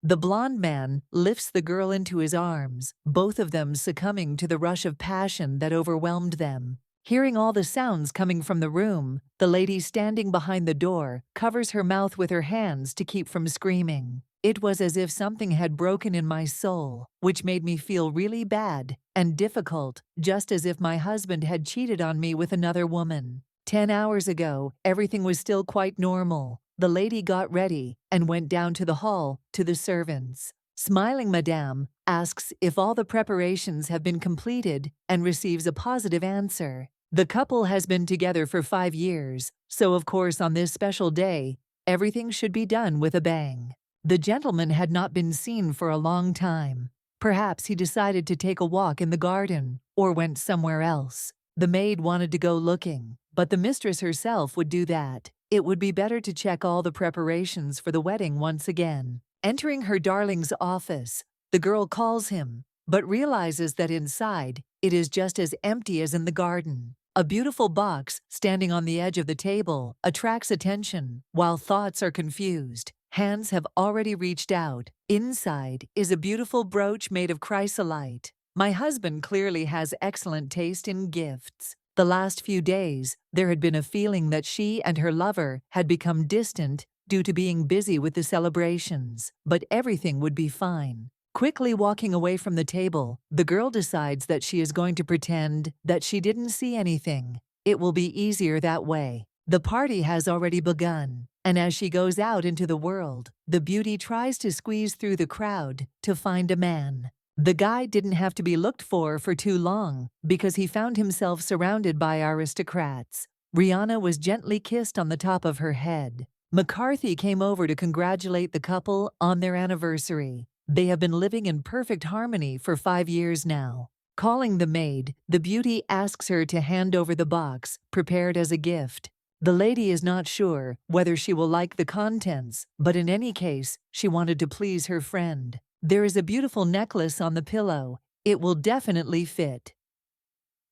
The blonde man lifts the girl into his arms, both of them succumbing to the rush of passion that overwhelmed them. Hearing all the sounds coming from the room, the lady standing behind the door covers her mouth with her hands to keep from screaming. It was as if something had broken in my soul, which made me feel really bad and difficult, just as if my husband had cheated on me with another woman. 10 hours ago, everything was still quite normal. The lady got ready and went down to the hall to the servants. Smiling Madame asks if all the preparations have been completed and receives a positive answer. The couple has been together for 5 years, so of course on this special day, everything should be done with a bang. The gentleman had not been seen for a long time. Perhaps he decided to take a walk in the garden or went somewhere else. The maid wanted to go looking, but the mistress herself would do that. It would be better to check all the preparations for the wedding once again. Entering her darling's office, the girl calls him, but realizes that inside, it is just as empty as in the garden. A beautiful box standing on the edge of the table attracts attention, while thoughts are confused. Hands have already reached out. Inside is a beautiful brooch made of chrysolite. My husband clearly has excellent taste in gifts. The last few days, there had been a feeling that she and her lover had become distant due to being busy with the celebrations, but everything would be fine. Quickly walking away from the table, the girl decides that she is going to pretend that she didn't see anything. It will be easier that way. The party has already begun, and as she goes out into the world, the beauty tries to squeeze through the crowd to find a man. The guy didn't have to be looked for too long because he found himself surrounded by aristocrats. Rihanna was gently kissed on the top of her head. McCarthy came over to congratulate the couple on their anniversary. They have been living in perfect harmony for 5 years now. Calling the maid, the beauty asks her to hand over the box, prepared as a gift. The lady is not sure whether she will like the contents, but in any case, she wanted to please her friend. There is a beautiful necklace on the pillow. It will definitely fit.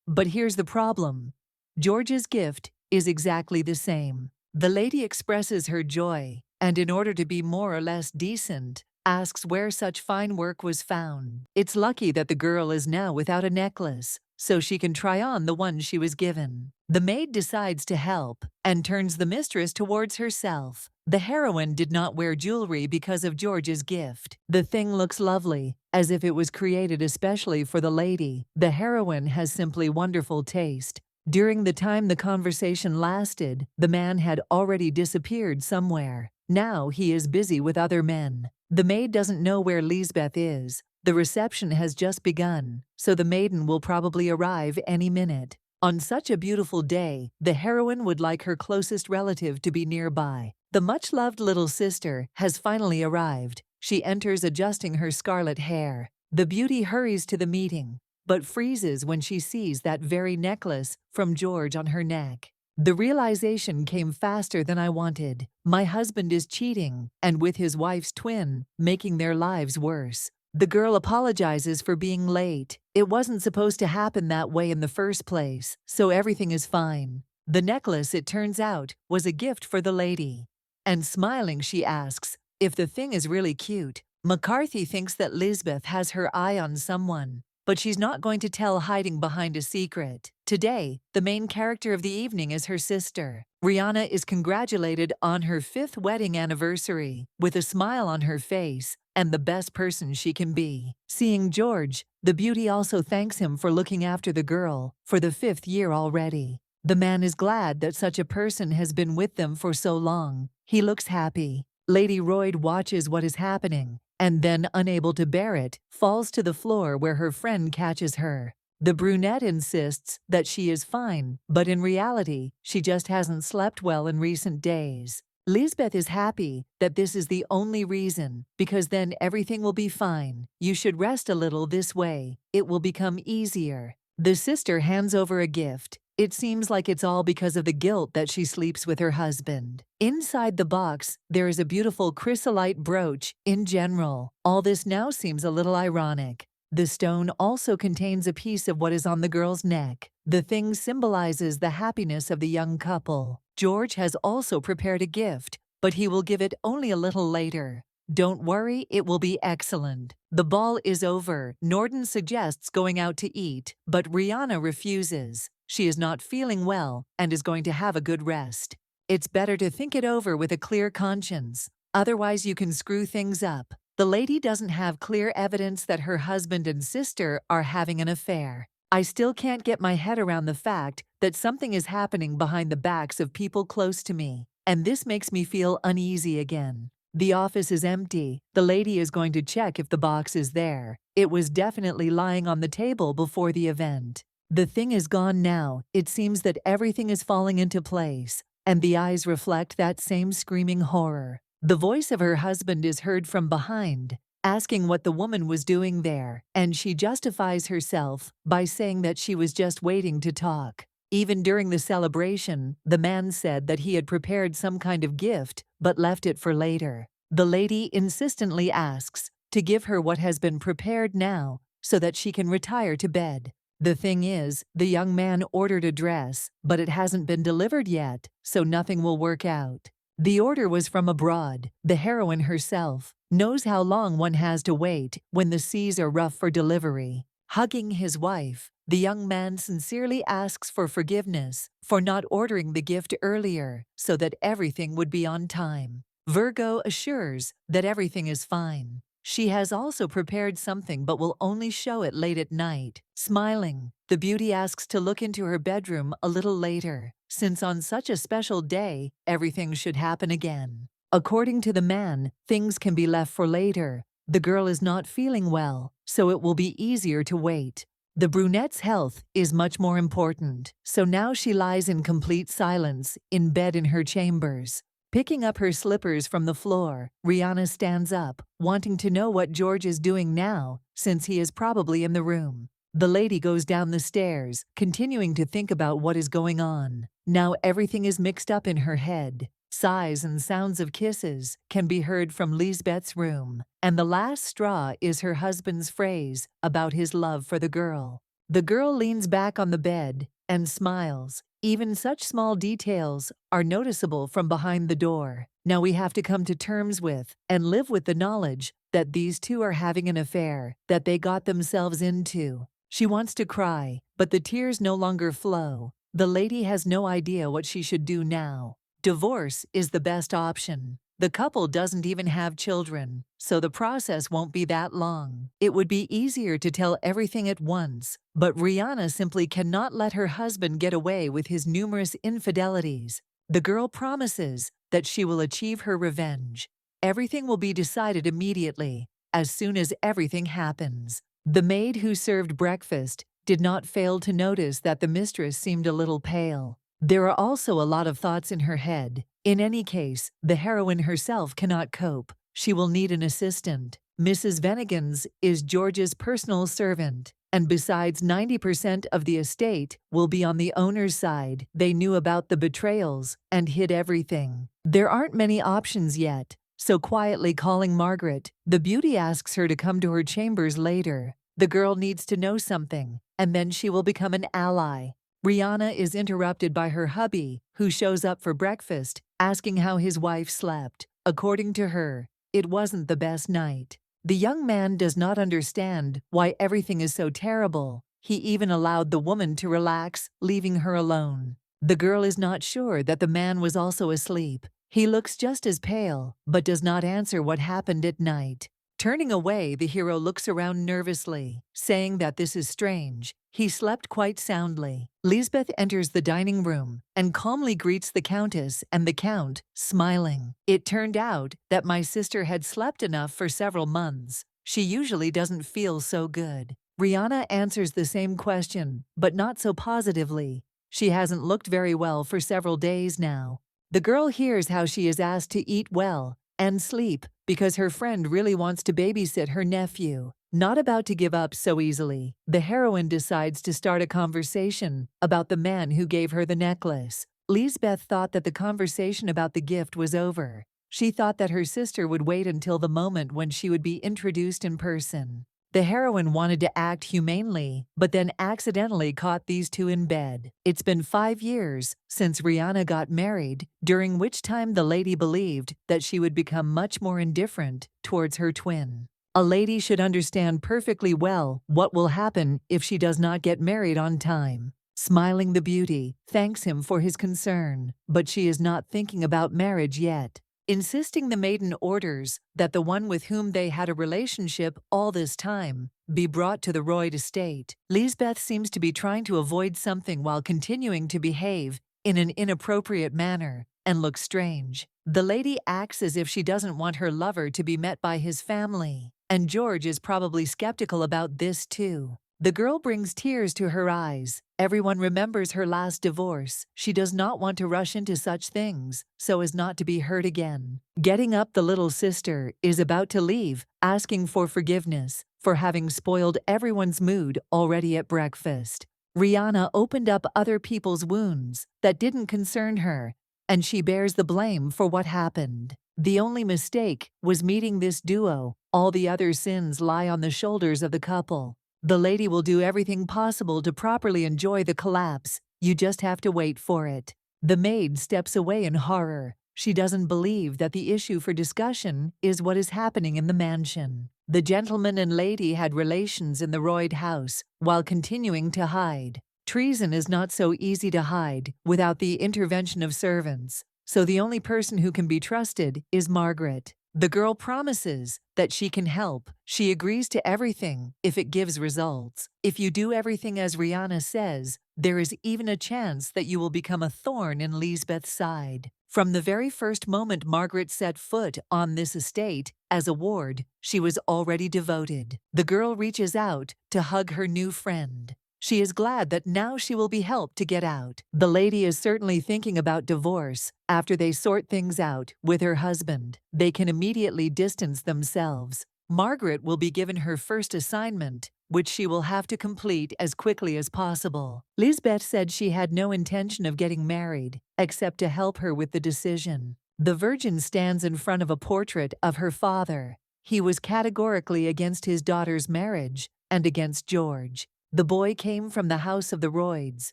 But here's the problem. George's gift is exactly the same. The lady expresses her joy, and in order to be more or less decent, asks where such fine work was found. It's lucky that the girl is now without a necklace, so she can try on the one she was given. The maid decides to help and turns the mistress towards herself. The heroine did not wear jewelry because of George's gift. The thing looks lovely, as if it was created especially for the lady. The heroine has simply wonderful taste. During the time the conversation lasted, the man had already disappeared somewhere. Now he is busy with other men. The maid doesn't know where Lisbeth is. The reception has just begun, so the maiden will probably arrive any minute. On such a beautiful day, the heroine would like her closest relative to be nearby. The much-loved little sister has finally arrived. She enters adjusting her scarlet hair. The beauty hurries to the meeting, but freezes when she sees that very necklace from George on her neck. The realization came faster than I wanted. My husband is cheating, and with his wife's twin, making their lives worse. The girl apologizes for being late. It wasn't supposed to happen that way in the first place, so everything is fine. The necklace, it turns out, was a gift for the lady. And smiling, she asks if the thing is really cute. McCarthy thinks that Lisbeth has her eye on someone, but she's not going to tell, hiding behind a secret. Today, the main character of the evening is her sister. Rihanna is congratulated on her 5th wedding anniversary, with a smile on her face, and the best person she can be. Seeing George, the beauty also thanks him for looking after the girl for the 5th year already. The man is glad that such a person has been with them for so long. He looks happy. Lady Royd watches what is happening, and then, unable to bear it, falls to the floor where her friend catches her. The brunette insists that she is fine, but in reality, she just hasn't slept well in recent days. Lisbeth is happy that this is the only reason, because then everything will be fine. You should rest a little this way. It will become easier. The sister hands over a gift. It seems like it's all because of the guilt that she sleeps with her husband. Inside the box, there is a beautiful chrysolite brooch. In general, all this now seems a little ironic. The stone also contains a piece of what is on the girl's neck. The thing symbolizes the happiness of the young couple. George has also prepared a gift, but he will give it only a little later. Don't worry, it will be excellent. The ball is over. Norden suggests going out to eat, but Rihanna refuses. She is not feeling well and is going to have a good rest. It's better to think it over with a clear conscience. Otherwise, you can screw things up. The lady doesn't have clear evidence that her husband and sister are having an affair. I still can't get my head around the fact that something is happening behind the backs of people close to me, and this makes me feel uneasy again. The office is empty. The lady is going to check if the box is there. It was definitely lying on the table before the event. The thing is gone now. It seems that everything is falling into place, and the eyes reflect that same screaming horror. The voice of her husband is heard from behind, asking what the woman was doing there, and she justifies herself by saying that she was just waiting to talk. Even during the celebration, the man said that he had prepared some kind of gift but left it for later. The lady insistently asks to give her what has been prepared now so that she can retire to bed. The thing is, the young man ordered a dress, but it hasn't been delivered yet, so nothing will work out. The order was from abroad. The heroine herself knows how long one has to wait when the seas are rough for delivery. Hugging his wife, the young man sincerely asks for forgiveness for not ordering the gift earlier so that everything would be on time. Virgo assures that everything is fine. She has also prepared something but will only show it late at night. Smiling, the beauty asks to look into her bedroom a little later, since on such a special day, everything should happen again. According to the man, things can be left for later. The girl is not feeling well, so it will be easier to wait. The brunette's health is much more important, so now she lies in complete silence in bed in her chambers. Picking up her slippers from the floor, Rihanna stands up, wanting to know what George is doing now, since he is probably in the room. The lady goes down the stairs, continuing to think about what is going on. Now everything is mixed up in her head. Sighs and sounds of kisses can be heard from Lisbeth's room, and the last straw is her husband's phrase about his love for the girl. The girl leans back on the bed and smiles. Even such small details are noticeable from behind the door. Now we have to come to terms with and live with the knowledge that these two are having an affair that they got themselves into. She wants to cry, but the tears no longer flow. The lady has no idea what she should do now. Divorce is the best option. The couple doesn't even have children, so the process won't be that long. It would be easier to tell everything at once, but Rihanna simply cannot let her husband get away with his numerous infidelities. The girl promises that she will achieve her revenge. Everything will be decided immediately, as soon as everything happens. The maid who served breakfast did not fail to notice that the mistress seemed a little pale. There are also a lot of thoughts in her head. In any case, the heroine herself cannot cope. She will need an assistant. Mrs. Venigans is George's personal servant, and besides 90% of the estate will be on the owner's side. They knew about the betrayals and hid everything. There aren't many options yet, so quietly calling Margaret, the beauty asks her to come to her chambers later. The girl needs to know something, and then she will become an ally. Rihanna is interrupted by her hubby, who shows up for breakfast, asking how his wife slept. According to her, it wasn't the best night. The young man does not understand why everything is so terrible. He even allowed the woman to relax, leaving her alone. The girl is not sure that the man was also asleep. He looks just as pale, but does not answer what happened at night. Turning away, the hero looks around nervously, saying that this is strange. He slept quite soundly. Lisbeth enters the dining room and calmly greets the Countess and the Count, smiling. It turned out that my sister had slept enough for several months. She usually doesn't feel so good. Rihanna answers the same question, but not so positively. She hasn't looked very well for several days now. The girl hears how she is asked to eat well and sleep because her friend really wants to babysit her nephew. Not about to give up so easily, the heroine decides to start a conversation about the man who gave her the necklace. Lisbeth thought that the conversation about the gift was over. She thought that her sister would wait until the moment when she would be introduced in person. The heroine wanted to act humanely, but then accidentally caught these two in bed. It's been 5 years since Rihanna got married, during which time the lady believed that she would become much more indifferent towards her twin. A lady should understand perfectly well what will happen if she does not get married on time. Smiling, the beauty thanks him for his concern, but she is not thinking about marriage yet. Insisting the maiden orders that the one with whom they had a relationship all this time be brought to the Royd estate. Lisbeth seems to be trying to avoid something while continuing to behave in an inappropriate manner and looks strange. The lady acts as if she doesn't want her lover to be met by his family, and George is probably skeptical about this too. The girl brings tears to her eyes. Everyone remembers her last divorce. She does not want to rush into such things so as not to be hurt again. Getting up, the little sister is about to leave, asking for forgiveness for having spoiled everyone's mood already at breakfast. Rihanna opened up other people's wounds that didn't concern her, and she bears the blame for what happened. The only mistake was meeting this duo. All the other sins lie on the shoulders of the couple. The lady will do everything possible to properly enjoy the collapse. You just have to wait for it. The maid steps away in horror. She doesn't believe that the issue for discussion is what is happening in the mansion. The gentleman and lady had relations in the Royd house while continuing to hide. Treason is not so easy to hide without the intervention of servants, so the only person who can be trusted is Margaret. The girl promises that she can help. She agrees to everything if it gives results. If you do everything as Rihanna says, there is even a chance that you will become a thorn in Lisbeth's side. From the very first moment Margaret set foot on this estate as a ward, she was already devoted. The girl reaches out to hug her new friend. She is glad that now she will be helped to get out. The lady is certainly thinking about divorce. After they sort things out with her husband, they can immediately distance themselves. Margaret will be given her first assignment, which she will have to complete as quickly as possible. Lisbeth said she had no intention of getting married, except to help her with the decision. The Virgin stands in front of a portrait of her father. He was categorically against his daughter's marriage and against George. The boy came from the house of the Royds,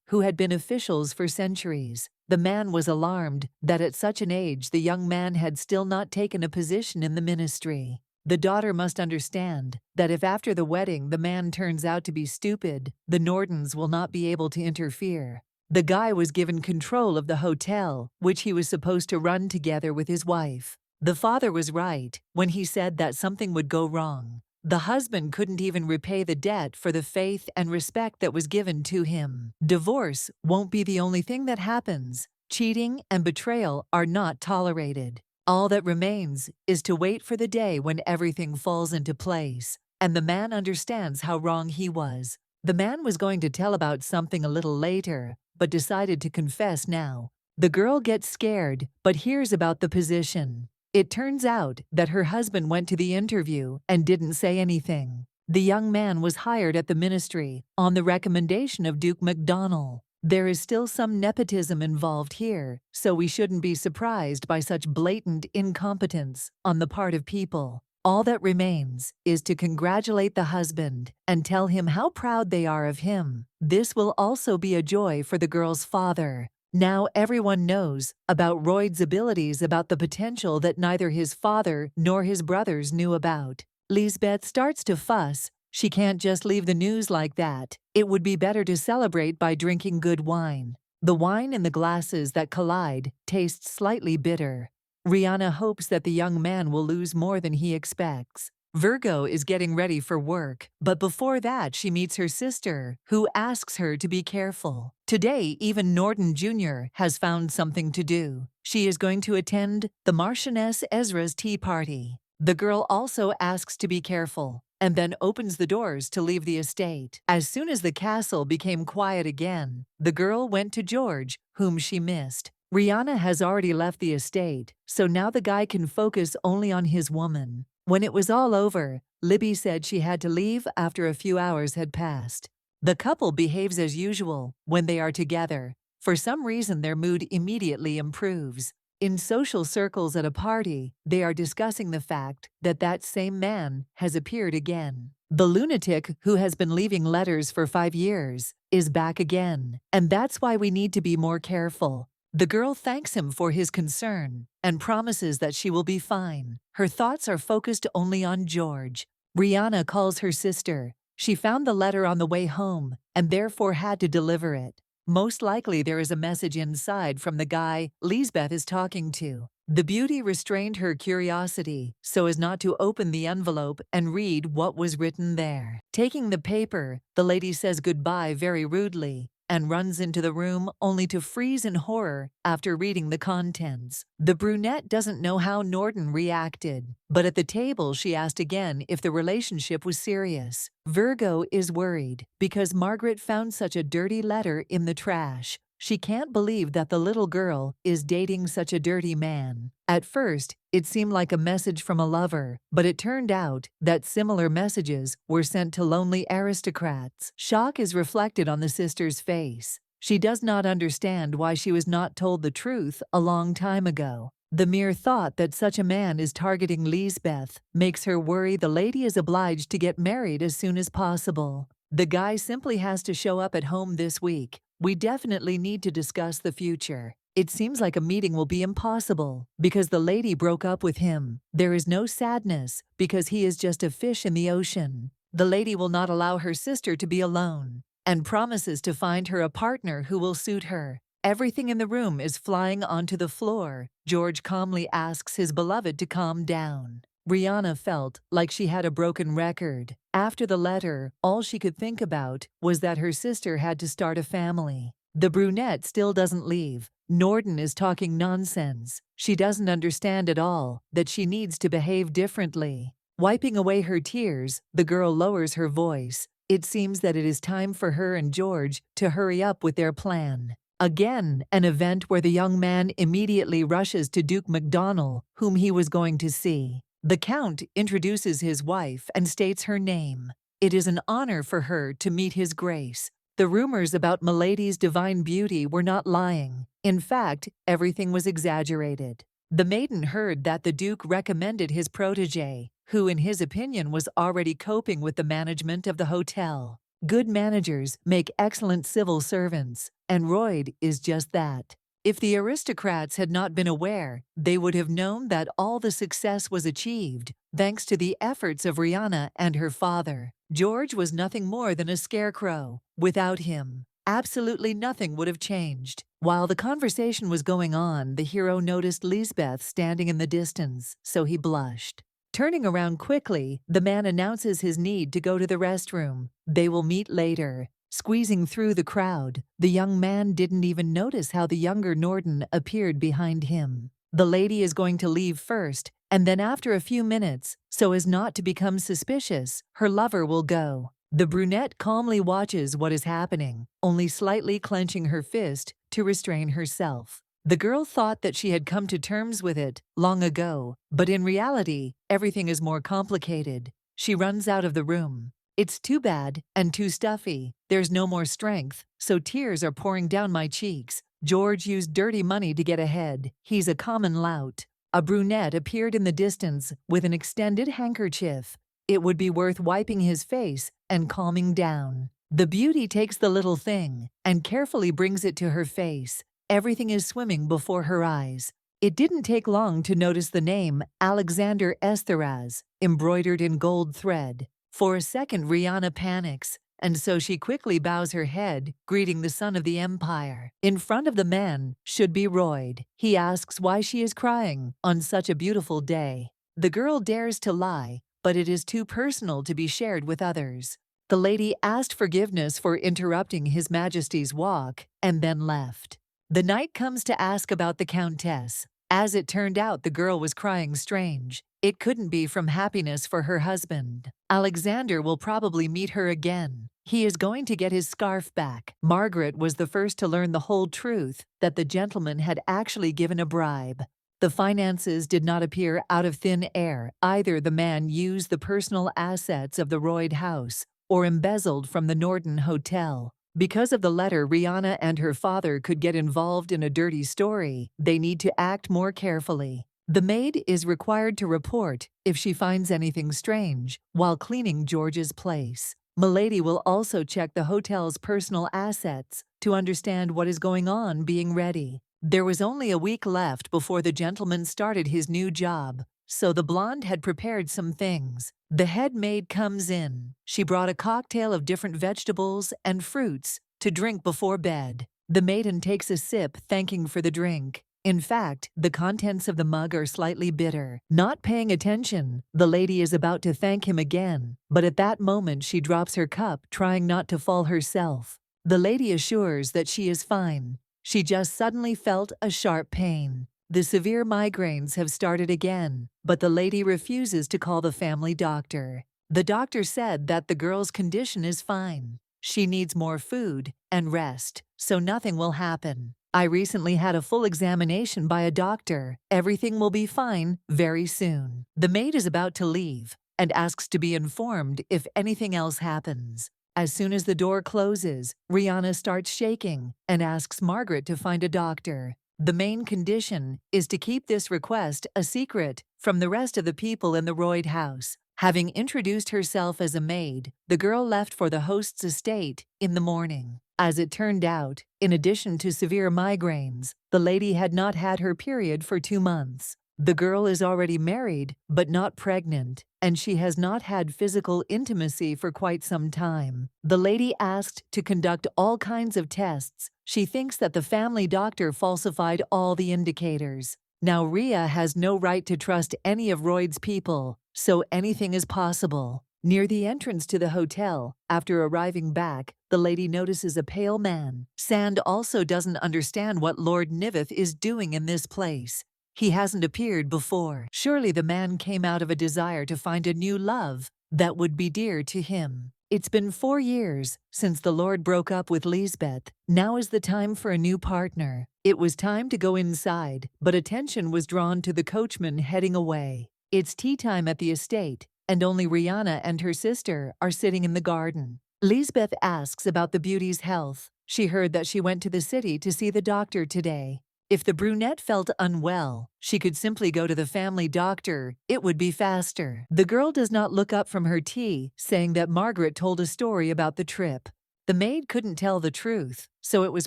who had been officials for centuries. The man was alarmed that at such an age the young man had still not taken a position in the ministry. The daughter must understand that if after the wedding the man turns out to be stupid, the Nordens will not be able to interfere. The guy was given control of the hotel, which he was supposed to run together with his wife. The father was right when he said that something would go wrong. The husband couldn't even repay the debt for the faith and respect that was given to him. Divorce won't be the only thing that happens. Cheating and betrayal are not tolerated. All that remains is to wait for the day when everything falls into place, and the man understands how wrong he was. The man was going to tell about something a little later, but decided to confess now. The girl gets scared, but hears about the position. It turns out that her husband went to the interview and didn't say anything. The young man was hired at the ministry on the recommendation of Duke MacDonald. There is still some nepotism involved here, so we shouldn't be surprised by such blatant incompetence on the part of people. All that remains is to congratulate the husband and tell him how proud they are of him. This will also be a joy for the girl's father. Now everyone knows about Royd's abilities, about the potential that neither his father nor his brothers knew about. Lisbeth starts to fuss. She can't just leave the news like that. It would be better to celebrate by drinking good wine. The wine in the glasses that collide tastes slightly bitter. Rihanna hopes that the young man will lose more than he expects. Virgo is getting ready for work, but before that she meets her sister, who asks her to be careful. Today, even Norden Jr. has found something to do. She is going to attend the Marchioness Ezra's tea party. The girl also asks to be careful, and then opens the doors to leave the estate. As soon as the castle became quiet again, the girl went to George, whom she missed. Rihanna has already left the estate, so now the guy can focus only on his woman. When it was all over, Libby said she had to leave after a few hours had passed. The couple behaves as usual when they are together. For some reason, their mood immediately improves. In social circles at a party, they are discussing the fact that that same man has appeared again. The lunatic who has been leaving letters for 5 years is back again, and that's why we need to be more careful. The girl thanks him for his concern and promises that she will be fine. Her thoughts are focused only on George. Rihanna calls her sister. She found the letter on the way home and therefore had to deliver it. Most likely there is a message inside from the guy Lisbeth is talking to. The beauty restrained her curiosity so as not to open the envelope and read what was written there. Taking the paper, the lady says goodbye very rudely and runs into the room only to freeze in horror after reading the contents. The brunette doesn't know how Norton reacted, but at the table she asked again if the relationship was serious. Virgo is worried because Margaret found such a dirty letter in the trash. She can't believe that the little girl is dating such a dirty man. At first, it seemed like a message from a lover, but it turned out that similar messages were sent to lonely aristocrats. Shock is reflected on the sister's face. She does not understand why she was not told the truth a long time ago. The mere thought that such a man is targeting Lisbeth makes her worry the lady is obliged to get married as soon as possible. The guy simply has to show up at home this week. We definitely need to discuss the future. It seems like a meeting will be impossible because the lady broke up with him. There is no sadness because he is just a fish in the ocean. The lady will not allow her sister to be alone and promises to find her a partner who will suit her. Everything in the room is flying onto the floor. George calmly asks his beloved to calm down. Rihanna felt like she had a broken record. After the letter, all she could think about was that her sister had to start a family. The brunette still doesn't leave. Norton is talking nonsense. She doesn't understand at all that she needs to behave differently. Wiping away her tears, the girl lowers her voice. It seems that it is time for her and George to hurry up with their plan. Again, an event where the young man immediately rushes to Duke MacDonald, whom he was going to see. The Count introduces his wife and states her name. It is an honor for her to meet His Grace. The rumors about Milady's divine beauty were not lying. In fact, everything was exaggerated. The maiden heard that the Duke recommended his protégé, who in his opinion was already coping with the management of the hotel. Good managers make excellent civil servants, and Royd is just that. If the aristocrats had not been aware, they would have known that all the success was achieved thanks to the efforts of Rihanna and her father. George was nothing more than a scarecrow. Without him, absolutely nothing would have changed. While the conversation was going on, the hero noticed Lisbeth standing in the distance, so he blushed. Turning around quickly, the man announces his need to go to the restroom. They will meet later. Squeezing through the crowd, the young man didn't even notice how the younger Norton appeared behind him. The lady is going to leave first, and then after a few minutes, so as not to become suspicious, her lover will go. The brunette calmly watches what is happening, only slightly clenching her fist to restrain herself. The girl thought that she had come to terms with it long ago, but in reality, everything is more complicated. She runs out of the room. It's too bad and too stuffy. There's no more strength, so tears are pouring down my cheeks. George used dirty money to get ahead. He's a common lout. A brunette appeared in the distance with an extended handkerchief. It would be worth wiping his face and calming down. The beauty takes the little thing and carefully brings it to her face. Everything is swimming before her eyes. It didn't take long to notice the name Alexander Estheraz, embroidered in gold thread. For a second, Rihanna panics, and so she quickly bows her head, greeting the son of the empire. In front of the man should be Royd. He asks why she is crying on such a beautiful day. The girl dares to lie, but it is too personal to be shared with others. The lady asked forgiveness for interrupting His Majesty's walk and then left. The knight comes to ask about the Countess. As it turned out, the girl was crying strange. It couldn't be from happiness for her husband. Alexander will probably meet her again. He is going to get his scarf back. Margaret was the first to learn the whole truth, that the gentleman had actually given a bribe. The finances did not appear out of thin air. Either the man used the personal assets of the Royd house or embezzled from the Norton Hotel. Because of the letter, Rihanna and her father could get involved in a dirty story. They need to act more carefully. The maid is required to report if she finds anything strange while cleaning George's place. Milady will also check the hotel's personal assets to understand what is going on, being ready. There was only a week left before the gentleman started his new job, so the blonde had prepared some things. The head maid comes in. She brought a cocktail of different vegetables and fruits to drink before bed. The maiden takes a sip, thanking for the drink. In fact, the contents of the mug are slightly bitter. Not paying attention, the lady is about to thank him again, but at that moment she drops her cup, trying not to fall herself. The lady assures that she is fine. She just suddenly felt a sharp pain. The severe migraines have started again, but the lady refuses to call the family doctor. The doctor said that the girl's condition is fine. She needs more food and rest, so nothing will happen. I recently had a full examination by a doctor. Everything will be fine very soon. The maid is about to leave and asks to be informed if anything else happens. As soon as the door closes, Rihanna starts shaking and asks Margaret to find a doctor. The main condition is to keep this request a secret from the rest of the people in the Royd house. Having introduced herself as a maid, the girl left for the host's estate in the morning. As it turned out, in addition to severe migraines, the lady had not had her period for 2 months. The girl is already married, but not pregnant, and she has not had physical intimacy for quite some time. The lady asked to conduct all kinds of tests. She thinks that the family doctor falsified all the indicators. Now Rhea has no right to trust any of Royd's people, so anything is possible. Near the entrance to the hotel, after arriving back, the lady notices a pale man. Sand also doesn't understand what Lord Niveth is doing in this place. He hasn't appeared before. Surely the man came out of a desire to find a new love that would be dear to him. It's been 4 years since the Lord broke up with Lisbeth. Now is the time for a new partner. It was time to go inside, but attention was drawn to the coachman heading away. It's tea time at the estate, and only Rihanna and her sister are sitting in the garden. Lisbeth asks about the beauty's health. She heard that she went to the city to see the doctor today. If the brunette felt unwell, she could simply go to the family doctor. It would be faster. The girl does not look up from her tea, saying that Margaret told a story about the trip. The maid couldn't tell the truth, so it was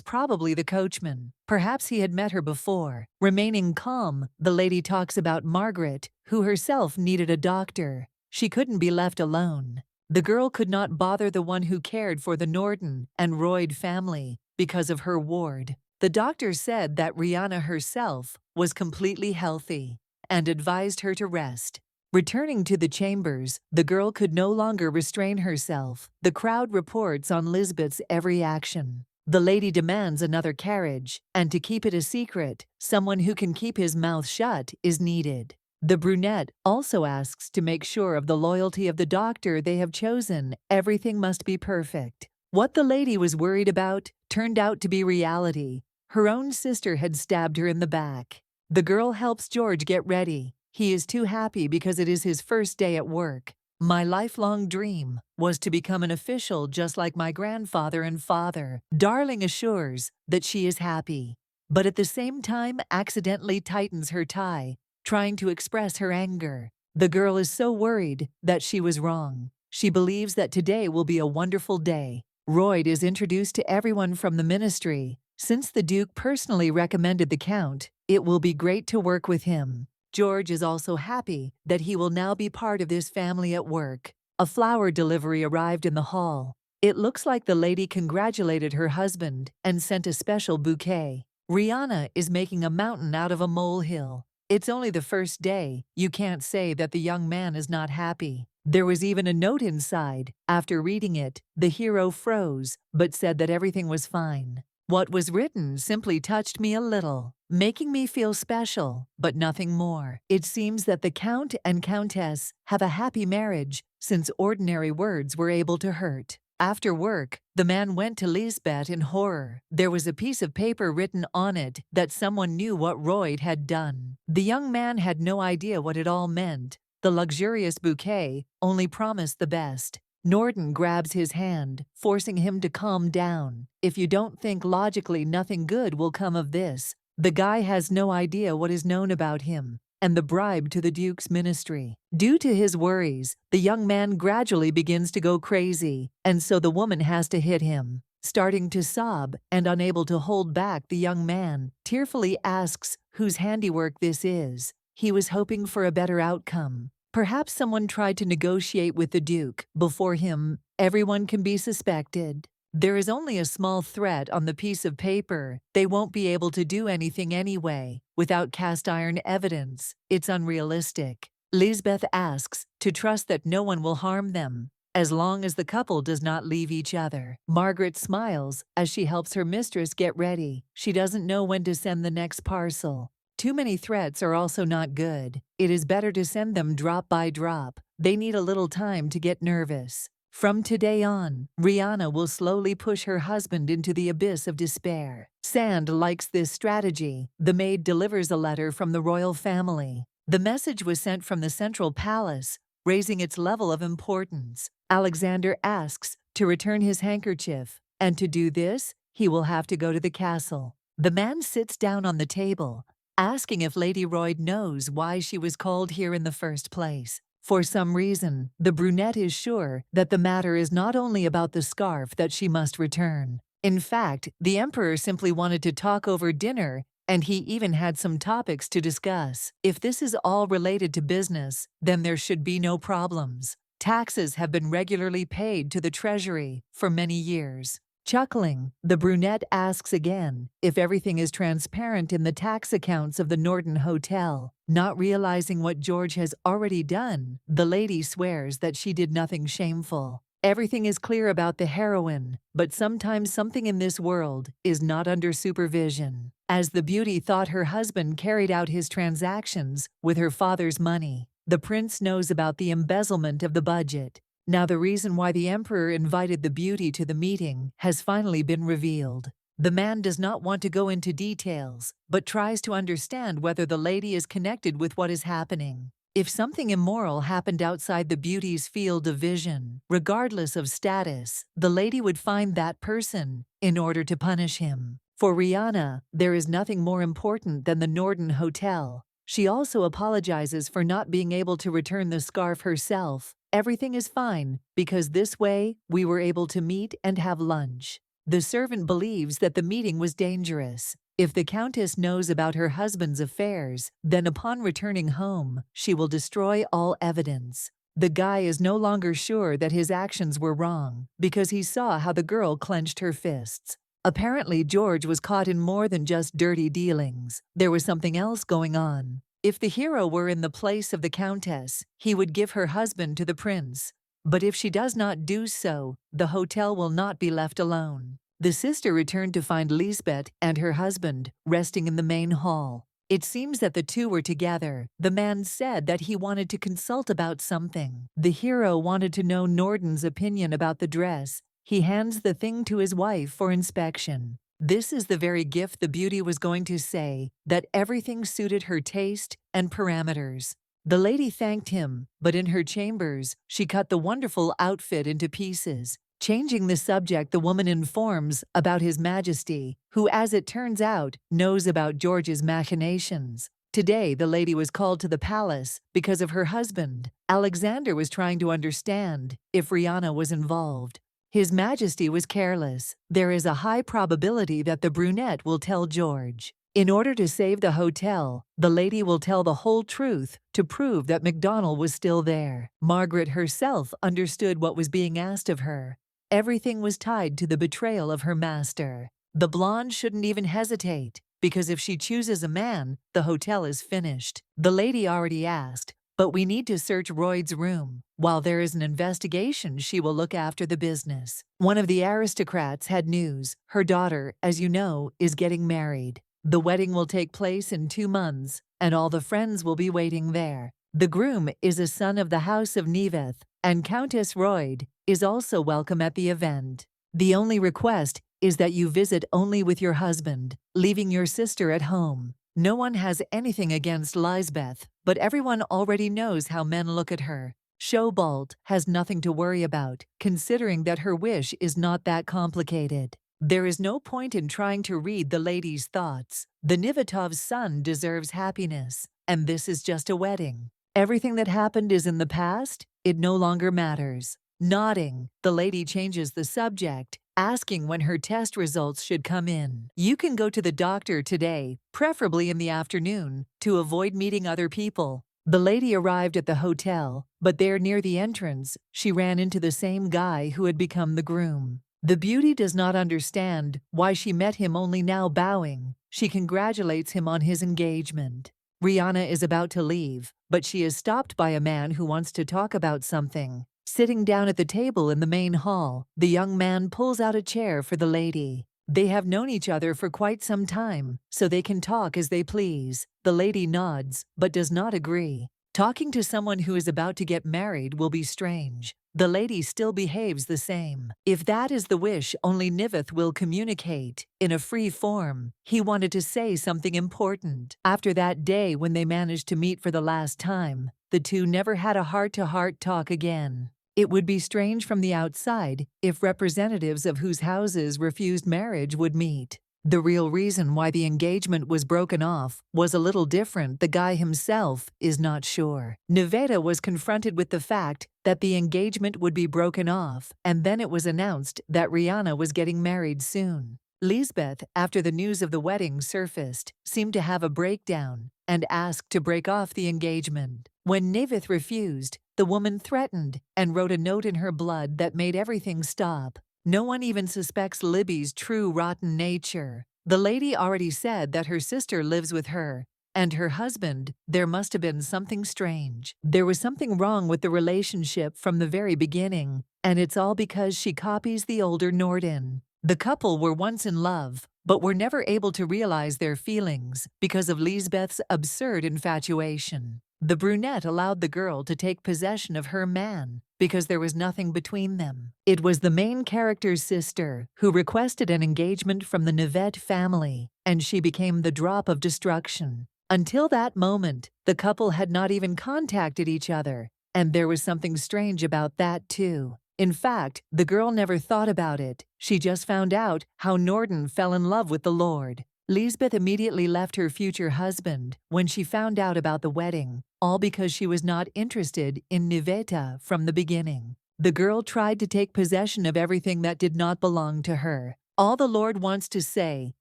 probably the coachman. Perhaps he had met her before. Remaining calm, the lady talks about Margaret, who herself needed a doctor. She couldn't be left alone. The girl could not bother the one who cared for the Norton and Royd family because of her ward. The doctor said that Rihanna herself was completely healthy and advised her to rest. Returning to the chambers, the girl could no longer restrain herself. The crowd reports on Lisbeth's every action. The lady demands another carriage, and to keep it a secret, someone who can keep his mouth shut is needed. The brunette also asks to make sure of the loyalty of the doctor they have chosen. Everything must be perfect. What the lady was worried about turned out to be reality. Her own sister had stabbed her in the back. The girl helps George get ready. He is too happy because it is his first day at work. My lifelong dream was to become an official just like my grandfather and father. Darling assures that she is happy, but at the same time accidentally tightens her tie, trying to express her anger. The girl is so worried that she was wrong. She believes that today will be a wonderful day. Royd is introduced to everyone from the ministry. Since the Duke personally recommended the Count, it will be great to work with him. George is also happy that he will now be part of this family at work. A flower delivery arrived in the hall. It looks like the lady congratulated her husband and sent a special bouquet. Rihanna is making a mountain out of a molehill. It's only the first day. You can't say that the young man is not happy. There was even a note inside. After reading it, the hero froze, but said that everything was fine. What was written simply touched me a little, making me feel special, but nothing more. It seems that the Count and Countess have a happy marriage, since ordinary words were able to hurt. After work, the man went to Lisbeth in horror. There was a piece of paper written on it that someone knew what Royd had done. The young man had no idea what it all meant. The luxurious bouquet only promised the best. Norton grabs his hand, forcing him to calm down. If you don't think logically, nothing good will come of this. The guy has no idea what is known about him. and the bribe to the Duke's ministry. Due to his worries, the young man gradually begins to go crazy, and so the woman has to hit him. Starting to sob and unable to hold back, the young man tearfully asks whose handiwork this is. He was hoping for a better outcome. Perhaps someone tried to negotiate with the Duke. Before him, everyone can be suspected. There is only a small threat on the piece of paper. They won't be able to do anything anyway. Without cast iron evidence, it's unrealistic. Lisbeth asks to trust that no one will harm them, as long as the couple does not leave each other. Margaret smiles as she helps her mistress get ready. She doesn't know when to send the next parcel. Too many threats are also not good. It is better to send them drop by drop. They need a little time to get nervous. From today on, Rihanna will slowly push her husband into the abyss of despair. Sand likes this strategy. The maid delivers a letter from the royal family. The message was sent from the central palace, raising its level of importance. Alexander asks to return his handkerchief, and to do this, he will have to go to the castle. The man sits down on the table, asking if Lady Royd knows why she was called here in the first place. For some reason, the brunette is sure that the matter is not only about the scarf that she must return. In fact, the emperor simply wanted to talk over dinner, and he even had some topics to discuss. If this is all related to business, then there should be no problems. Taxes have been regularly paid to the treasury for many years. Chuckling, the brunette asks again if everything is transparent in the tax accounts of the Norton Hotel. Not realizing what George has already done, the lady swears that she did nothing shameful. Everything is clear about the heroine, but sometimes something in this world is not under supervision. As the beauty thought her husband carried out his transactions with her father's money, the prince knows about the embezzlement of the budget. Now the reason why the emperor invited the beauty to the meeting has finally been revealed. The man does not want to go into details, but tries to understand whether the lady is connected with what is happening. If something immoral happened outside the beauty's field of vision, regardless of status, the lady would find that person in order to punish him. For Rihanna, there is nothing more important than the Norton Hotel. She also apologizes for not being able to return the scarf herself. Everything is fine, because this way we were able to meet and have lunch. The servant believes that the meeting was dangerous. If the countess knows about her husband's affairs, then upon returning home, she will destroy all evidence. The guy is no longer sure that his actions were wrong, because he saw how the girl clenched her fists. Apparently, George was caught in more than just dirty dealings. There was something else going on. If the hero were in the place of the countess, he would give her husband to the prince. But if she does not do so, the hotel will not be left alone. The sister returned to find Lisbeth and her husband resting in the main hall. It seems that the two were together. The man said that he wanted to consult about something. The hero wanted to know Norton's opinion about the dress. He hands the thing to his wife for inspection. This is the very gift the beauty was going to say, that everything suited her taste and parameters. The lady thanked him, but in her chambers, she cut the wonderful outfit into pieces. Changing the subject, the woman informs about His Majesty, who, as it turns out, knows about George's machinations. Today, the lady was called to the palace because of her husband. Alexander was trying to understand if Rihanna was involved. His Majesty was careless. There is a high probability that the brunette will tell George. In order to save the hotel, the lady will tell the whole truth to prove that MacDonald was still there. Margaret herself understood what was being asked of her. Everything was tied to the betrayal of her master. The blonde shouldn't even hesitate, because if she chooses a man, the hotel is finished. The lady already asked, but we need to search Royd's room. While there is an investigation, she will look after the business. One of the aristocrats had news. Her daughter, as you know, is getting married. The wedding will take place in 2 months, and all the friends will be waiting there. The groom is a son of the House of Neveth, and Countess Royd is also welcome at the event. The only request is that you visit only with your husband, leaving your sister at home. No one has anything against Lisbeth, but everyone already knows how men look at her. Showbolt has nothing to worry about, considering that her wish is not that complicated. There is no point in trying to read the lady's thoughts. The Nivetov's son deserves happiness, and this is just a wedding. Everything that happened is in the past, it no longer matters. Nodding, the lady changes the subject, asking when her test results should come in. You can go to the doctor today, preferably in the afternoon, to avoid meeting other people. The lady arrived at the hotel, but there near the entrance, she ran into the same guy who had become the groom. The beauty does not understand why she met him only now bowing. She congratulates him on his engagement. Rihanna is about to leave, but she is stopped by a man who wants to talk about something. Sitting down at the table in the main hall, the young man pulls out a chair for the lady. They have known each other for quite some time, so they can talk as they please. The lady nods, but does not agree. Talking to someone who is about to get married will be strange. The lady still behaves the same. If that is the wish, only Niveth will communicate. In a free form, he wanted to say something important. After that day when they managed to meet for the last time, the two never had a heart-to-heart talk again. It would be strange from the outside if representatives of whose houses refused marriage would meet. The real reason why the engagement was broken off was a little different. The guy himself is not sure. Nevada was confronted with the fact that the engagement would be broken off, and then it was announced that Rihanna was getting married soon. Lisbeth, after the news of the wedding surfaced, seemed to have a breakdown and asked to break off the engagement. When Niveth refused, the woman threatened and wrote a note in her blood that made everything stop. No one even suspects Libby's true rotten nature. The lady already said that her sister lives with her, and her husband. There must have been something strange. There was something wrong with the relationship from the very beginning, and it's all because she copies the older Norden. The couple were once in love, but were never able to realize their feelings because of Lisbeth's absurd infatuation. The brunette allowed the girl to take possession of her man because there was nothing between them. It was the main character's sister who requested an engagement from the Nivette family, and she became the drop of destruction. Until that moment, the couple had not even contacted each other, and there was something strange about that too. In fact, the girl never thought about it. She just found out how Norden fell in love with the Lord. Lisbeth immediately left her future husband when she found out about the wedding, all because she was not interested in Niveta from the beginning. The girl tried to take possession of everything that did not belong to her. All the Lord wants to say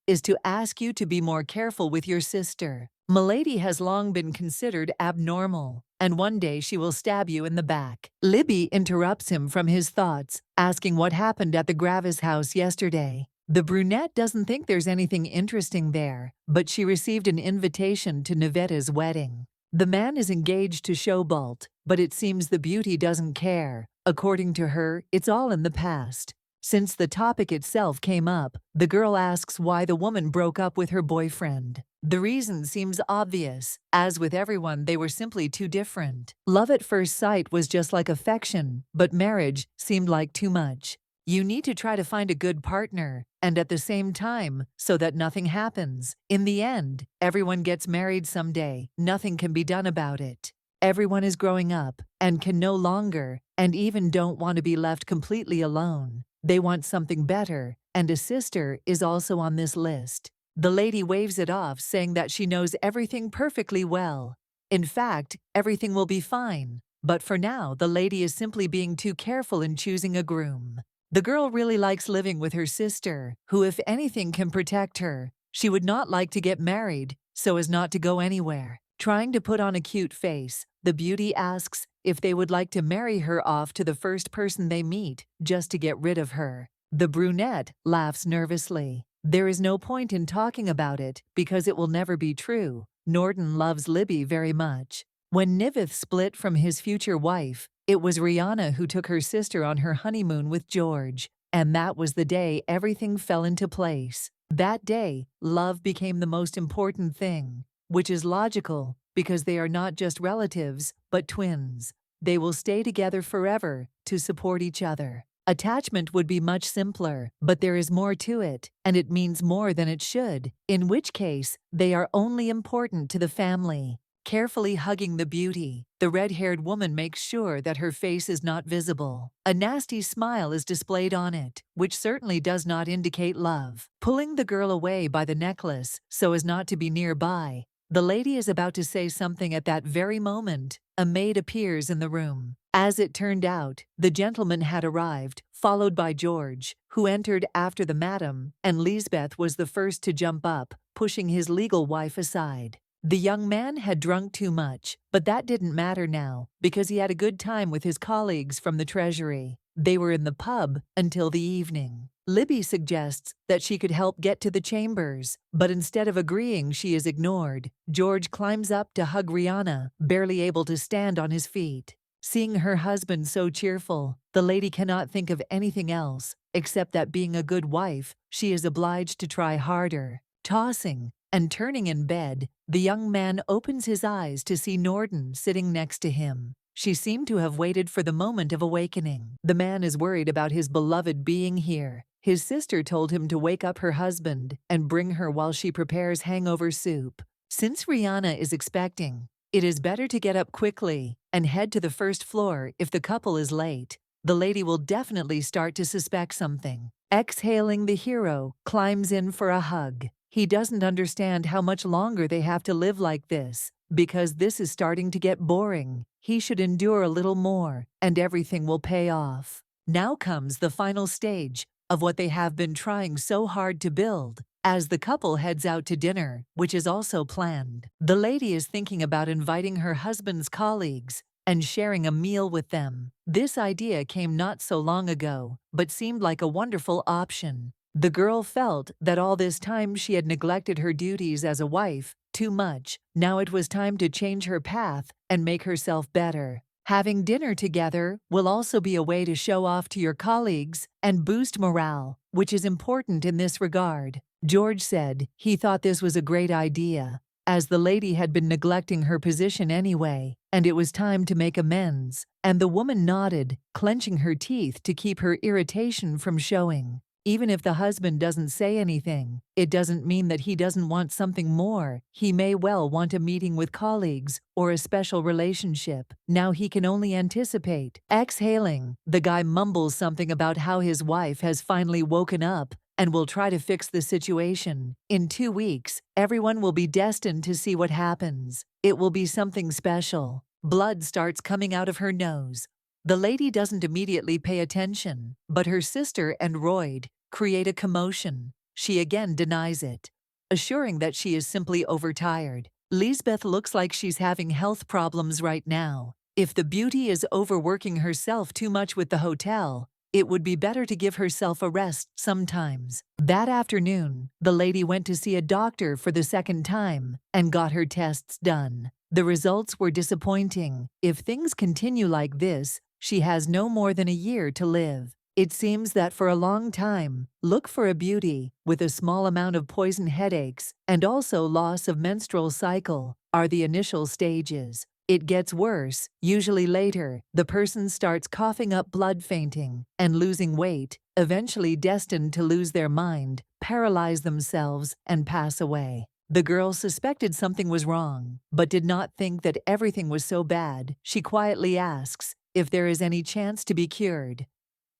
is to ask you to be more careful with your sister. Milady has long been considered abnormal, and one day she will stab you in the back. Libby interrupts him from his thoughts, asking what happened at the Gravis house yesterday. The brunette doesn't think there's anything interesting there, but she received an invitation to Nivetta's wedding. The man is engaged to Showbolt, but it seems the beauty doesn't care. According to her, it's all in the past. Since the topic itself came up, the girl asks why the woman broke up with her boyfriend. The reason seems obvious. As with everyone, they were simply too different. Love at first sight was just like affection, but marriage seemed like too much. You need to try to find a good partner, and at the same time, so that nothing happens. In the end, everyone gets married someday. Nothing can be done about it. Everyone is growing up, and can no longer, and even don't want to be left completely alone. They want something better, and a sister is also on this list. The lady waves it off, saying that she knows everything perfectly well. In fact, everything will be fine. But for now, the lady is simply being too careful in choosing a groom. The girl really likes living with her sister, who if anything can protect her. She would not like to get married, so as not to go anywhere. Trying to put on a cute face, the beauty asks if they would like to marry her off to the first person they meet, just to get rid of her. The brunette laughs nervously. There is no point in talking about it, because it will never be true. Norden loves Libby very much. When Niveth split from his future wife, it was Rihanna who took her sister on her honeymoon with George, and that was the day everything fell into place. That day, love became the most important thing, which is logical, because they are not just relatives, but twins. They will stay together forever to support each other. Attachment would be much simpler, but there is more to it, and it means more than it should, in which case, they are only important to the family. Carefully hugging the beauty, the red-haired woman makes sure that her face is not visible. A nasty smile is displayed on it, which certainly does not indicate love. Pulling the girl away by the necklace so as not to be nearby, The lady is about to say something at that very moment. A maid appears in the room. As it turned out, the gentleman had arrived, followed by George, who entered after the madam, and Lisbeth was the first to jump up, pushing his legal wife aside. The young man had drunk too much, but that didn't matter now, because he had a good time with his colleagues from the Treasury. They were in the pub until the evening. Libby suggests that she could help get to the chambers, but instead of agreeing, she is ignored. George climbs up to hug Rihanna, barely able to stand on his feet. Seeing her husband so cheerful, the lady cannot think of anything else, except that being a good wife, she is obliged to try harder. Tossing and turning in bed, the young man opens his eyes to see Norden sitting next to him. She seemed to have waited for the moment of awakening. The man is worried about his beloved being here. His sister told him to wake up her husband and bring her while she prepares hangover soup. Since Rihanna is expecting, it is better to get up quickly and head to the first floor if the couple is late. The lady will definitely start to suspect something. Exhaling, the hero climbs in for a hug. He doesn't understand how much longer they have to live like this, because this is starting to get boring. He should endure a little more, and everything will pay off. Now comes the final stage of what they have been trying so hard to build. As the couple heads out to dinner, which is also planned, the lady is thinking about inviting her husband's colleagues and sharing a meal with them. This idea came not so long ago, but seemed like a wonderful option. The girl felt that all this time she had neglected her duties as a wife too much. Now it was time to change her path and make herself better. Having dinner together will also be a way to show off to your colleagues and boost morale, which is important in this regard. George said he thought this was a great idea, as the lady had been neglecting her position anyway, and it was time to make amends, and the woman nodded, clenching her teeth to keep her irritation from showing. Even if the husband doesn't say anything, it doesn't mean that he doesn't want something more. He may well want a meeting with colleagues or a special relationship. Now he can only anticipate. Exhaling, the guy mumbles something about how his wife has finally woken up and will try to fix the situation. In 2 weeks, everyone will be destined to see what happens. It will be something special. Blood starts coming out of her nose. The lady doesn't immediately pay attention, but her sister and Royd create a commotion. She again denies it, assuring that she is simply overtired. Lisbeth looks like she's having health problems right now. If the beauty is overworking herself too much with the hotel, it would be better to give herself a rest sometimes. That afternoon, the lady went to see a doctor for the second time and got her tests done. The results were disappointing. If things continue like this, she has no more than a year to live. It seems that for a long time, look for a beauty with a small amount of poison headaches and also loss of menstrual cycle are the initial stages. It gets worse. Usually later, the person starts coughing up blood, fainting, and losing weight, eventually destined to lose their mind, paralyze themselves, and pass away. The girl suspected something was wrong, but did not think that everything was so bad. She quietly asks if there is any chance to be cured.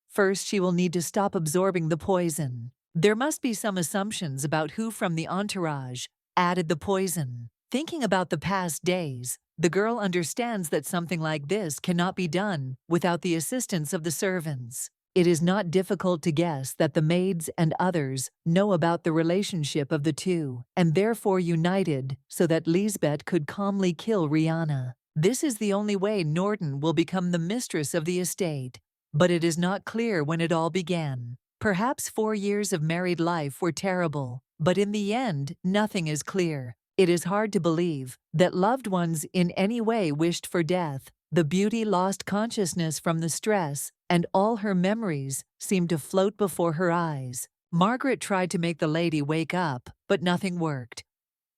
First, she will need to stop absorbing the poison. There must be some assumptions about who from the entourage added the poison. Thinking about the past days, the girl understands that something like this cannot be done without the assistance of the servants. It is not difficult to guess that the maids and others know about the relationship of the two, and therefore united so that Lisbeth could calmly kill Rihanna. This is the only way Norden will become the mistress of the estate, but it is not clear when it all began. Perhaps 4 years of married life were terrible, but in the end, nothing is clear. It is hard to believe that loved ones in any way wished for death. The beauty lost consciousness from the stress, and all her memories seemed to float before her eyes. Margaret tried to make the lady wake up, but nothing worked.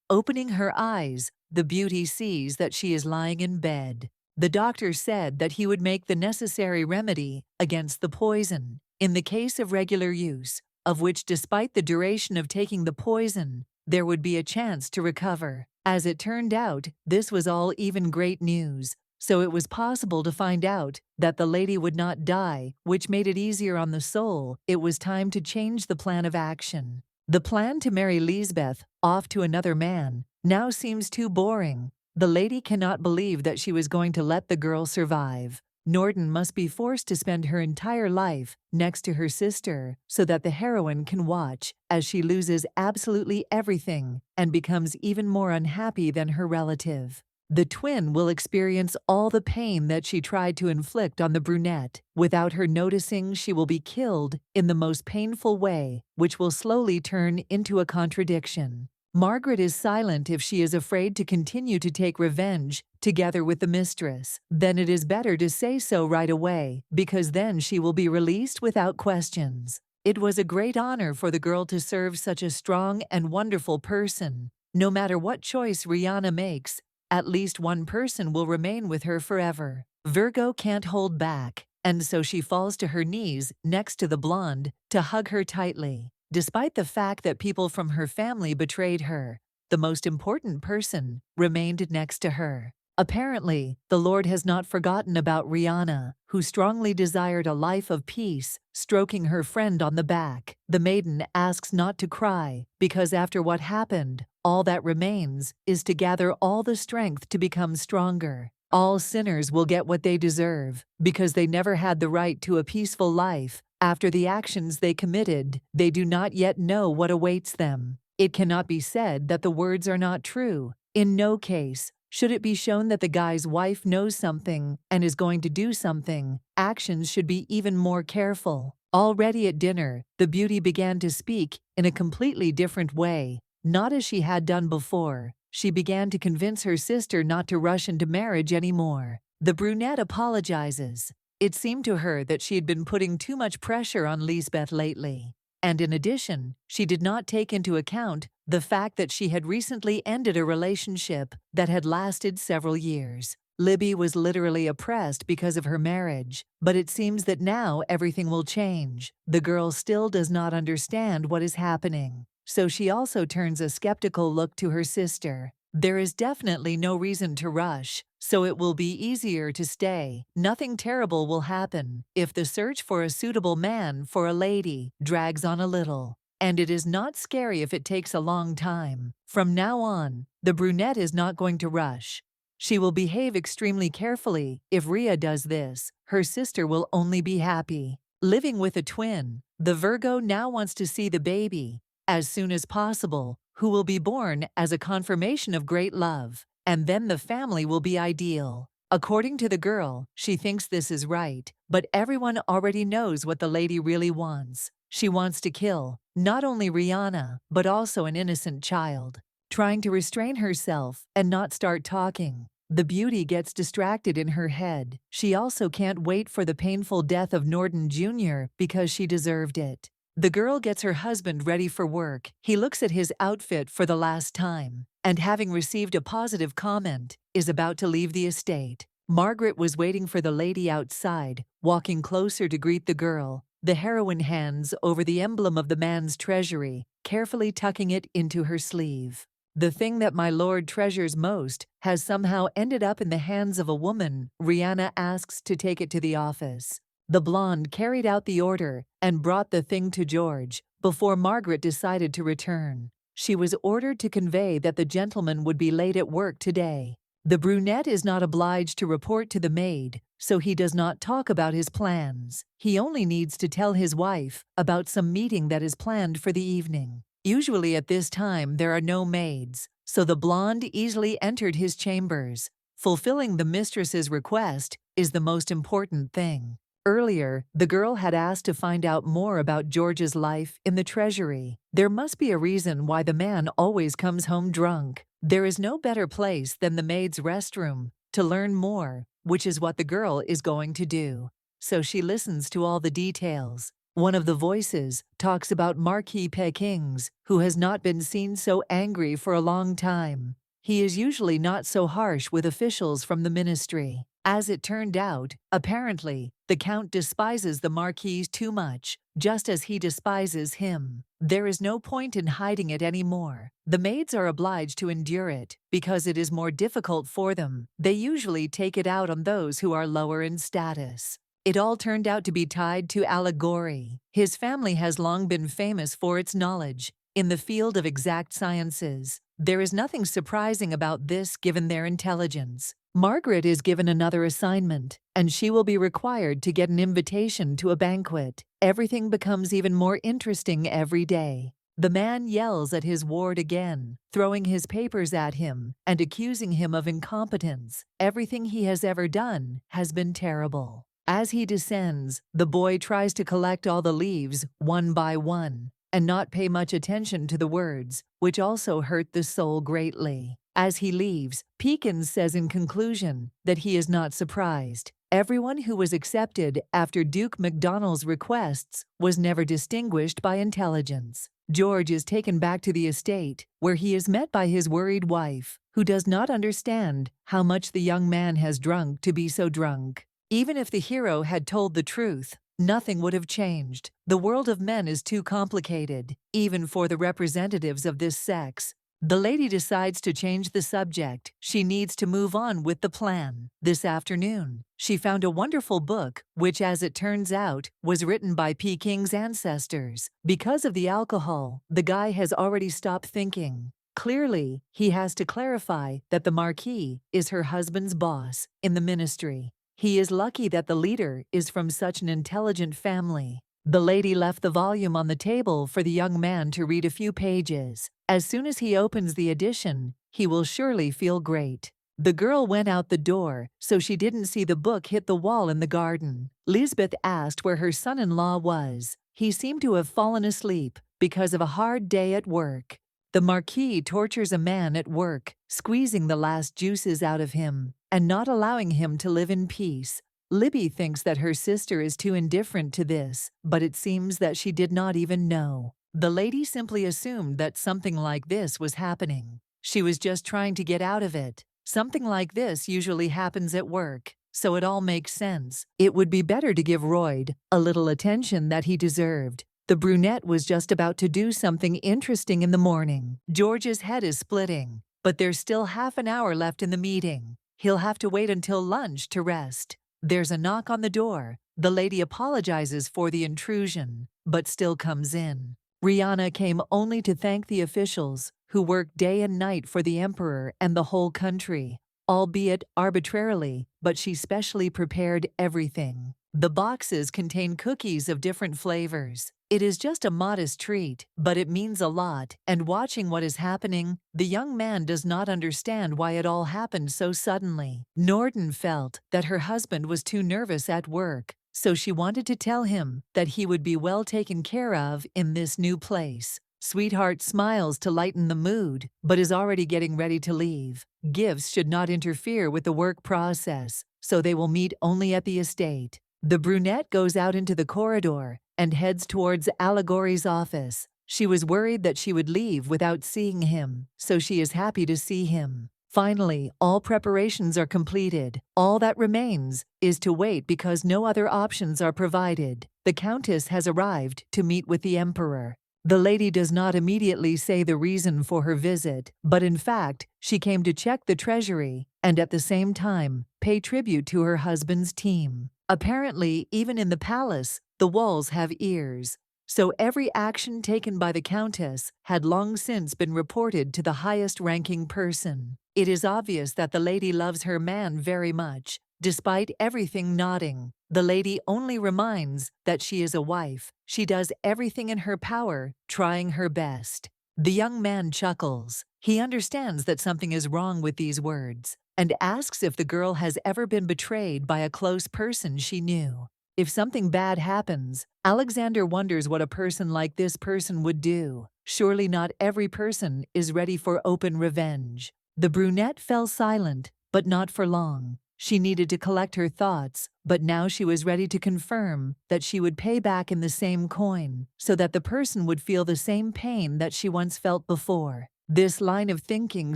Opening her eyes, the beauty sees that she is lying in bed. The doctor said that he would make the necessary remedy against the poison in the case of regular use, of which, despite the duration of taking the poison, there would be a chance to recover. As it turned out, this was all even great news, so it was possible to find out that the lady would not die, which made it easier on the soul. It was time to change the plan of action. The plan to marry Lisbeth off to another man now seems too boring. The lady cannot believe that she was going to let the girl survive. Norden must be forced to spend her entire life next to her sister so that the heroine can watch as she loses absolutely everything and becomes even more unhappy than her relative. The twin will experience all the pain that she tried to inflict on the brunette. Without her noticing, she will be killed in the most painful way, which will slowly turn into a contradiction. Margaret is silent if she is afraid to continue to take revenge together with the mistress. Then it is better to say so right away, because then she will be released without questions. It was a great honor for the girl to serve such a strong and wonderful person. No matter what choice Rihanna makes, at least one person will remain with her forever. Virgo can't hold back, and so she falls to her knees next to the blonde to hug her tightly. Despite the fact that people from her family betrayed her, the most important person remained next to her. Apparently, the Lord has not forgotten about Rihanna, who strongly desired a life of peace, stroking her friend on the back. The maiden asks not to cry, because after what happened, all that remains is to gather all the strength to become stronger. All sinners will get what they deserve, because they never had the right to a peaceful life. After the actions they committed, they do not yet know what awaits them. It cannot be said that the words are not true. In no case should it be shown that the guy's wife knows something and is going to do something. Actions should be even more careful. Already at dinner, the beauty began to speak in a completely different way, not as she had done before. She began to convince her sister not to rush into marriage anymore. The brunette apologizes. It seemed to her that she had been putting too much pressure on Lisbeth lately. And in addition, she did not take into account the fact that she had recently ended a relationship that had lasted several years. Libby was literally oppressed because of her marriage, but it seems that now everything will change. The girl still does not understand what is happening, so she also turns a skeptical look to her sister. There is definitely no reason to rush, so it will be easier to stay. Nothing terrible will happen if the search for a suitable man for a lady drags on a little. And it is not scary if it takes a long time. From now on, the brunette is not going to rush. She will behave extremely carefully. If Rhea does this, her sister will only be happy. Living with a twin, the Virgo now wants to see the baby as soon as possible, who will be born as a confirmation of great love, and then the family will be ideal. According to the girl, she thinks this is right, but everyone already knows what the lady really wants. She wants to kill not only Rihanna, but also an innocent child. Trying to restrain herself and not start talking, the beauty gets distracted in her head. She also can't wait for the painful death of Norden Jr. because she deserved it. The girl gets her husband ready for work. He looks at his outfit for the last time, and having received a positive comment, is about to leave the estate. Margaret was waiting for the lady outside, walking closer to greet the girl. The heroine hands over the emblem of the man's treasury, carefully tucking it into her sleeve. The thing that my lord treasures most has somehow ended up in the hands of a woman. Rihanna asks to take it to the office. The blonde carried out the order and brought the thing to George before Margaret decided to return. She was ordered to convey that the gentleman would be late at work today. The brunette is not obliged to report to the maid, so he does not talk about his plans. He only needs to tell his wife about some meeting that is planned for the evening. Usually at this time there are no maids, so the blonde easily entered his chambers. Fulfilling the mistress's request is the most important thing. Earlier, the girl had asked to find out more about George's life in the treasury. There must be a reason why the man always comes home drunk. There is no better place than the maid's restroom to learn more, which is what the girl is going to do. So she listens to all the details. One of the voices talks about Marquis Pekings, who has not been seen so angry for a long time. He is usually not so harsh with officials from the ministry. As it turned out, apparently, the Count despises the Marquis too much, just as he despises him. There is no point in hiding it anymore. The maids are obliged to endure it, because it is more difficult for them. They usually take it out on those who are lower in status. It all turned out to be tied to allegory. His family has long been famous for its knowledge, in the field of exact sciences. There is nothing surprising about this given their intelligence. Margaret is given another assignment, and she will be required to get an invitation to a banquet. Everything becomes even more interesting every day. The man yells at his ward again, throwing his papers at him and accusing him of incompetence. Everything he has ever done has been terrible. As he descends, the boy tries to collect all the leaves one by one and not pay much attention to the words, which also hurt the soul greatly. As he leaves, Peakins says in conclusion that he is not surprised. Everyone who was accepted after Duke MacDonald's requests was never distinguished by intelligence. George is taken back to the estate, where he is met by his worried wife, who does not understand how much the young man has drunk to be so drunk. Even if the hero had told the truth, nothing would have changed. The world of men is too complicated, even for the representatives of this sex. The lady decides to change the subject. She needs to move on with the plan. This afternoon, she found a wonderful book, which, as it turns out, was written by Peking's ancestors. Because of the alcohol, the guy has already stopped thinking. Clearly, he has to clarify that the Marquis is her husband's boss in the ministry. He is lucky that the leader is from such an intelligent family. The lady left the volume on the table for the young man to read a few pages. As soon as he opens the edition, he will surely feel great. The girl went out the door, so she didn't see the book hit the wall in the garden. Lisbeth asked where her son-in-law was. He seemed to have fallen asleep because of a hard day at work. The Marquis tortures a man at work, squeezing the last juices out of him and not allowing him to live in peace. Libby thinks that her sister is too indifferent to this, but it seems that she did not even know. The lady simply assumed that something like this was happening. She was just trying to get out of it. Something like this usually happens at work, so it all makes sense. It would be better to give Royd a little attention that he deserved. The brunette was just about to do something interesting in the morning. George's head is splitting, but there's still half an hour left in the meeting. He'll have to wait until lunch to rest. There's a knock on the door. The lady apologizes for the intrusion, but still comes in. Rihanna came only to thank the officials who worked day and night for the emperor and the whole country, albeit arbitrarily, but she specially prepared everything. The boxes contain cookies of different flavors. It is just a modest treat, but it means a lot, and watching what is happening, the young man does not understand why it all happened so suddenly. Norden felt that her husband was too nervous at work, so she wanted to tell him that he would be well taken care of in this new place. Sweetheart smiles to lighten the mood, but is already getting ready to leave. Gifts should not interfere with the work process, so they will meet only at the estate. The brunette goes out into the corridor and heads towards Allegory's office. She was worried that she would leave without seeing him, so she is happy to see him. Finally, all preparations are completed. All that remains is to wait because no other options are provided. The Countess has arrived to meet with the Emperor. The lady does not immediately say the reason for her visit, but in fact, she came to check the treasury and at the same time pay tribute to her husband's team. Apparently, even in the palace, the walls have ears. So every action taken by the Countess had long since been reported to the highest-ranking person. It is obvious that the lady loves her man very much. Despite everything nodding, the lady only reminds that she is a wife. She does everything in her power, trying her best. The young man chuckles. He understands that something is wrong with these words, and asks if the girl has ever been betrayed by a close person she knew. If something bad happens, Alexander wonders what a person like this person would do. Surely not every person is ready for open revenge. The brunette fell silent, but not for long. She needed to collect her thoughts, but now she was ready to confirm that she would pay back in the same coin, so that the person would feel the same pain that she once felt before. This line of thinking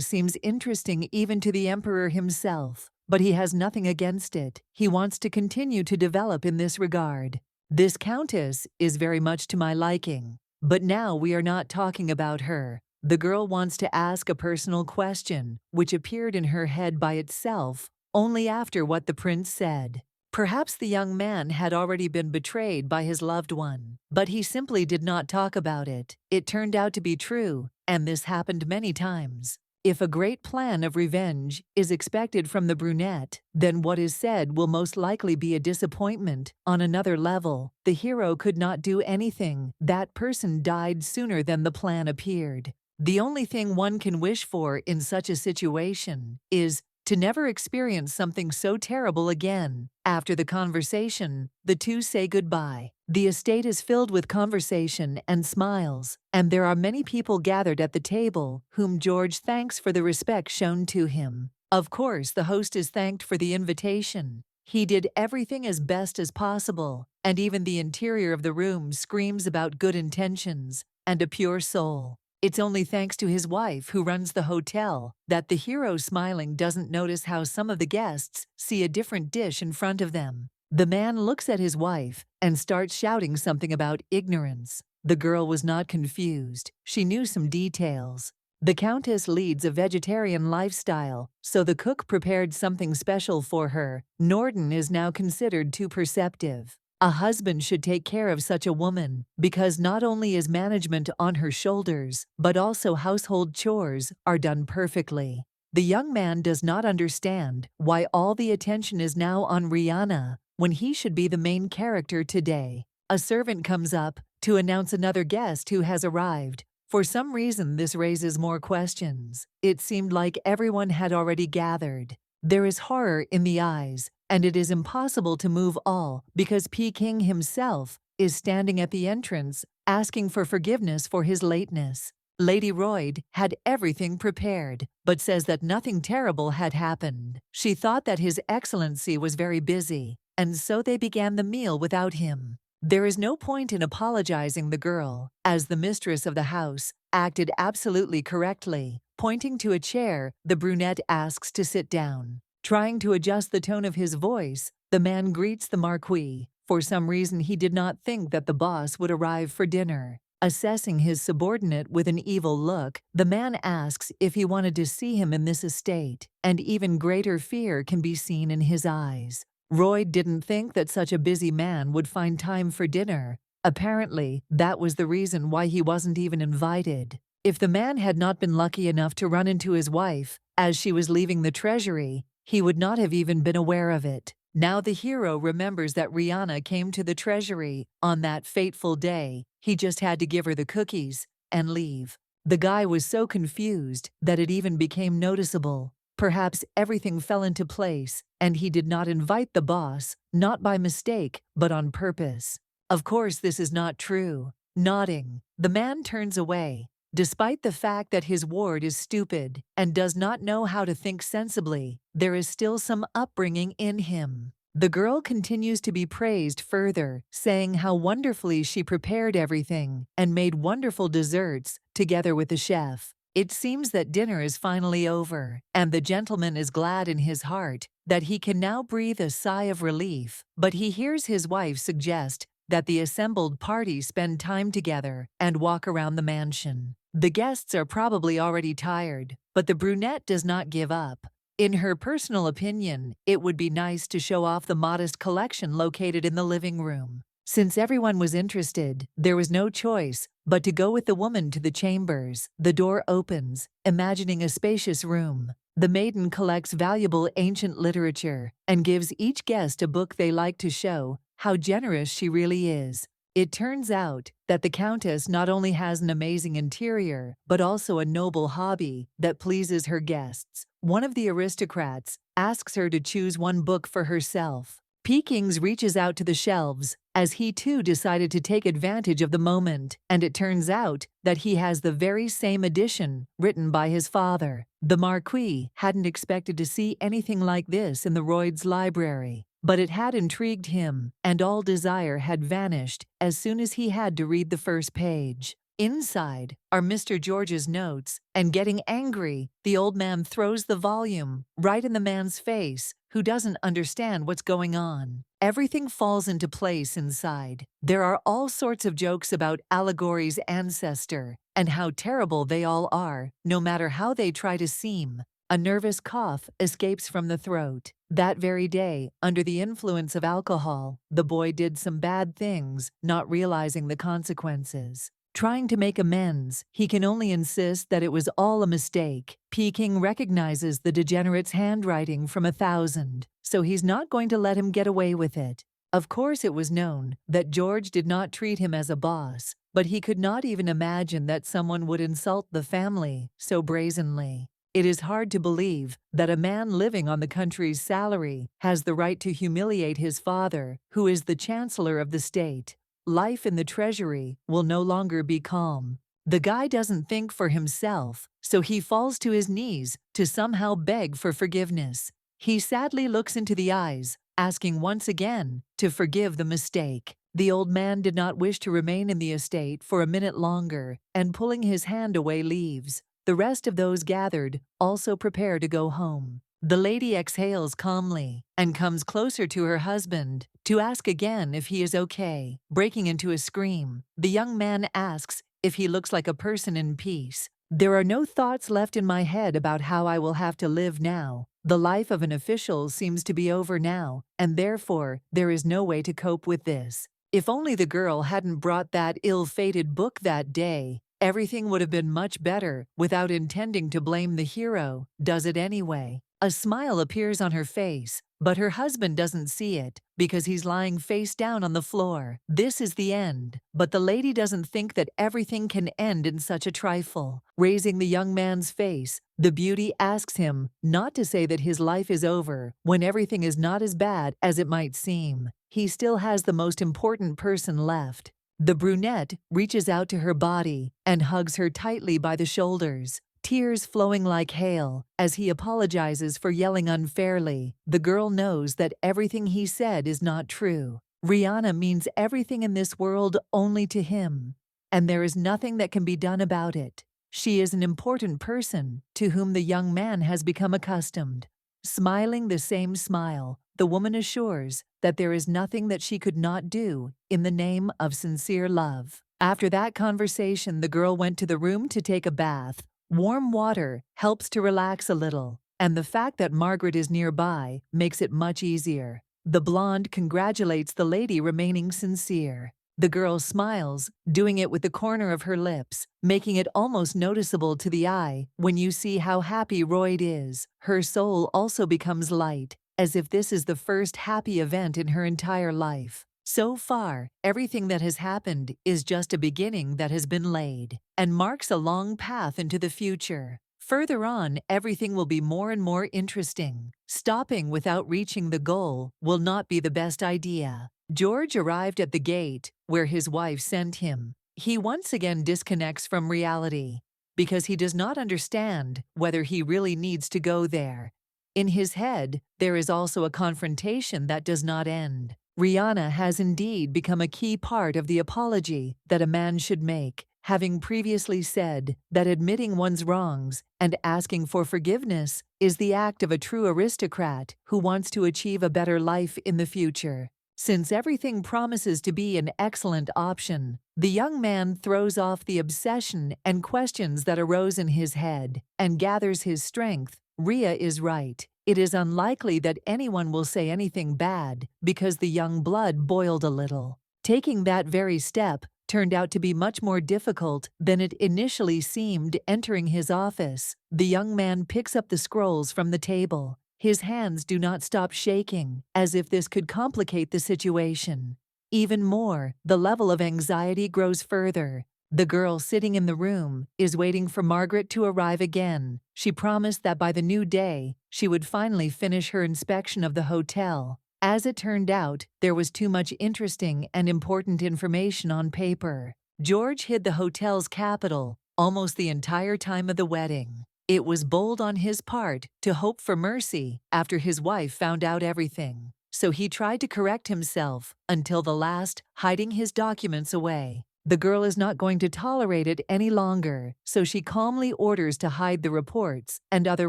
seems interesting even to the Emperor himself, but he has nothing against it. He wants to continue to develop in this regard. This Countess is very much to my liking, but now we are not talking about her. The girl wants to ask a personal question, which appeared in her head by itself only after what the prince said. Perhaps the young man had already been betrayed by his loved one, but he simply did not talk about it. It turned out to be true, and this happened many times. If a great plan of revenge is expected from the brunette, then what is said will most likely be a disappointment on another level. The hero could not do anything. That person died sooner than the plan appeared. The only thing one can wish for in such a situation is to never experience something so terrible again. After the conversation, the two say goodbye. The estate is filled with conversation and smiles, and there are many people gathered at the table whom George thanks for the respect shown to him. Of course, the host is thanked for the invitation. He did everything as best as possible, and even the interior of the room screams about good intentions and a pure soul. It's only thanks to his wife, who runs the hotel, that the hero smiling doesn't notice how some of the guests see a different dish in front of them. The man looks at his wife and starts shouting something about ignorance. The girl was not confused. She knew some details. The Countess leads a vegetarian lifestyle, so the cook prepared something special for her. Norden is now considered too perceptive. A husband should take care of such a woman, because not only is management on her shoulders, but also household chores are done perfectly. The young man does not understand why all the attention is now on Rihanna when he should be the main character today. A servant comes up to announce another guest who has arrived. For some reason, this raises more questions. It seemed like everyone had already gathered. There is horror in the eyes, and it is impossible to move all because Peking himself is standing at the entrance asking for forgiveness for his lateness. Lady Royd had everything prepared, but says that nothing terrible had happened. She thought that His Excellency was very busy, and so they began the meal without him. There is no point in apologizing. The girl, as the mistress of the house, acted absolutely correctly. Pointing to a chair, the brunette asks to sit down. Trying to adjust the tone of his voice, the man greets the Marquis. For some reason, he did not think that the boss would arrive for dinner. Assessing his subordinate with an evil look, the man asks if he wanted to see him in this estate, and even greater fear can be seen in his eyes. Royd didn't think that such a busy man would find time for dinner. Apparently, that was the reason why he wasn't even invited. If the man had not been lucky enough to run into his wife as she was leaving the treasury, he would not have even been aware of it. Now the hero remembers that Rihanna came to the treasury on that fateful day. He just had to give her the cookies and leave. The guy was so confused that it even became noticeable. Perhaps everything fell into place, and he did not invite the boss, not by mistake, but on purpose. Of course, this is not true. Nodding, the man turns away. Despite the fact that his ward is stupid and does not know how to think sensibly, there is still some upbringing in him. The girl continues to be praised further, saying how wonderfully she prepared everything and made wonderful desserts together with the chef. It seems that dinner is finally over, and the gentleman is glad in his heart that he can now breathe a sigh of relief, but he hears his wife suggest that the assembled party spend time together and walk around the mansion. The guests are probably already tired, but the brunette does not give up. In her personal opinion, it would be nice to show off the modest collection located in the living room. Since everyone was interested, there was no choice but to go with the woman to the chambers. The door opens, imagining a spacious room. The maiden collects valuable ancient literature and gives each guest a book they like to show how generous she really is. It turns out that the Countess not only has an amazing interior, but also a noble hobby that pleases her guests. One of the aristocrats asks her to choose one book for herself. Peekings reaches out to the shelves, as he too decided to take advantage of the moment, and it turns out that he has the very same edition written by his father. The Marquis hadn't expected to see anything like this in the Royd's library, but it had intrigued him, and all desire had vanished as soon as he had to read the first page. Inside are Mr. George's notes, and getting angry, the old man throws the volume right in the man's face, who doesn't understand what's going on. Everything falls into place inside. There are all sorts of jokes about Allegory's ancestor and how terrible they all are, no matter how they try to seem. A nervous cough escapes from the throat. That very day, under the influence of alcohol, the boy did some bad things, not realizing the consequences. Trying to make amends, he can only insist that it was all a mistake. Peking recognizes the degenerate's handwriting from 1,000, so he's not going to let him get away with it. Of course, it was known that George did not treat him as a boss, but he could not even imagine that someone would insult the family so brazenly. It is hard to believe that a man living on the country's salary has the right to humiliate his father, who is the chancellor of the state. Life in the treasury will no longer be calm. The guy doesn't think for himself, so he falls to his knees to somehow beg for forgiveness. He sadly looks into the eyes, asking once again to forgive the mistake. The old man did not wish to remain in the estate for a minute longer, and pulling his hand away leaves. The rest of those gathered also prepare to go home. The lady exhales calmly and comes closer to her husband to ask again if he is okay. Breaking into a scream, the young man asks if he looks like a person in peace. There are no thoughts left in my head about how I will have to live now. The life of an official seems to be over now, and therefore there is no way to cope with this. If only the girl hadn't brought that ill-fated book that day, everything would have been much better. Without intending to blame the hero, does it anyway. A smile appears on her face, but her husband doesn't see it because he's lying face down on the floor. This is the end, but the lady doesn't think that everything can end in such a trifle. Raising the young man's face, the beauty asks him not to say that his life is over when everything is not as bad as it might seem. He still has the most important person left. The brunette reaches out to her body and hugs her tightly by the shoulders, tears flowing like hail as he apologizes for yelling unfairly. The girl knows that everything he said is not true. Rihanna means everything in this world only to him, and there is nothing that can be done about it. She is an important person to whom the young man has become accustomed. Smiling the same smile, the woman assures that there is nothing that she could not do in the name of sincere love. After that conversation, the girl went to the room to take a bath. Warm water helps to relax a little, and the fact that Margaret is nearby makes it much easier. The blonde congratulates the lady remaining sincere. The girl smiles, doing it with the corner of her lips, making it almost noticeable to the eye when you see how happy Royd is. Her soul also becomes light, as if this is the first happy event in her entire life. So far, everything that has happened is just a beginning that has been laid, and marks a long path into the future. Further on, everything will be more and more interesting. Stopping without reaching the goal will not be the best idea. George arrived at the gate where his wife sent him. He once again disconnects from reality because he does not understand whether he really needs to go there. In his head, there is also a confrontation that does not end. Rihanna has indeed become a key part of the apology that a man should make, having previously said that admitting one's wrongs and asking for forgiveness is the act of a true aristocrat who wants to achieve a better life in the future. Since everything promises to be an excellent option, the young man throws off the obsession and questions that arose in his head and gathers his strength. Rhea is right. It is unlikely that anyone will say anything bad because the young blood boiled a little. Taking that very step turned out to be much more difficult than it initially seemed. Entering his office, the young man picks up the scrolls from the table. His hands do not stop shaking, as if this could complicate the situation. Even more, the level of anxiety grows further. The girl sitting in the room is waiting for Margaret to arrive again. She promised that by the new day, she would finally finish her inspection of the hotel. As it turned out, there was too much interesting and important information on paper. George hid the hotel's capital almost the entire time of the wedding. It was bold on his part to hope for mercy after his wife found out everything. So he tried to correct himself until the last, hiding his documents away. The girl is not going to tolerate it any longer, so she calmly orders to hide the reports and other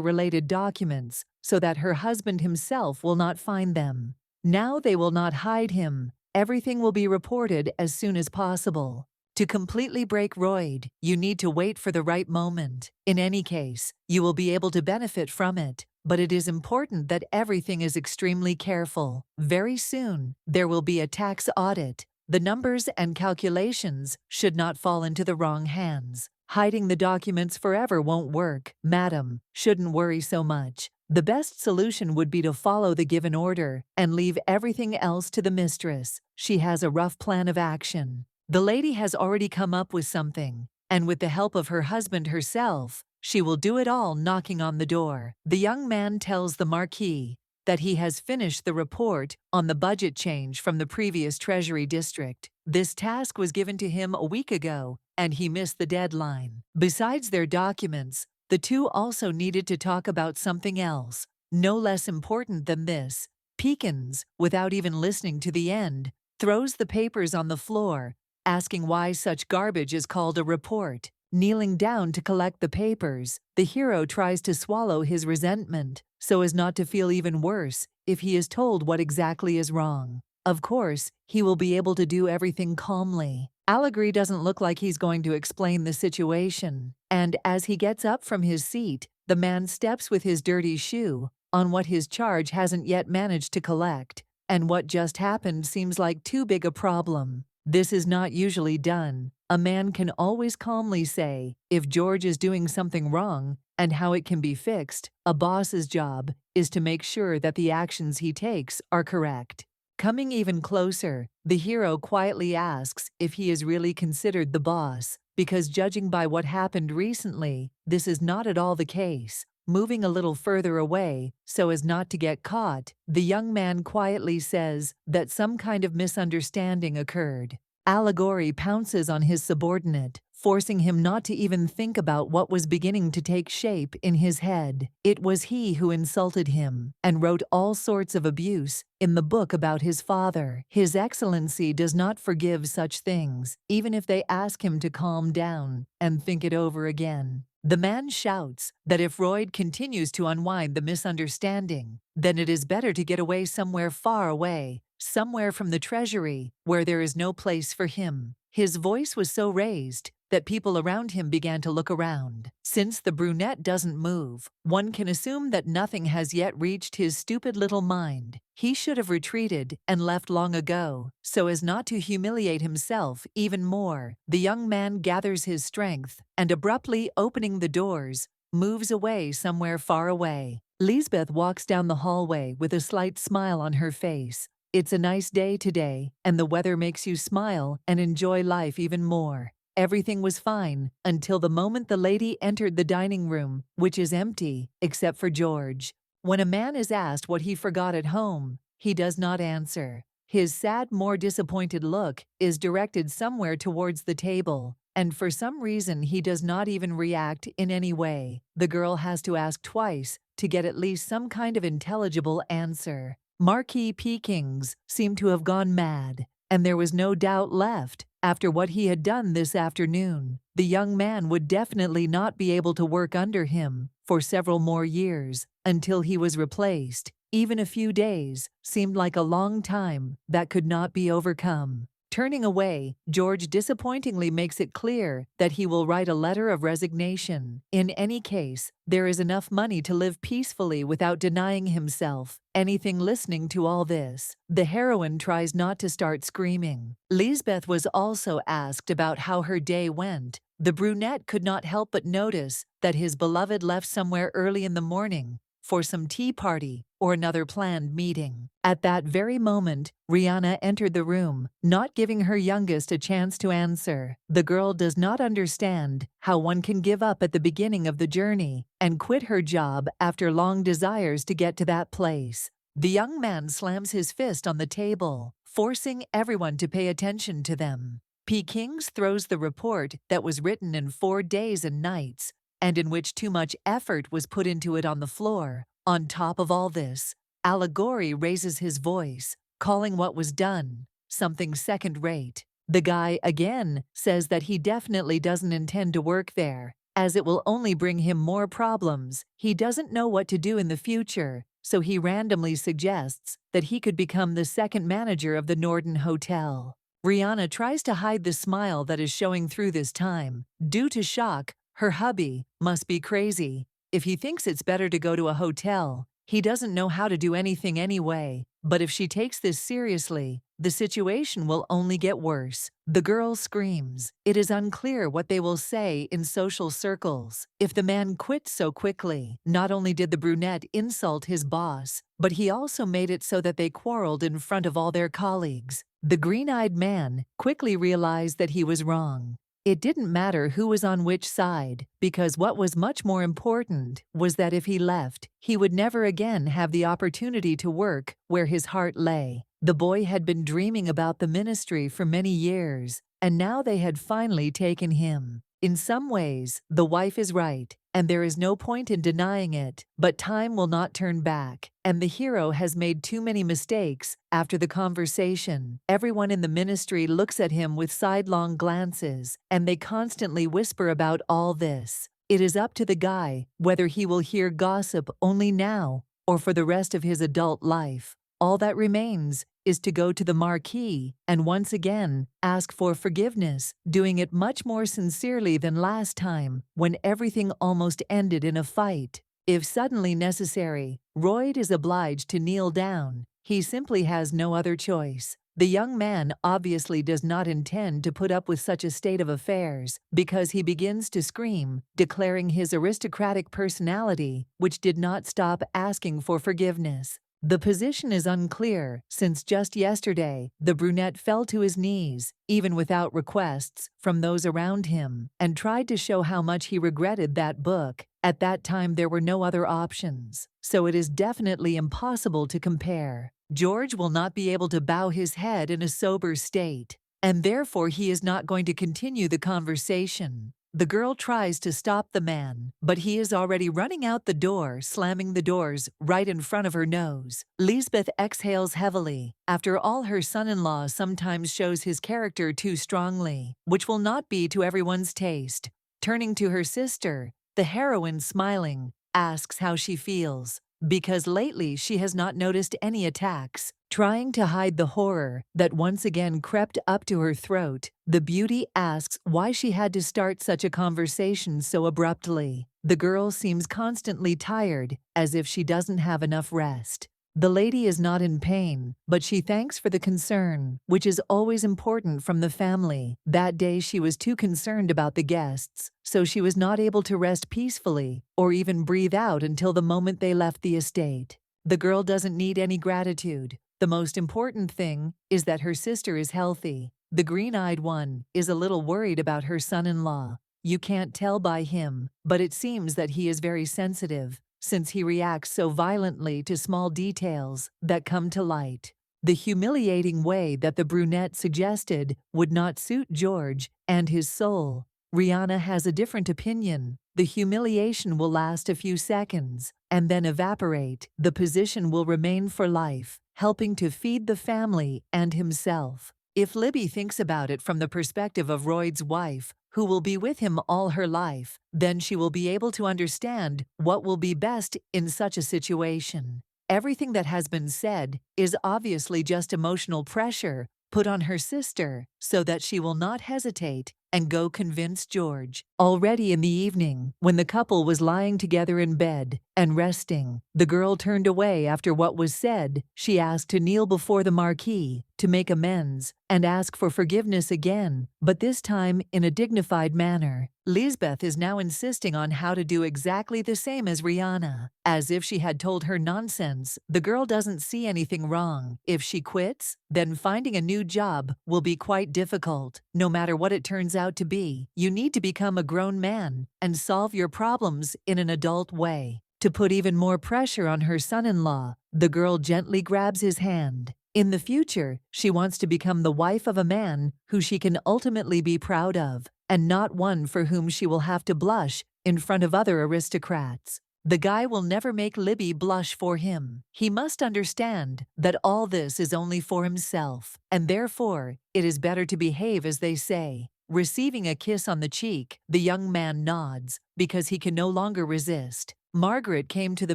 related documents so that her husband himself will not find them. Now they will not hide him. Everything will be reported as soon as possible. To completely break Royd, you need to wait for the right moment. In any case, you will be able to benefit from it, but it is important that everything is extremely careful. Very soon, there will be a tax audit. The numbers and calculations should not fall into the wrong hands. Hiding the documents forever won't work. Madam, shouldn't worry so much. The best solution would be to follow the given order and leave everything else to the mistress. She has a rough plan of action. The lady has already come up with something, and with the help of her husband herself, she will do it all knocking on the door. The young man tells the Marquis that he has finished the report on the budget change from the previous Treasury District. This task was given to him a week ago, and he missed the deadline. Besides their documents, the two also needed to talk about something else, no less important than this. Peekins, without even listening to the end, throws the papers on the floor, asking why such garbage is called a report. Kneeling down to collect the papers, the hero tries to swallow his resentment so as not to feel even worse if he is told what exactly is wrong. Of course, he will be able to do everything calmly. Allegory doesn't look like he's going to explain the situation, and as he gets up from his seat, the man steps with his dirty shoe on what his charge hasn't yet managed to collect, and what just happened seems like too big a problem. This is not usually done. A man can always calmly say if George is doing something wrong and how it can be fixed. A boss's job is to make sure that the actions he takes are correct. Coming even closer, the hero quietly asks if he is really considered the boss, because judging by what happened recently, this is not at all the case. Moving a little further away, so as not to get caught, the young man quietly says that some kind of misunderstanding occurred. Allegory pounces on his subordinate, forcing him not to even think about what was beginning to take shape in his head. It was he who insulted him and wrote all sorts of abuse in the book about his father. His Excellency does not forgive such things, even if they ask him to calm down and think it over again. The man shouts that if Royd continues to unwind the misunderstanding, then it is better to get away somewhere far away, somewhere from the treasury, where there is no place for him. His voice was so raised that people around him began to look around. Since the brunette doesn't move, one can assume that nothing has yet reached his stupid little mind. He should have retreated and left long ago, so as not to humiliate himself even more. The young man gathers his strength and, abruptly opening the doors, moves away somewhere far away. Lisbeth walks down the hallway with a slight smile on her face. It's a nice day today, and the weather makes you smile and enjoy life even more. Everything was fine until the moment the lady entered the dining room, which is empty, except for George. When a man is asked what he forgot at home, he does not answer. His sad, more disappointed look is directed somewhere towards the table, and for some reason he does not even react in any way. The girl has to ask twice to get at least some kind of intelligible answer. Marquis Peekins seemed to have gone mad, and there was no doubt left. After what he had done this afternoon, the young man would definitely not be able to work under him for several more years until he was replaced. Even a few days seemed like a long time that could not be overcome. Turning away, George disappointingly makes it clear that he will write a letter of resignation. In any case, there is enough money to live peacefully without denying himself anything. Listening to all this, the heroine tries not to start screaming. Lisbeth was also asked about how her day went. The brunette could not help but notice that his beloved left somewhere early in the morning for some tea party or another planned meeting. At that very moment, Rihanna entered the room, not giving her youngest a chance to answer. The girl does not understand how one can give up at the beginning of the journey and quit her job after long desires to get to that place. The young man slams his fist on the table, forcing everyone to pay attention to them. Peekins throws the report that was written in 4 days and nights, and in which too much effort was put into it, on the floor. On top of all this, Allegory raises his voice, calling what was done something second-rate. The guy again says that he definitely doesn't intend to work there, as it will only bring him more problems. He doesn't know what to do in the future, so he randomly suggests that he could become the second manager of the Norden Hotel. Rihanna tries to hide the smile that is showing through this time. Due to shock, her hubby must be crazy. If he thinks it's better to go to a hotel, he doesn't know how to do anything anyway. But if she takes this seriously, the situation will only get worse. The girl screams. It is unclear what they will say in social circles. If the man quit so quickly, not only did the brunette insult his boss, but he also made it so that they quarreled in front of all their colleagues. The green-eyed man quickly realized that he was wrong. It didn't matter who was on which side, because what was much more important was that if he left, he would never again have the opportunity to work where his heart lay. The boy had been dreaming about the ministry for many years, and now they had finally taken him. In some ways, the wife is right, and there is no point in denying it, but time will not turn back, and the hero has made too many mistakes. After the conversation, everyone in the ministry looks at him with sidelong glances, and they constantly whisper about all this. It is up to the guy whether he will hear gossip only now or for the rest of his adult life. All that remains is to go to the marquee and once again ask for forgiveness, doing it much more sincerely than last time when everything almost ended in a fight. If suddenly necessary, Royd is obliged to kneel down. He simply has no other choice. The young man obviously does not intend to put up with such a state of affairs because he begins to scream, declaring his aristocratic personality, which did not stop asking for forgiveness. The position is unclear, since just yesterday, the brunette fell to his knees, even without requests from those around him, and tried to show how much he regretted that book. At that time there were no other options, so it is definitely impossible to compare. George will not be able to bow his head in a sober state, and therefore he is not going to continue the conversation. The girl tries to stop the man, but he is already running out the door, slamming the doors right in front of her nose. Lisbeth exhales heavily. After all, her son-in-law sometimes shows his character too strongly, which will not be to everyone's taste. Turning to her sister, the heroine, smiling, asks how she feels, because lately she has not noticed any attacks. Trying to hide the horror that once again crept up to her throat, the beauty asks why she had to start such a conversation so abruptly. The girl seems constantly tired, as if she doesn't have enough rest. The lady is not in pain, but she thanks for the concern, which is always important from the family. That day she was too concerned about the guests, so she was not able to rest peacefully or even breathe out until the moment they left the estate. The girl doesn't need any gratitude. The most important thing is that her sister is healthy. The green-eyed one is a little worried about her son-in-law. You can't tell by him, but it seems that he is very sensitive, since he reacts so violently to small details that come to light. The humiliating way that the brunette suggested would not suit George and his soul. Rihanna has a different opinion. The humiliation will last a few seconds and then evaporate. The position will remain for life, helping to feed the family and himself. If Libby thinks about it from the perspective of Royd's wife, who will be with him all her life, then she will be able to understand what will be best in such a situation. Everything that has been said is obviously just emotional pressure put on her sister so that she will not hesitate and go convince George. Already in the evening, when the couple was lying together in bed and resting, the girl turned away after what was said. She asked to kneel before the marquis to make amends and ask for forgiveness again, but this time in a dignified manner. Lisbeth is now insisting on how to do exactly the same as Rihanna, as if she had told her nonsense. The girl doesn't see anything wrong. If she quits, then finding a new job will be quite difficult. No matter what it turns out to be, you need to become a grown man and solve your problems in an adult way. To put even more pressure on her son-in-law, the girl gently grabs his hand. In the future, she wants to become the wife of a man who she can ultimately be proud of, and not one for whom she will have to blush in front of other aristocrats. The guy will never make Libby blush for him. He must understand that all this is only for himself, and therefore, it is better to behave as they say. Receiving a kiss on the cheek, the young man nods, because he can no longer resist. Margaret came to the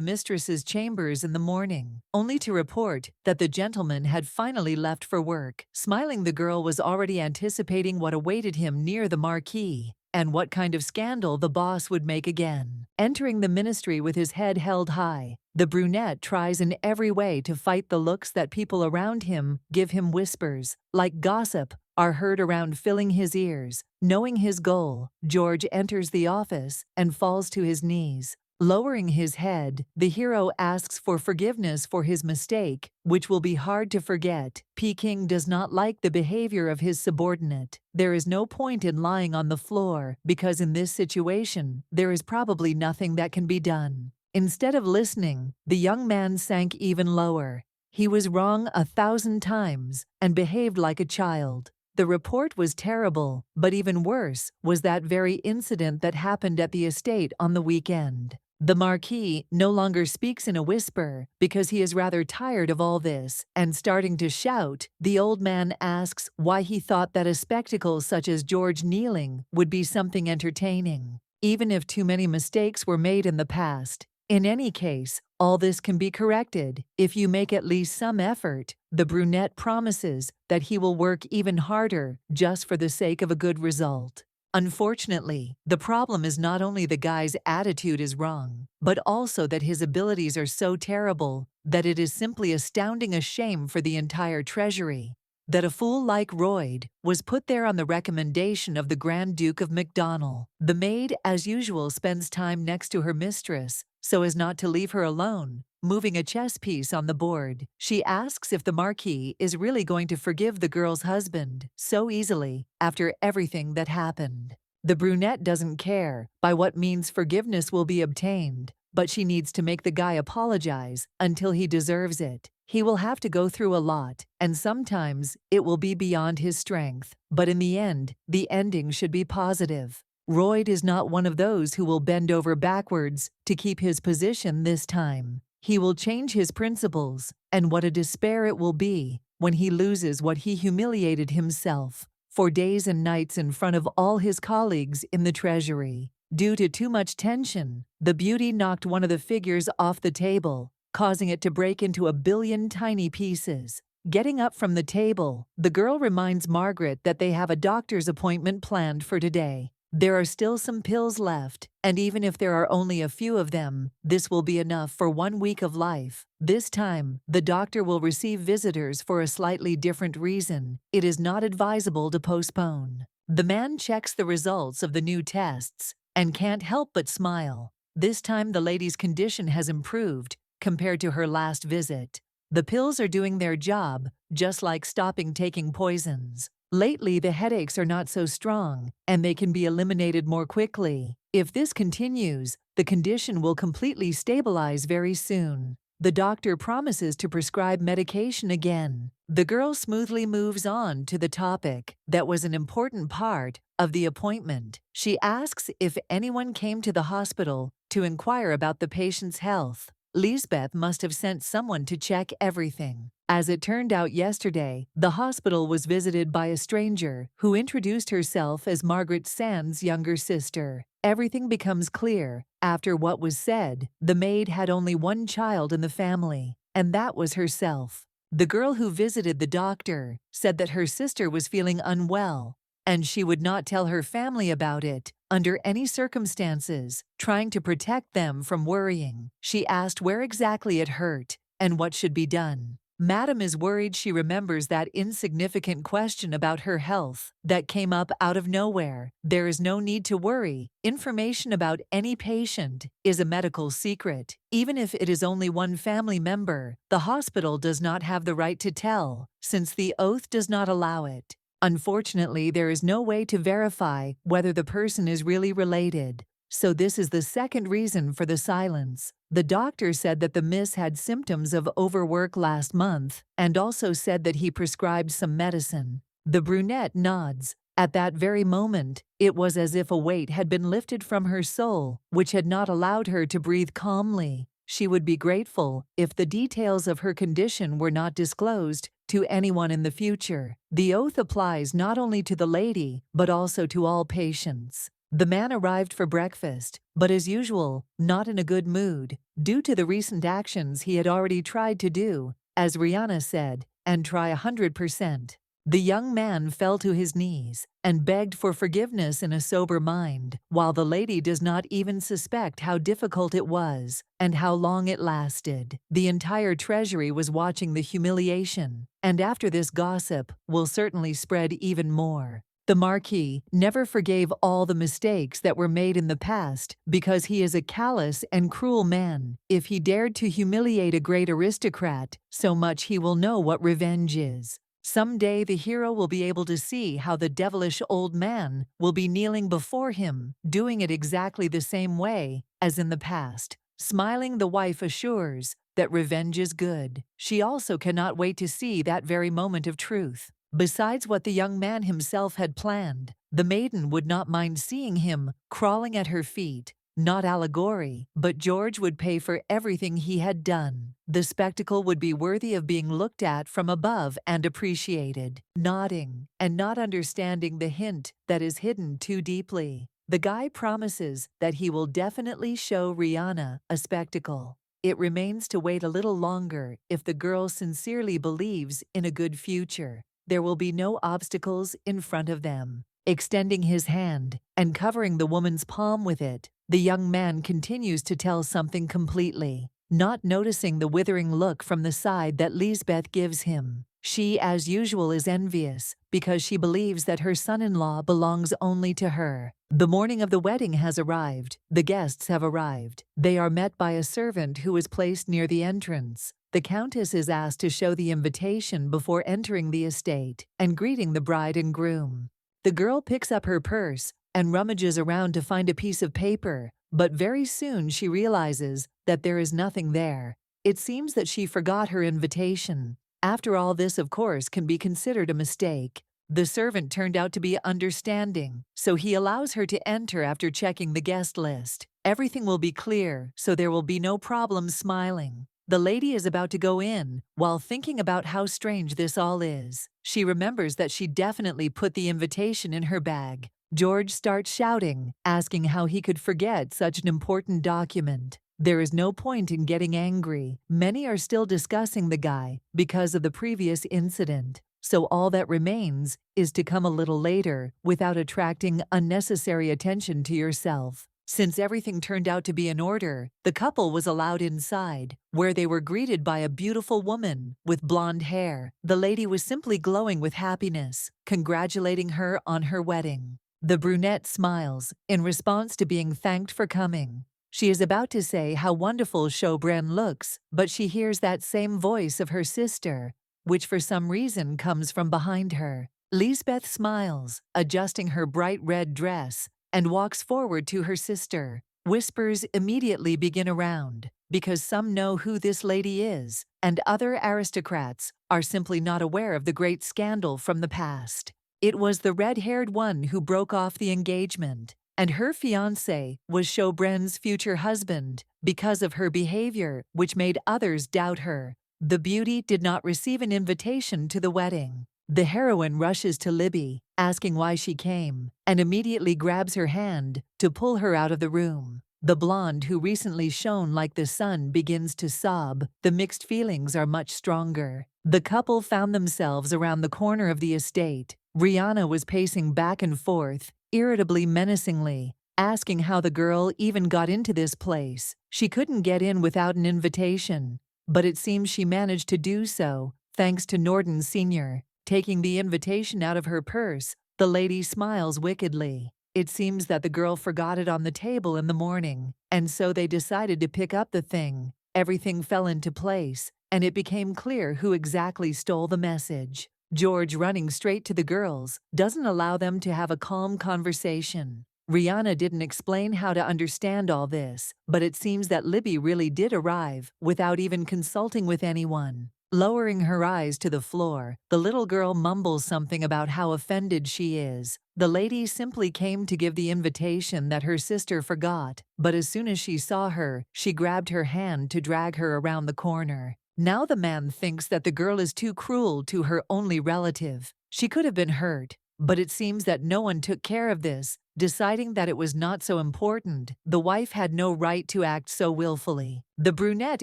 mistress's chambers in the morning, only to report that the gentleman had finally left for work. Smiling, the girl was already anticipating what awaited him near the marquee, and what kind of scandal the boss would make again. Entering the ministry with his head held high, the brunette tries in every way to fight the looks that people around him give him. Whispers, like gossip, are heard around, filling his ears. Knowing his goal, George enters the office and falls to his knees. Lowering his head, the hero asks for forgiveness for his mistake, which will be hard to forget. Peking does not like the behavior of his subordinate. There is no point in lying on the floor, because in this situation, there is probably nothing that can be done. Instead of listening, the young man sank even lower. He was wrong 1,000 times and behaved like a child. The report was terrible, but even worse was that very incident that happened at the estate on the weekend. The Marquis no longer speaks in a whisper because he is rather tired of all this, and starting to shout, the old man asks why he thought that a spectacle such as George kneeling would be something entertaining, even if too many mistakes were made in the past. In any case, all this can be corrected if you make at least some effort. The brunette promises that he will work even harder just for the sake of a good result. Unfortunately, the problem is not only the guy's attitude is wrong, but also that his abilities are so terrible that it is simply astounding, a shame for the entire treasury. That a fool like Royd was put there on the recommendation of the Grand Duke of Macdonald. The maid, as usual, spends time next to her mistress so as not to leave her alone, moving a chess piece on the board. She asks if the Marquis is really going to forgive the girl's husband so easily after everything that happened. The brunette doesn't care by what means forgiveness will be obtained, but she needs to make the guy apologize until he deserves it. He will have to go through a lot, and sometimes it will be beyond his strength. But in the end, the ending should be positive. Royd is not one of those who will bend over backwards to keep his position this time. He will change his principles, and what a despair it will be when he loses what he humiliated himself for days and nights in front of all his colleagues in the treasury. Due to too much tension, the beauty knocked one of the figures off the table, causing it to break into a billion tiny pieces. Getting up from the table, the girl reminds Margaret that they have a doctor's appointment planned for today. There are still some pills left, and even if there are only a few of them, this will be enough for 1 week of life. This time, the doctor will receive visitors for a slightly different reason. It is not advisable to postpone. The man checks the results of the new tests and can't help but smile. This time the lady's condition has improved compared to her last visit. The pills are doing their job, just like stopping taking poisons. Lately, the headaches are not so strong, and they can be eliminated more quickly. If this continues, the condition will completely stabilize very soon. The doctor promises to prescribe medication again. The girl smoothly moves on to the topic that was an important part of the appointment. She asks if anyone came to the hospital to inquire about the patient's health. Lisbeth must have sent someone to check everything. As it turned out yesterday, the hospital was visited by a stranger who introduced herself as Margaret Sand's younger sister. Everything becomes clear. After what was said, the maid had only one child in the family, and that was herself. The girl who visited the doctor said that her sister was feeling unwell, and she would not tell her family about it under any circumstances, trying to protect them from worrying. She asked where exactly it hurt and what should be done. Madam is worried. She remembers that insignificant question about her health that came up out of nowhere. There is no need to worry. Information about any patient is a medical secret. Even if it is only one family member, the hospital does not have the right to tell, since the oath does not allow it. Unfortunately, there is no way to verify whether the person is really related. So this is the second reason for the silence. The doctor said that the miss had symptoms of overwork last month and also said that he prescribed some medicine. The brunette nods. At that very moment, it was as if a weight had been lifted from her soul, which had not allowed her to breathe calmly. She would be grateful if the details of her condition were not disclosed to anyone in the future. The oath applies not only to the lady, but also to all patients. The man arrived for breakfast, but as usual, not in a good mood, due to the recent actions he had already tried to do, as Rihanna said, and try 100%. The young man fell to his knees and begged for forgiveness in a sober mind, while the lady does not even suspect how difficult it was and how long it lasted. The entire treasury was watching the humiliation, and after this gossip will certainly spread even more. The Marquis never forgave all the mistakes that were made in the past because he is a callous and cruel man. If he dared to humiliate a great aristocrat so much, he will know what revenge is. Someday the hero will be able to see how the devilish old man will be kneeling before him, doing it exactly the same way as in the past. Smiling, the wife assures that revenge is good. She also cannot wait to see that very moment of truth. Besides what the young man himself had planned, the maiden would not mind seeing him crawling at her feet. Not allegory, but George would pay for everything he had done. The spectacle would be worthy of being looked at from above and appreciated. Nodding and not understanding the hint that is hidden too deeply, the guy promises that he will definitely show Rihanna a spectacle. It remains to wait a little longer if the girl sincerely believes in a good future. There will be no obstacles in front of them. Extending his hand and covering the woman's palm with it, the young man continues to tell something completely, not noticing the withering look from the side that Lisbeth gives him. She, as usual, is envious because she believes that her son-in-law belongs only to her. The morning of the wedding has arrived. The guests have arrived. They are met by a servant who is placed near the entrance. The Countess is asked to show the invitation before entering the estate and greeting the bride and groom. The girl picks up her purse and rummages around to find a piece of paper, but very soon she realizes that there is nothing there. It seems that she forgot her invitation. After all, this, of course, can be considered a mistake. The servant turned out to be understanding, so he allows her to enter after checking the guest list. Everything will be clear, so there will be no problem smiling. The lady is about to go in while thinking about how strange this all is. She remembers that she definitely put the invitation in her bag. George starts shouting, asking how he could forget such an important document. There is no point in getting angry. Many are still discussing the guy because of the previous incident. So all that remains is to come a little later without attracting unnecessary attention to yourself. Since everything turned out to be in order, the couple was allowed inside, where they were greeted by a beautiful woman with blonde hair. The lady was simply glowing with happiness, congratulating her on her wedding. The brunette smiles in response to being thanked for coming. She is about to say how wonderful Chaubren looks, but she hears that same voice of her sister, which for some reason comes from behind her. Lisbeth smiles, adjusting her bright red dress, and walks forward to her sister. Whispers immediately begin around, because some know who this lady is, and other aristocrats are simply not aware of the great scandal from the past. It was the red-haired one who broke off the engagement, and her fiancé was Chaubren's future husband because of her behavior, which made others doubt her. The beauty did not receive an invitation to the wedding. The heroine rushes to Libby, asking why she came, and immediately grabs her hand to pull her out of the room. The blonde, who recently shone like the sun, begins to sob. The mixed feelings are much stronger. The couple found themselves around the corner of the estate. Rihanna was pacing back and forth, irritably, menacingly, asking how the girl even got into this place. She couldn't get in without an invitation, but it seems she managed to do so, thanks to Norden Sr. Taking the invitation out of her purse, the lady smiles wickedly. It seems that the girl forgot it on the table in the morning, and so they decided to pick up the thing. Everything fell into place, and it became clear who exactly stole the message. George, running straight to the girls, doesn't allow them to have a calm conversation. Rihanna didn't explain how to understand all this, but it seems that Libby really did arrive without even consulting with anyone. Lowering her eyes to the floor, the little girl mumbles something about how offended she is. The lady simply came to give the invitation that her sister forgot, but as soon as she saw her, she grabbed her hand to drag her around the corner. Now the man thinks that the girl is too cruel to her only relative. She could have been hurt, But it seems that no one took care of this, deciding that it was not so important. The wife had no right to act so willfully. The brunette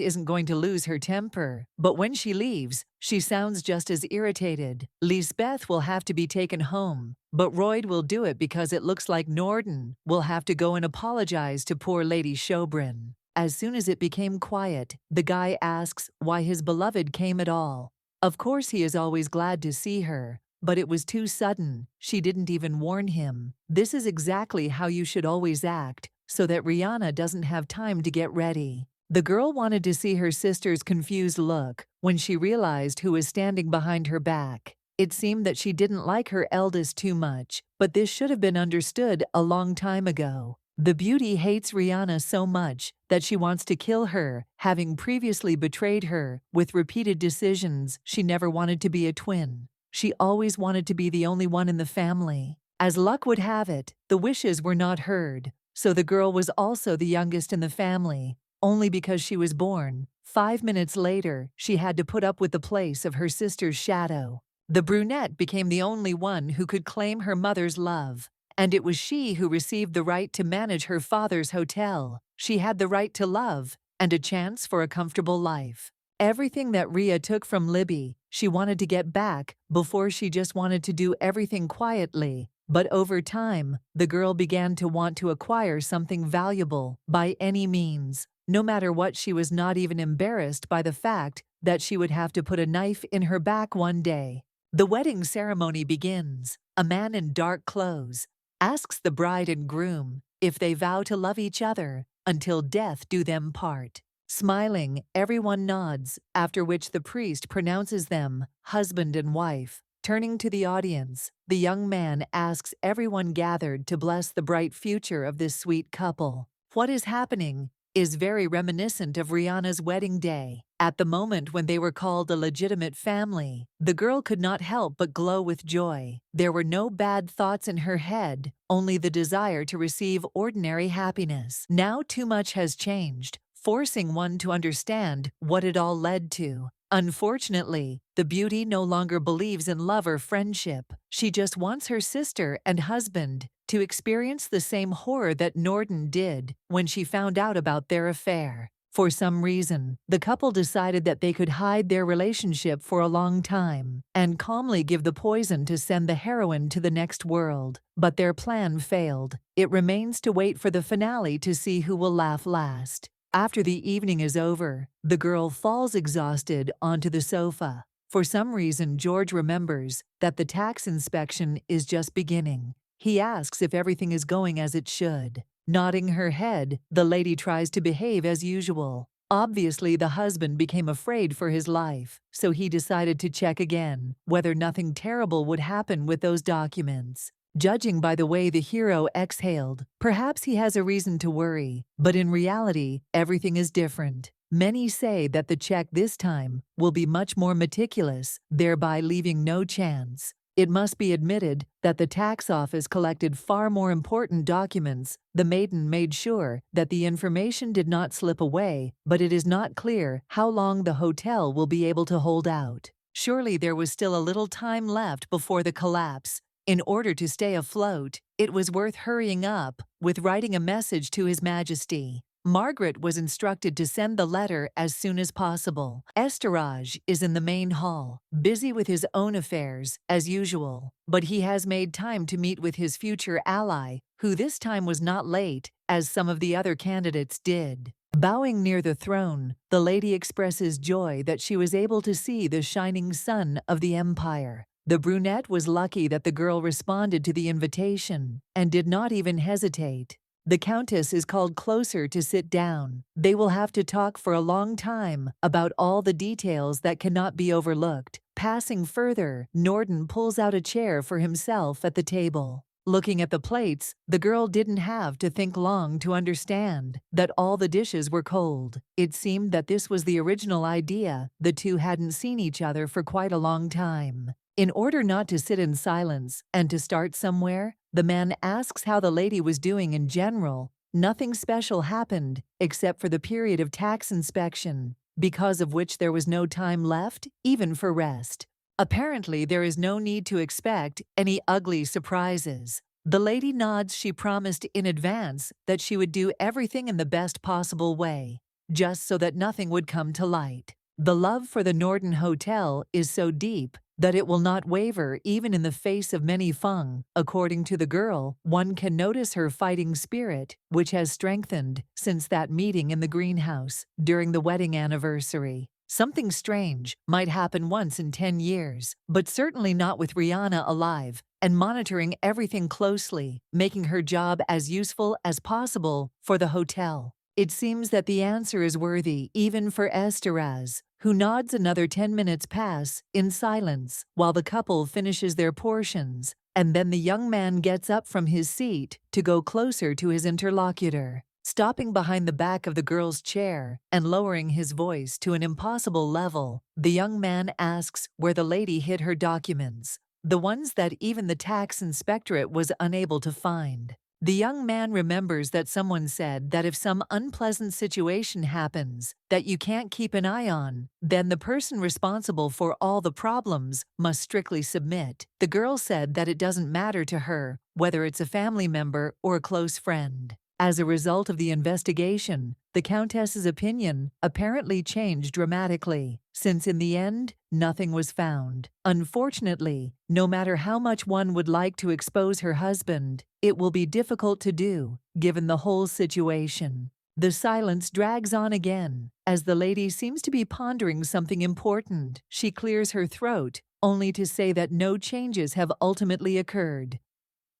isn't going to lose her temper, but when she leaves, she sounds just as irritated. Lisbeth will have to be taken home, but Royd will do it because it looks like Norden will have to go and apologize to poor Lady Schobrin. As soon as it became quiet, the guy asks why his beloved came at all. Of course he is always glad to see her, but it was too sudden. She didn't even warn him. This is exactly how you should always act, so that Rihanna doesn't have time to get ready. The girl wanted to see her sister's confused look when she realized who was standing behind her back. It seemed that she didn't like her eldest too much, but this should have been understood a long time ago. The beauty hates Rihanna so much that she wants to kill her, having previously betrayed her with repeated decisions. She never wanted to be a twin. She always wanted to be the only one in the family. As luck would have it, the wishes were not heard, so the girl was also the youngest in the family, only because she was born. 5 minutes later, she had to put up with the place of her sister's shadow. The brunette became the only one who could claim her mother's love, and it was she who received the right to manage her father's hotel. She had the right to love and a chance for a comfortable life. Everything that Rhea took from Libby, she wanted to get back. Before she just wanted to do everything quietly, but over time, the girl began to want to acquire something valuable by any means. No matter what, she was not even embarrassed by the fact that she would have to put a knife in her back one day. The wedding ceremony begins. A man in dark clothes asks the bride and groom if they vow to love each other until death do them part. Smiling, everyone nods, after which the priest pronounces them husband and wife. Turning to the audience, the young man asks everyone gathered to bless the bright future of this sweet couple. What is happening is very reminiscent of Rihanna's wedding day. At the moment when they were called a legitimate family, the girl could not help but glow with joy. There were no bad thoughts in her head, only the desire to receive ordinary happiness. Now too much has changed, forcing one to understand what it all led to. Unfortunately, the beauty no longer believes in love or friendship. She just wants her sister and husband to experience the same horror that Norden did when she found out about their affair. For some reason, the couple decided that they could hide their relationship for a long time and calmly give the poison to send the heroine to the next world. But their plan failed. It remains to wait for the finale to see who will laugh last. After the evening is over, the girl falls exhausted onto the sofa. For some reason, George remembers that the tax inspection is just beginning. He asks if everything is going as it should. Nodding her head, the lady tries to behave as usual. Obviously, the husband became afraid for his life, so he decided to check again whether nothing terrible would happen with those documents. Judging by the way the hero exhaled, perhaps he has a reason to worry, but in reality, everything is different. Many say that the check this time will be much more meticulous, thereby leaving no chance. It must be admitted that the tax office collected far more important documents. The maiden made sure that the information did not slip away, but it is not clear how long the hotel will be able to hold out. Surely there was still a little time left before the collapse. In order to stay afloat, it was worth hurrying up with writing a message to His Majesty. Margaret was instructed to send the letter as soon as possible. Estaraj is in the main hall, busy with his own affairs, as usual, but he has made time to meet with his future ally, who this time was not late, as some of the other candidates did. Bowing near the throne, the lady expresses joy that she was able to see the shining sun of the empire. The brunette was lucky that the girl responded to the invitation and did not even hesitate. The countess is called closer to sit down. They will have to talk for a long time about all the details that cannot be overlooked. Passing further, Norden pulls out a chair for himself at the table. Looking at the plates, the girl didn't have to think long to understand that all the dishes were cold. It seemed that this was the original idea. The two hadn't seen each other for quite a long time. In order not to sit in silence and to start somewhere, the man asks how the lady was doing in general. Nothing special happened except for the period of tax inspection, because of which there was no time left, even for rest. Apparently, there is no need to expect any ugly surprises. The lady nods. She promised in advance that she would do everything in the best possible way, just so that nothing would come to light. The love for the Norton Hotel is so deep that it will not waver even in the face of many fung. According to the girl, one can notice her fighting spirit, which has strengthened since that meeting in the greenhouse during the wedding anniversary. Something strange might happen once in 10 years, but certainly not with Rihanna alive and monitoring everything closely, making her job as useful as possible for the hotel. It seems that the answer is worthy even for Esteraz, who nods. Another 10 minutes pass in silence while the couple finishes their portions, and then the young man gets up from his seat to go closer to his interlocutor, stopping behind the back of the girl's chair and lowering his voice to an impossible level. The young man asks where the lady hid her documents, the ones that even the tax inspectorate was unable to find. The young man remembers that someone said that if some unpleasant situation happens that you can't keep an eye on, then the person responsible for all the problems must strictly submit. The girl said that it doesn't matter to her whether it's a family member or a close friend. As a result of the investigation, the Countess's opinion apparently changed dramatically, since in the end, nothing was found. Unfortunately, no matter how much one would like to expose her husband, it will be difficult to do, given the whole situation. The silence drags on again, as the lady seems to be pondering something important. She clears her throat, only to say that no changes have ultimately occurred.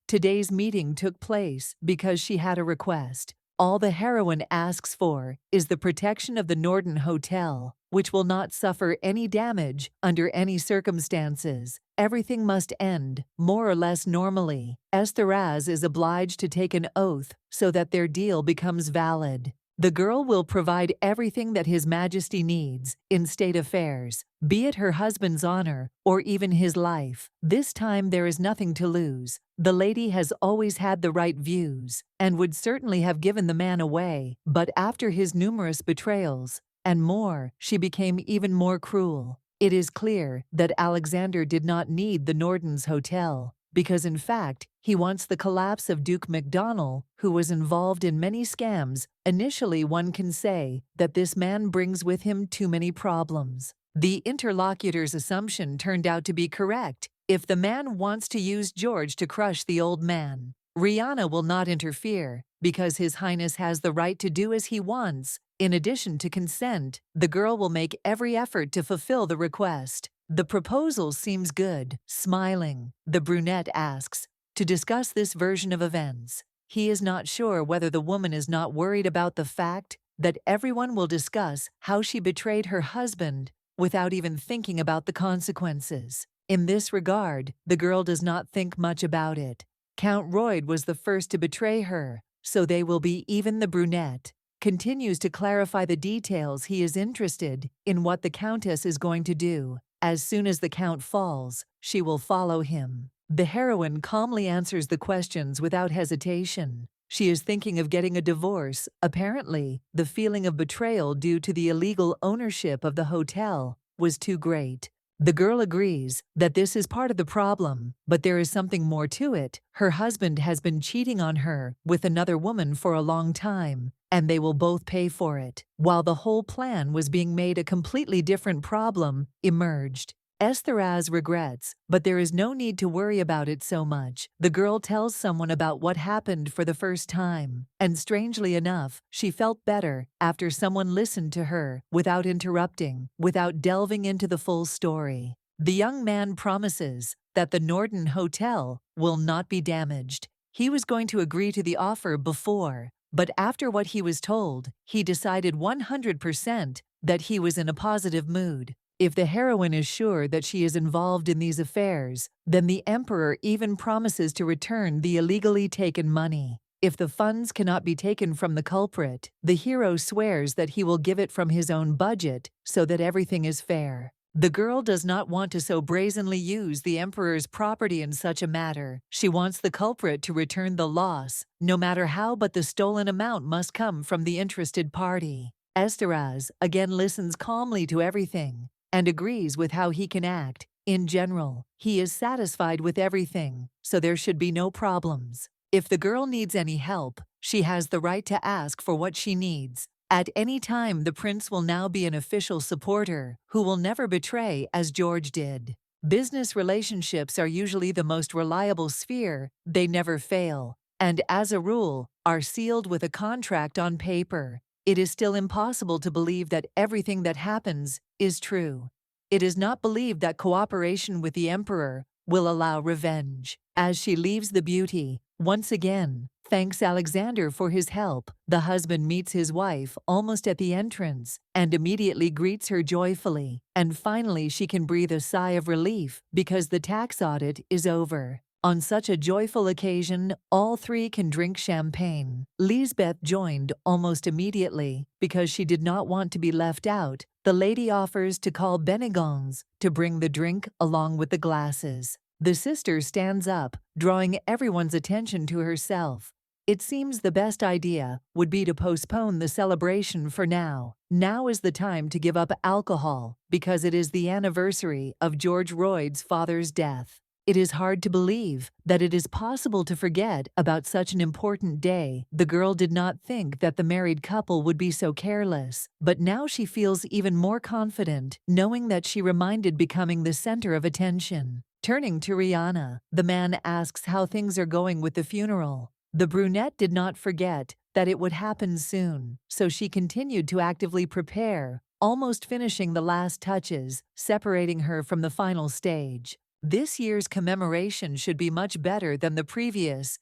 Today's meeting took place because she had a request. All the heroine asks for is the protection of the Norton Hotel, which will not suffer any damage under any circumstances. Everything must end, more or less normally. Esteraz is obliged to take an oath so that their deal becomes valid. The girl will provide everything that His Majesty needs in state affairs, be it her husband's honor or even his life. This time there is nothing to lose. The lady has always had the right views and would certainly have given the man away, but after his numerous betrayals and more, she became even more cruel. It is clear that Alexander did not need the Norton's hotel, because in fact, he wants the collapse of Duke MacDonald, who was involved in many scams. Initially, one can say that this man brings with him too many problems. The interlocutor's assumption turned out to be correct. If the man wants to use George to crush the old man, Rihanna will not interfere, because His Highness has the right to do as he wants. In addition to consent, the girl will make every effort to fulfill the request. The proposal seems good. Smiling, the brunette asks to discuss this version of events. He is not sure whether the woman is not worried about the fact that everyone will discuss how she betrayed her husband without even thinking about the consequences. In this regard, the girl does not think much about it. Count Royd was the first to betray her, so they will be even. The brunette continues to clarify the details. He is interested in what the Countess is going to do. As soon as the Count falls, she will follow him. The heroine calmly answers the questions without hesitation. She is thinking of getting a divorce. Apparently, the feeling of betrayal due to the illegal ownership of the hotel was too great. The girl agrees that this is part of the problem, but there is something more to it. Her husband has been cheating on her with another woman for a long time, and they will both pay for it. While the whole plan was being made, a completely different problem emerged. Esteraz regrets, but there is no need to worry about it so much. The girl tells someone about what happened for the first time, and strangely enough, she felt better after someone listened to her without interrupting, without delving into the full story. The young man promises that the Norton Hotel will not be damaged. He was going to agree to the offer before, but after what he was told, he decided 100% that he was in a positive mood. If the heroine is sure that she is involved in these affairs, then the emperor even promises to return the illegally taken money. If the funds cannot be taken from the culprit, the hero swears that he will give it from his own budget so that everything is fair. The girl does not want to so brazenly use the emperor's property in such a matter. She wants the culprit to return the loss, no matter how, but the stolen amount must come from the interested party. Esteraz again listens calmly to everything and agrees with how he can act. In general, he is satisfied with everything, so there should be no problems. If the girl needs any help, she has the right to ask for what she needs. At any time, the prince will now be an official supporter who will never betray as George did. Business relationships are usually the most reliable sphere, they never fail, and as a rule, are sealed with a contract on paper. It is still impossible to believe that everything that happens is true. It is not believed that cooperation with the emperor will allow revenge. As she leaves the beauty, once again, thanks Alexander for his help, the husband meets his wife almost at the entrance and immediately greets her joyfully, and finally she can breathe a sigh of relief because the tax audit is over. On such a joyful occasion, all three can drink champagne. Lisbeth joined almost immediately because she did not want to be left out. The lady offers to call Benigons to bring the drink along with the glasses. The sister stands up, drawing everyone's attention to herself. It seems the best idea would be to postpone the celebration for now. Now is the time to give up alcohol because it is the anniversary of George Royd's father's death. It is hard to believe that it is possible to forget about such an important day. The girl did not think that the married couple would be so careless, but now she feels even more confident, knowing that she reminded becoming the center of attention. Turning to Rihanna, the man asks how things are going with the funeral. The brunette did not forget that it would happen soon, so she continued to actively prepare, almost finishing the last touches, separating her from the final stage. This year's commemoration should be much better than the previous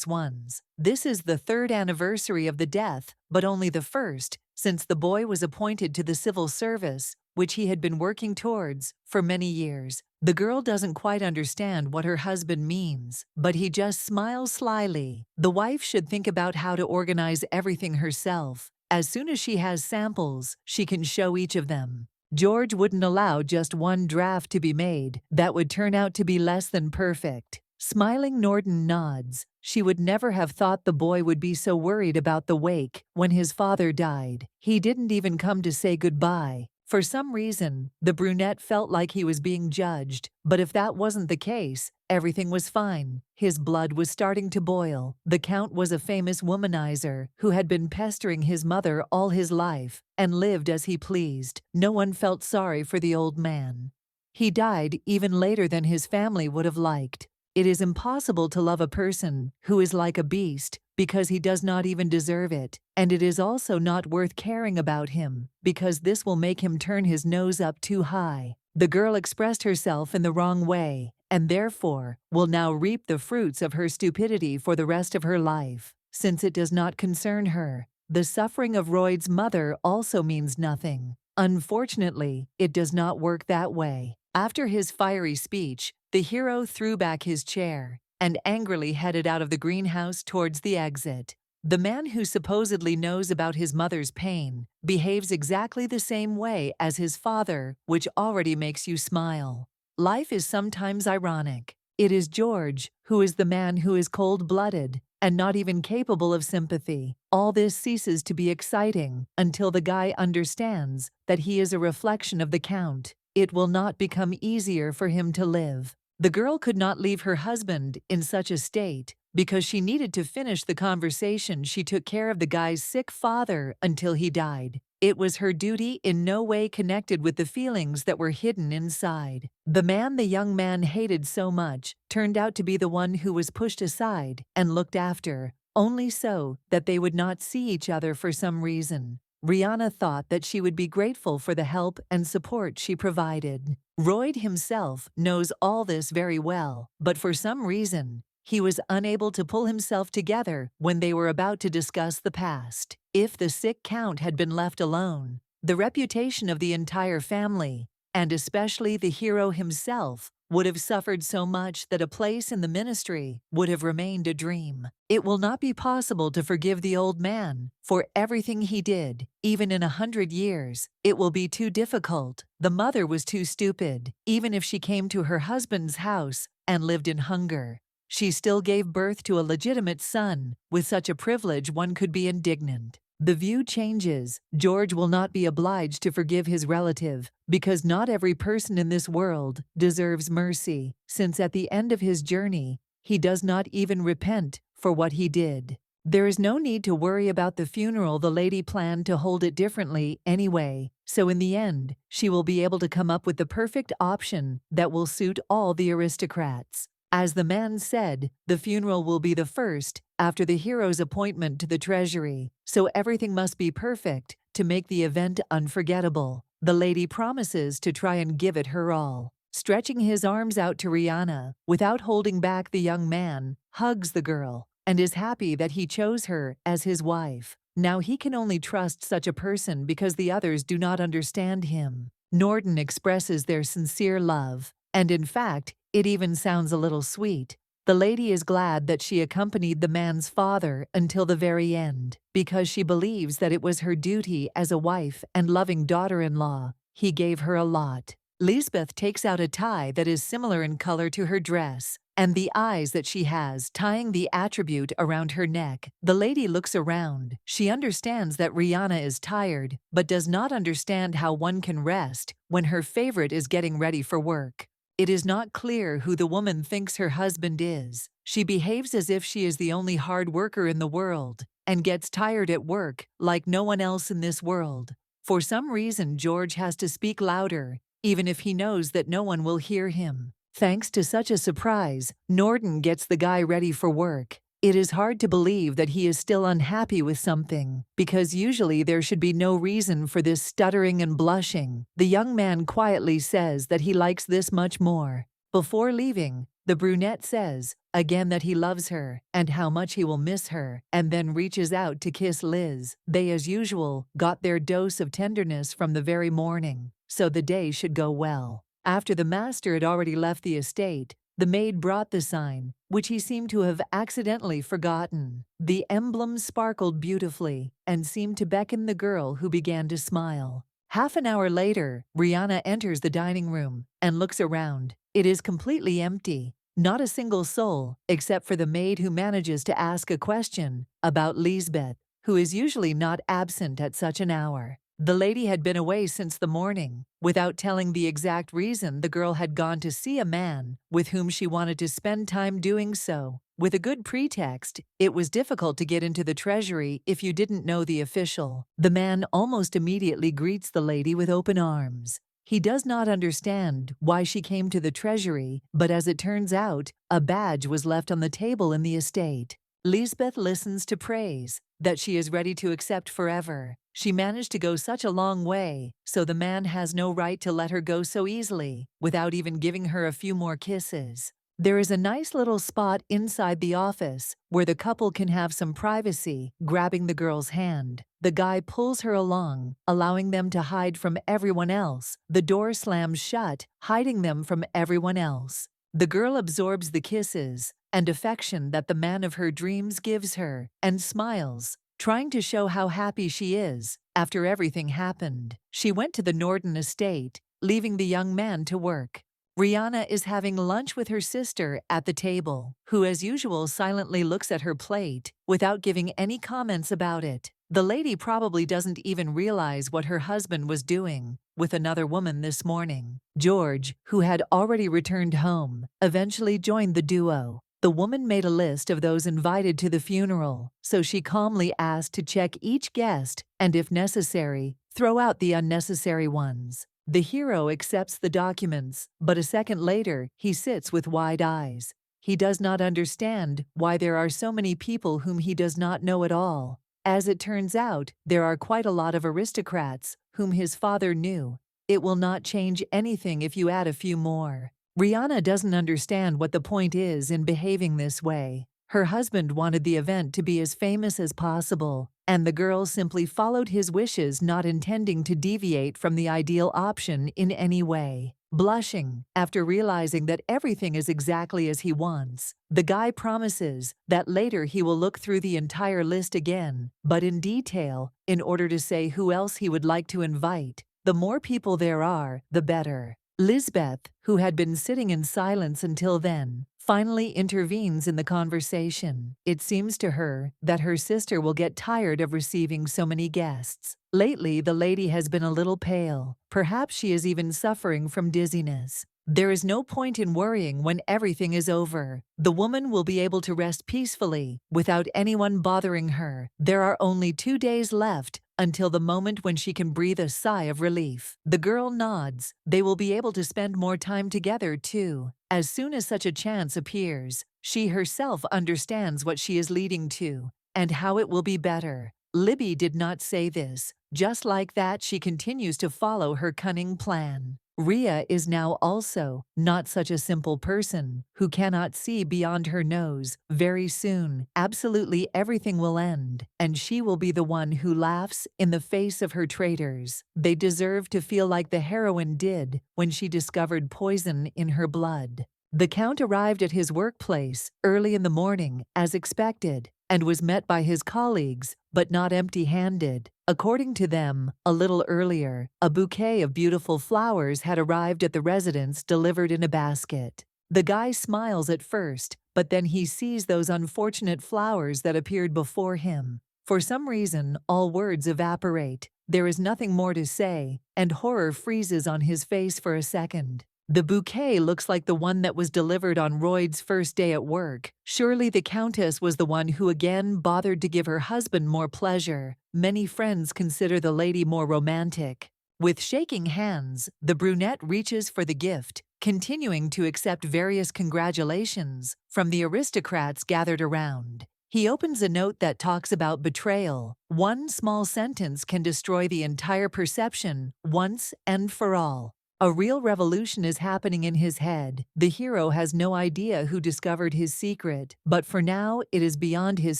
ones. This is the third anniversary of the death, but only the first, since the boy was appointed to the civil service, which he had been working towards for many years. The girl doesn't quite understand what her husband means, but he just smiles slyly. The wife should think about how to organize everything herself. As soon as she has samples, she can show each of them. George wouldn't allow just one draft to be made. That would turn out to be less than perfect. Smiling, Norton nods. She would never have thought the boy would be so worried about the wake when his father died. He didn't even come to say goodbye. For some reason, the brunette felt like he was being judged, but if that wasn't the case, everything was fine. His blood was starting to boil. The Count was a famous womanizer who had been pestering his mother all his life and lived as he pleased. No one felt sorry for the old man. He died even later than his family would have liked. It is impossible to love a person who is like a beast because he does not even deserve it, and it is also not worth caring about him because this will make him turn his nose up too high. The girl expressed herself in the wrong way and therefore will now reap the fruits of her stupidity for the rest of her life, since it does not concern her. The suffering of Royd's mother also means nothing. Unfortunately, it does not work that way. After his fiery speech, the hero threw back his chair and angrily headed out of the greenhouse towards the exit. The man who supposedly knows about his mother's pain behaves exactly the same way as his father, which already makes you smile. Life is sometimes ironic. It is George who is the man who is cold-blooded and not even capable of sympathy. All this ceases to be exciting until the guy understands that he is a reflection of the Count. It will not become easier for him to live. The girl could not leave her husband in such a state because she needed to finish the conversation. She took care of the guy's sick father until he died. It was her duty, in no way connected with the feelings that were hidden inside. The man the young man hated so much turned out to be the one who was pushed aside and looked after, only so that they would not see each other for some reason. Rihanna thought that she would be grateful for the help and support she provided. Royd himself knows all this very well, but for some reason, he was unable to pull himself together when they were about to discuss the past. If the sick Count had been left alone, the reputation of the entire family, and especially the hero himself, would have suffered so much that a place in the ministry would have remained a dream. It will not be possible to forgive the old man for everything he did, even in 100 years. It will be too difficult. The mother was too stupid. Even if she came to her husband's house and lived in hunger, she still gave birth to a legitimate son. With such a privilege, one could be indignant. The view changes. George will not be obliged to forgive his relative, because not every person in this world deserves mercy, since at the end of his journey, he does not even repent for what he did. There is no need to worry about the funeral. The lady planned to hold it differently anyway, so in the end, she will be able to come up with the perfect option that will suit all the aristocrats. As the man said, the funeral will be the first after the hero's appointment to the treasury, so everything must be perfect to make the event unforgettable. The lady promises to try and give it her all. Stretching his arms out to Rihanna, without holding back, the young man hugs the girl and is happy that he chose her as his wife. Now he can only trust such a person because the others do not understand him. Norton expresses their sincere love, and in fact, it even sounds a little sweet. The lady is glad that she accompanied the man's father until the very end, because she believes that it was her duty as a wife and loving daughter-in-law. He gave her a lot. Lisbeth takes out a tie that is similar in color to her dress, and the eyes that she has, tying the attribute around her neck. The lady looks around. She understands that Rihanna is tired, but does not understand how one can rest when her favorite is getting ready for work. It is not clear who the woman thinks her husband is. She behaves as if she is the only hard worker in the world, and gets tired at work like no one else in this world. For some reason, George has to speak louder, even if he knows that no one will hear him. Thanks to such a surprise, Norton gets the guy ready for work. It is hard to believe that he is still unhappy with something, because usually there should be no reason for this stuttering and blushing. The young man quietly says that he likes this much more. Before leaving, the brunette says again that he loves her and how much he will miss her, and then reaches out to kiss Liz. They, as usual, got their dose of tenderness from the very morning, so the day should go well. After the master had already left the estate, the maid brought the sign, which he seemed to have accidentally forgotten. The emblem sparkled beautifully and seemed to beckon the girl, who began to smile. Half an hour later, Rihanna enters the dining room and looks around. It is completely empty. Not a single soul, except for the maid, who manages to ask a question about Lisbeth, who is usually not absent at such an hour. The lady had been away since the morning. Without telling the exact reason, the girl had gone to see a man with whom she wanted to spend time doing so. With a good pretext, it was difficult to get into the treasury if you didn't know the official. The man almost immediately greets the lady with open arms. He does not understand why she came to the treasury, but as it turns out, a badge was left on the table in the estate. Lisbeth listens to praise that she is ready to accept forever. She managed to go such a long way, so the man has no right to let her go so easily, without even giving her a few more kisses. There is a nice little spot inside the office where the couple can have some privacy, grabbing the girl's hand. The guy pulls her along, allowing them to hide from everyone else. The door slams shut, hiding them from everyone else. The girl absorbs the kisses and affection that the man of her dreams gives her, and smiles, trying to show how happy she is after everything happened. She went to the Norton estate, leaving the young man to work. Rihanna is having lunch with her sister at the table, who as usual silently looks at her plate without giving any comments about it. The lady probably doesn't even realize what her husband was doing with another woman this morning. George, who had already returned home, eventually joined the duo. The woman made a list of those invited to the funeral, so she calmly asked to check each guest and, if necessary, throw out the unnecessary ones. The hero accepts the documents, but a second later, he sits with wide eyes. He does not understand why there are so many people whom he does not know at all. As it turns out, there are quite a lot of aristocrats whom his father knew. It will not change anything if you add a few more. Rihanna doesn't understand what the point is in behaving this way. Her husband wanted the event to be as famous as possible, and the girl simply followed his wishes, not intending to deviate from the ideal option in any way. Blushing, after realizing that everything is exactly as he wants, the guy promises that later he will look through the entire list again, but in detail, in order to say who else he would like to invite. The more people there are, the better. Lisbeth, who had been sitting in silence until then, finally intervenes in the conversation. It seems to her that her sister will get tired of receiving so many guests. Lately, the lady has been a little pale. Perhaps she is even suffering from dizziness. There is no point in worrying when everything is over. The woman will be able to rest peacefully without anyone bothering her. There are only 2 days left until the moment when she can breathe a sigh of relief. The girl nods. They will be able to spend more time together, too. As soon as such a chance appears, she herself understands what she is leading to and how it will be better. Libby did not say this. Just like that, she continues to follow her cunning plan. Rhea is now also not such a simple person who cannot see beyond her nose. Very soon, absolutely everything will end, and she will be the one who laughs in the face of her traitors. They deserve to feel like the heroine did when she discovered poison in her blood. The Count arrived at his workplace early in the morning, as expected, and was met by his colleagues, but not empty-handed. According to them, a little earlier, a bouquet of beautiful flowers had arrived at the residence delivered in a basket. The guy smiles at first, but then he sees those unfortunate flowers that appeared before him. For some reason, all words evaporate. There is nothing more to say, and horror freezes on his face for a second. The bouquet looks like the one that was delivered on Royd's first day at work. Surely the Countess was the one who again bothered to give her husband more pleasure. Many friends consider the lady more romantic. With shaking hands, the brunette reaches for the gift, continuing to accept various congratulations from the aristocrats gathered around. He opens a note that talks about betrayal. One small sentence can destroy the entire perception once and for all. A real revolution is happening in his head. The hero has no idea who discovered his secret, but for now it is beyond his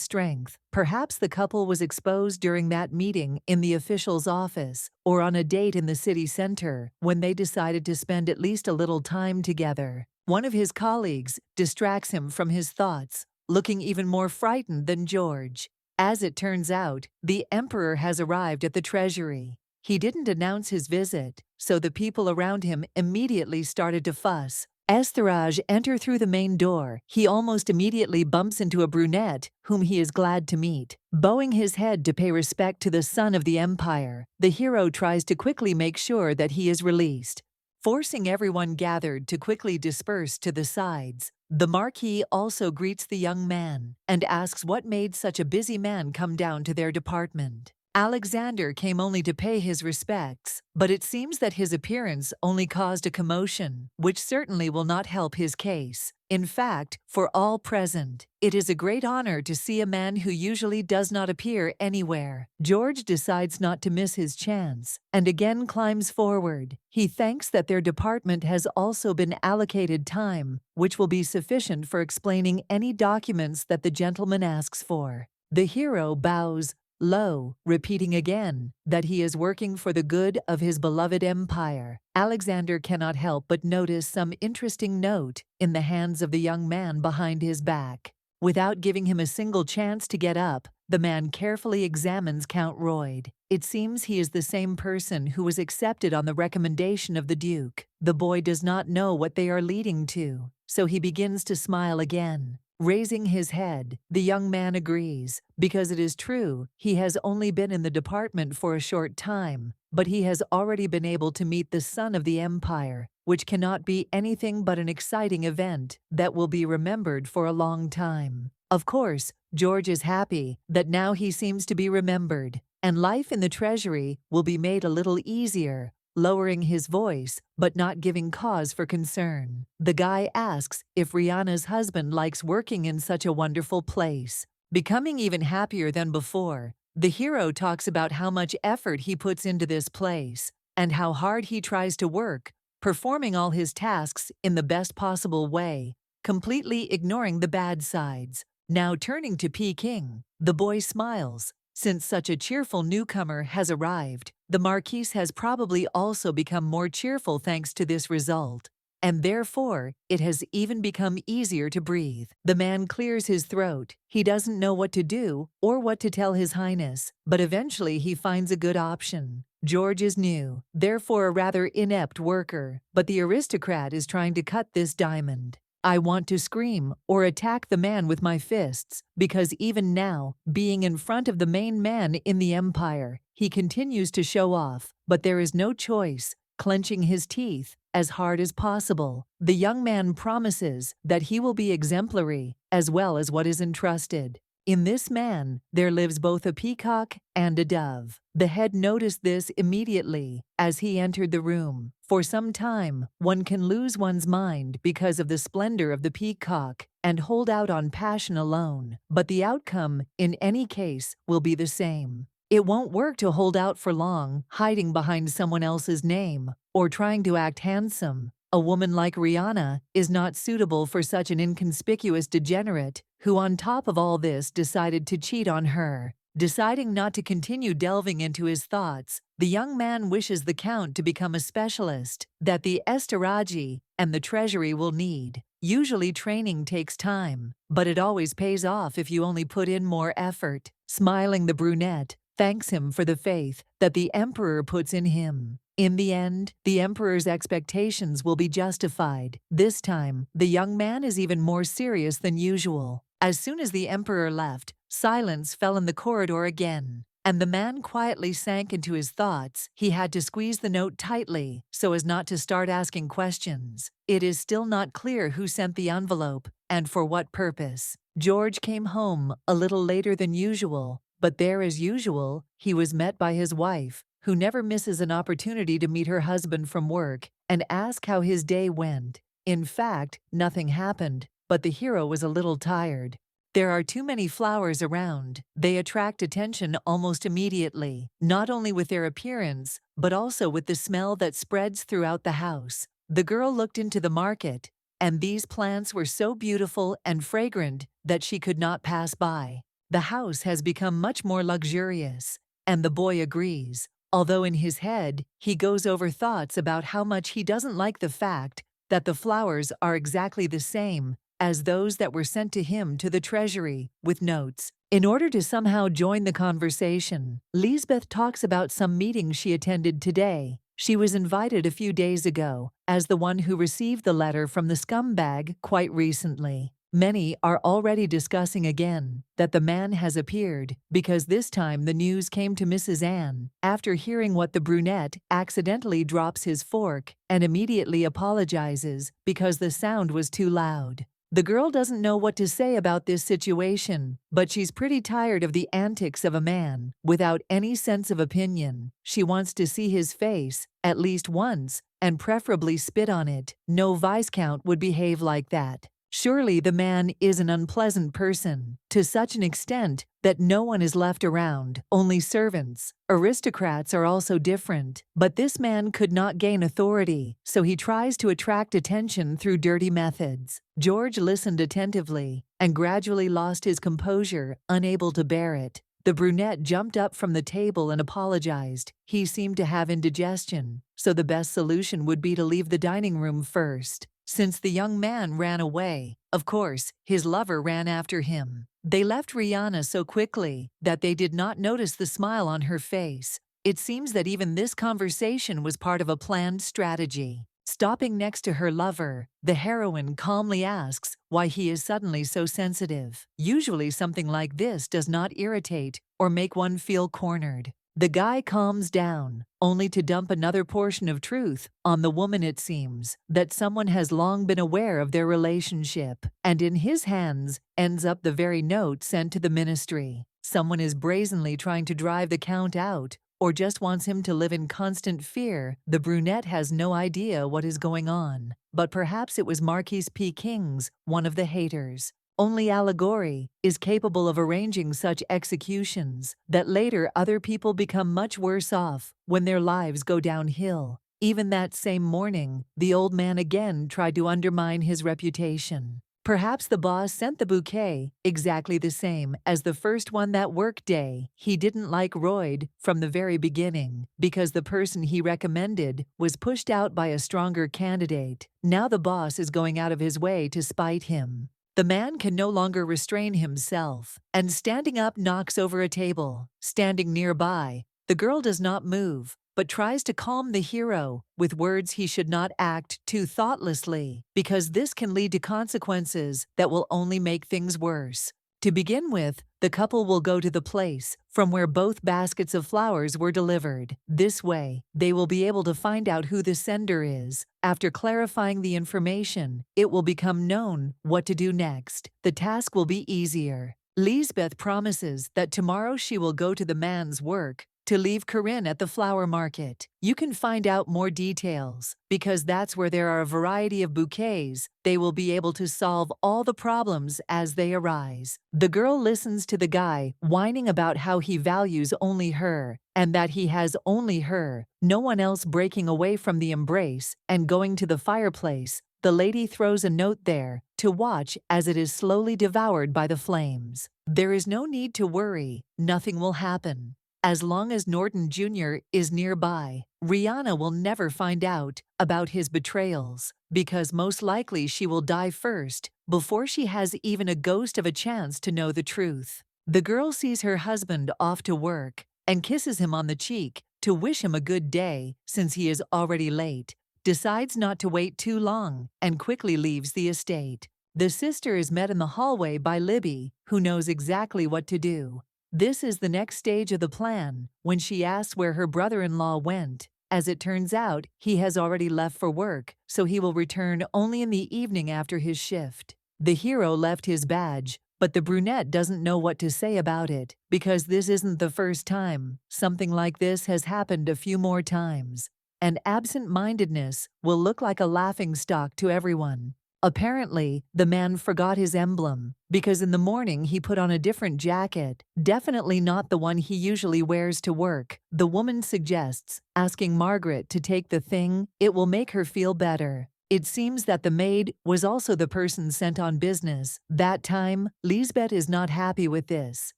strength. Perhaps the couple was exposed during that meeting in the official's office, or on a date in the city center, when they decided to spend at least a little time together. One of his colleagues distracts him from his thoughts, looking even more frightened than George. As it turns out, the Emperor has arrived at the treasury. He didn't announce his visit, so the people around him immediately started to fuss. As Thiraj enters through the main door, he almost immediately bumps into a brunette whom he is glad to meet. Bowing his head to pay respect to the son of the Empire, the hero tries to quickly make sure that he is released. Forcing everyone gathered to quickly disperse to the sides, the Marquis also greets the young man and asks what made such a busy man come down to their department. Alexander came only to pay his respects, but it seems that his appearance only caused a commotion, which certainly will not help his case. In fact, for all present, it is a great honor to see a man who usually does not appear anywhere. George decides not to miss his chance, and again climbs forward. He thanks that their department has also been allocated time, which will be sufficient for explaining any documents that the gentleman asks for. The hero bows low, repeating again that he is working for the good of his beloved empire. Alexander cannot help but notice some interesting note in the hands of the young man behind his back. Without giving him a single chance to get up, the man carefully examines Count Royd. It seems he is the same person who was accepted on the recommendation of the Duke. The boy does not know what they are leading to, so he begins to smile again. Raising his head, the young man agrees, because it is true, he has only been in the department for a short time, but he has already been able to meet the son of the Empire, which cannot be anything but an exciting event that will be remembered for a long time. Of course, George is happy that now he seems to be remembered, and life in the treasury will be made a little easier, lowering his voice, but not giving cause for concern. The guy asks if Rihanna's husband likes working in such a wonderful place. Becoming even happier than before, the hero talks about how much effort he puts into this place, and how hard he tries to work, performing all his tasks in the best possible way, completely ignoring the bad sides. Now turning to Peking, the boy smiles. Since such a cheerful newcomer has arrived, the Marquise has probably also become more cheerful thanks to this result, and therefore, it has even become easier to breathe. The man clears his throat. He doesn't know what to do or what to tell His Highness, but eventually he finds a good option. George is new, therefore a rather inept worker, but the aristocrat is trying to cut this diamond. I want to scream or attack the man with my fists, because even now, being in front of the main man in the empire, he continues to show off, but there is no choice, clenching his teeth as hard as possible. The young man promises that he will be exemplary, as well as what is entrusted. In this man, there lives both a peacock and a dove. The head noticed this immediately as he entered the room. For some time, one can lose one's mind because of the splendor of the peacock and hold out on passion alone, but the outcome, in any case, will be the same. It won't work to hold out for long, hiding behind someone else's name, or trying to act handsome. A woman like Rihanna is not suitable for such an inconspicuous degenerate who, on top of all this, decided to cheat on her. Deciding not to continue delving into his thoughts, the young man wishes the Count to become a specialist that the Esterhazy and the Treasury will need. Usually training takes time, but it always pays off if you only put in more effort. Smiling, the brunette thanks him for the faith that the Emperor puts in him. In the end, the Emperor's expectations will be justified. This time, the young man is even more serious than usual. As soon as the Emperor left, silence fell in the corridor again, and the man quietly sank into his thoughts. He had to squeeze the note tightly so as not to start asking questions. It is still not clear who sent the envelope and for what purpose. George came home a little later than usual, but there, as usual, he was met by his wife, who never misses an opportunity to meet her husband from work and ask how his day went. In fact, nothing happened, but the hero was a little tired. There are too many flowers around. They attract attention almost immediately, not only with their appearance, but also with the smell that spreads throughout the house. The girl looked into the market, and these plants were so beautiful and fragrant that she could not pass by. The house has become much more luxurious, and the boy agrees, although in his head, he goes over thoughts about how much he doesn't like the fact that the flowers are exactly the same as those that were sent to him to the Treasury, with notes. In order to somehow join the conversation, Lisbeth talks about some meeting she attended today. She was invited a few days ago as the one who received the letter from the scumbag quite recently. Many are already discussing again that the man has appeared, because this time the news came to Mrs. Anne after hearing what the brunette accidentally drops his fork and immediately apologizes because the sound was too loud. The girl doesn't know what to say about this situation, but she's pretty tired of the antics of a man without any sense of opinion. She wants to see his face at least once and preferably spit on it. No Viscount would behave like that. Surely the man is an unpleasant person, to such an extent that no one is left around, only servants. Aristocrats are also different, but this man could not gain authority, so he tries to attract attention through dirty methods. George listened attentively and gradually lost his composure, unable to bear it. The brunette jumped up from the table and apologized. He seemed to have indigestion, so the best solution would be to leave the dining room first. Since the young man ran away, of course, his lover ran after him. They left Rihanna so quickly that they did not notice the smile on her face. It seems that even this conversation was part of a planned strategy. Stopping next to her lover, the heroine calmly asks why he is suddenly so sensitive. Usually something like this does not irritate or make one feel cornered. The guy calms down, only to dump another portion of truth on the woman. It seems that someone has long been aware of their relationship, and in his hands ends up the very note sent to the ministry. Someone is brazenly trying to drive the Count out, or just wants him to live in constant fear. The brunette has no idea what is going on, but perhaps it was Marquis P. King's, one of the haters. Only allegory is capable of arranging such executions that later other people become much worse off when their lives go downhill. Even that same morning, the old man again tried to undermine his reputation. Perhaps the boss sent the bouquet exactly the same as the first one that work day. He didn't like Royd from the very beginning because the person he recommended was pushed out by a stronger candidate. Now the boss is going out of his way to spite him. The man can no longer restrain himself, and standing up knocks over a table. Standing nearby, the girl does not move, but tries to calm the hero with words he should not act too thoughtlessly, because this can lead to consequences that will only make things worse. To begin with, the couple will go to the place from where both baskets of flowers were delivered. This way, they will be able to find out who the sender is. After clarifying the information, it will become known what to do next. The task will be easier. Lisbeth promises that tomorrow she will go to the man's work to leave Corinne at the flower market. You can find out more details, because that's where there are a variety of bouquets. They will be able to solve all the problems as they arise. The girl listens to the guy whining about how he values only her, and that he has only her, no one else. Breaking away from the embrace and going to the fireplace, the lady throws a note there to watch as it is slowly devoured by the flames. There is no need to worry, nothing will happen. As long as Norton Jr. is nearby, Rihanna will never find out about his betrayals, because most likely she will die first before she has even a ghost of a chance to know the truth. The girl sees her husband off to work and kisses him on the cheek to wish him a good day since he is already late, decides not to wait too long, and quickly leaves the estate. The sister is met in the hallway by Libby, who knows exactly what to do. This is the next stage of the plan, when she asks where her brother-in-law went. As it turns out, he has already left for work, so he will return only in the evening after his shift. The hero left his badge, but the brunette doesn't know what to say about it, because this isn't the first time. Something like this has happened a few more times, and absent-mindedness will look like a laughingstock to everyone. Apparently, the man forgot his emblem, because in the morning he put on a different jacket, definitely not the one he usually wears to work. The woman suggests asking Margaret to take the thing, it will make her feel better. It seems that the maid was also the person sent on business. That time, Lisbeth is not happy with this.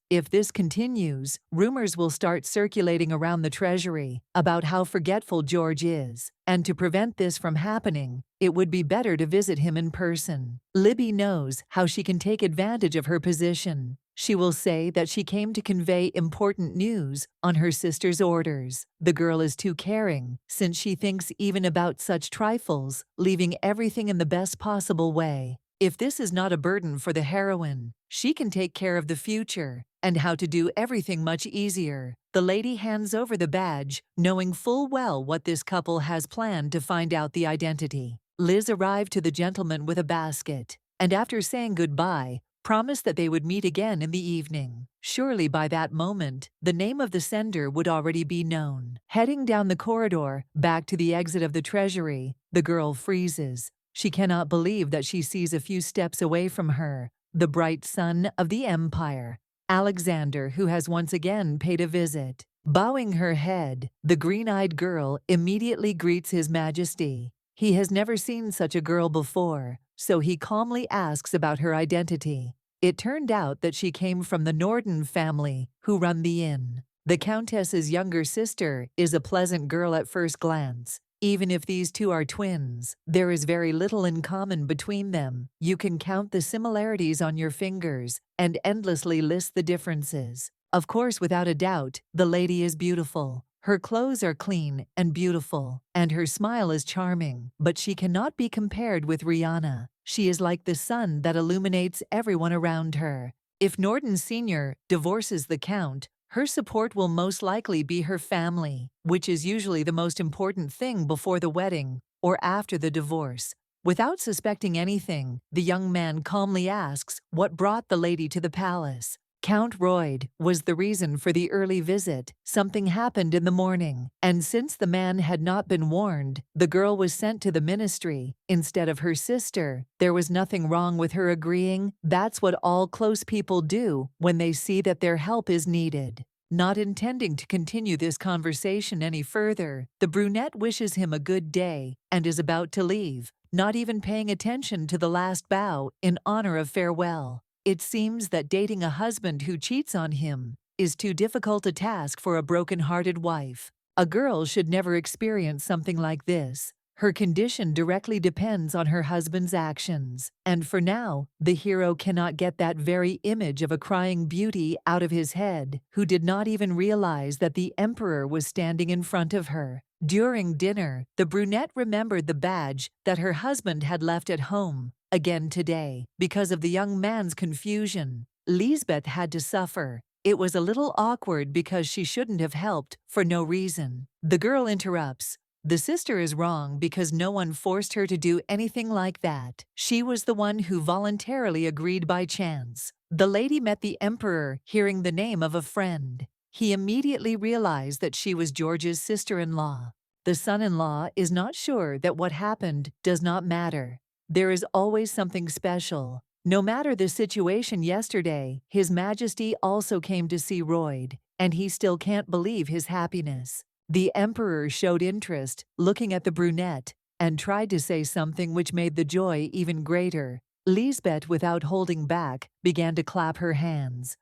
If this continues, rumors will start circulating around the treasury about how forgetful George is. And to prevent this from happening, it would be better to visit him in person. Libby knows how she can take advantage of her position. She will say that she came to convey important news on her sister's orders. The girl is too caring, since she thinks even about such trifles, leaving everything in the best possible way. If this is not a burden for the heroine, she can take care of the future and how to do everything much easier. The lady hands over the badge, knowing full well what this couple has planned to find out the identity. Liz arrived to the gentleman with a basket, and after saying goodbye, promised that they would meet again in the evening. Surely by that moment, the name of the sender would already be known. Heading down the corridor, back to the exit of the treasury, the girl freezes. She cannot believe that she sees a few steps away from her the bright son of the empire, Alexander, who has once again paid a visit. Bowing her head, the green-eyed girl immediately greets His Majesty. He has never seen such a girl before, so he calmly asks about her identity. It turned out that she came from the Norden family, who run the inn. The Countess's younger sister is a pleasant girl at first glance. Even if these two are twins, there is very little in common between them. You can count the similarities on your fingers and endlessly list the differences. Of course, without a doubt, the lady is beautiful. Her clothes are clean and beautiful, and her smile is charming, but she cannot be compared with Rihanna. She is like the sun that illuminates everyone around her. If Norden Sr. divorces the Count, her support will most likely be her family, which is usually the most important thing before the wedding or after the divorce. Without suspecting anything, the young man calmly asks what brought the lady to the palace. Count Royd was the reason for the early visit. Something happened in the morning, and since the man had not been warned, the girl was sent to the ministry instead of her sister. There was nothing wrong with her agreeing. That's what all close people do when they see that their help is needed. Not intending to continue this conversation any further, the brunette wishes him a good day and is about to leave, not even paying attention to the last bow in honor of farewell. It seems that dating a husband who cheats on him is too difficult a task for a broken-hearted wife. A girl should never experience something like this. Her condition directly depends on her husband's actions, and for now, the hero cannot get that very image of a crying beauty out of his head, who did not even realize that the emperor was standing in front of her. During dinner, the brunette remembered the badge that her husband had left at home. Again today, because of the young man's confusion, Lisbeth had to suffer. It was a little awkward because she shouldn't have helped for no reason. The girl interrupts. The sister is wrong because no one forced her to do anything like that. She was the one who voluntarily agreed by chance. The lady met the emperor hearing the name of a friend. He immediately realized that she was George's sister-in-law. The son-in-law is not sure that what happened does not matter. There is always something special. No matter the situation yesterday, His Majesty also came to see Royd, and he still can't believe his happiness. The emperor showed interest, looking at the brunette, and tried to say something which made the joy even greater. Lisbeth, without holding back, began to clap her hands.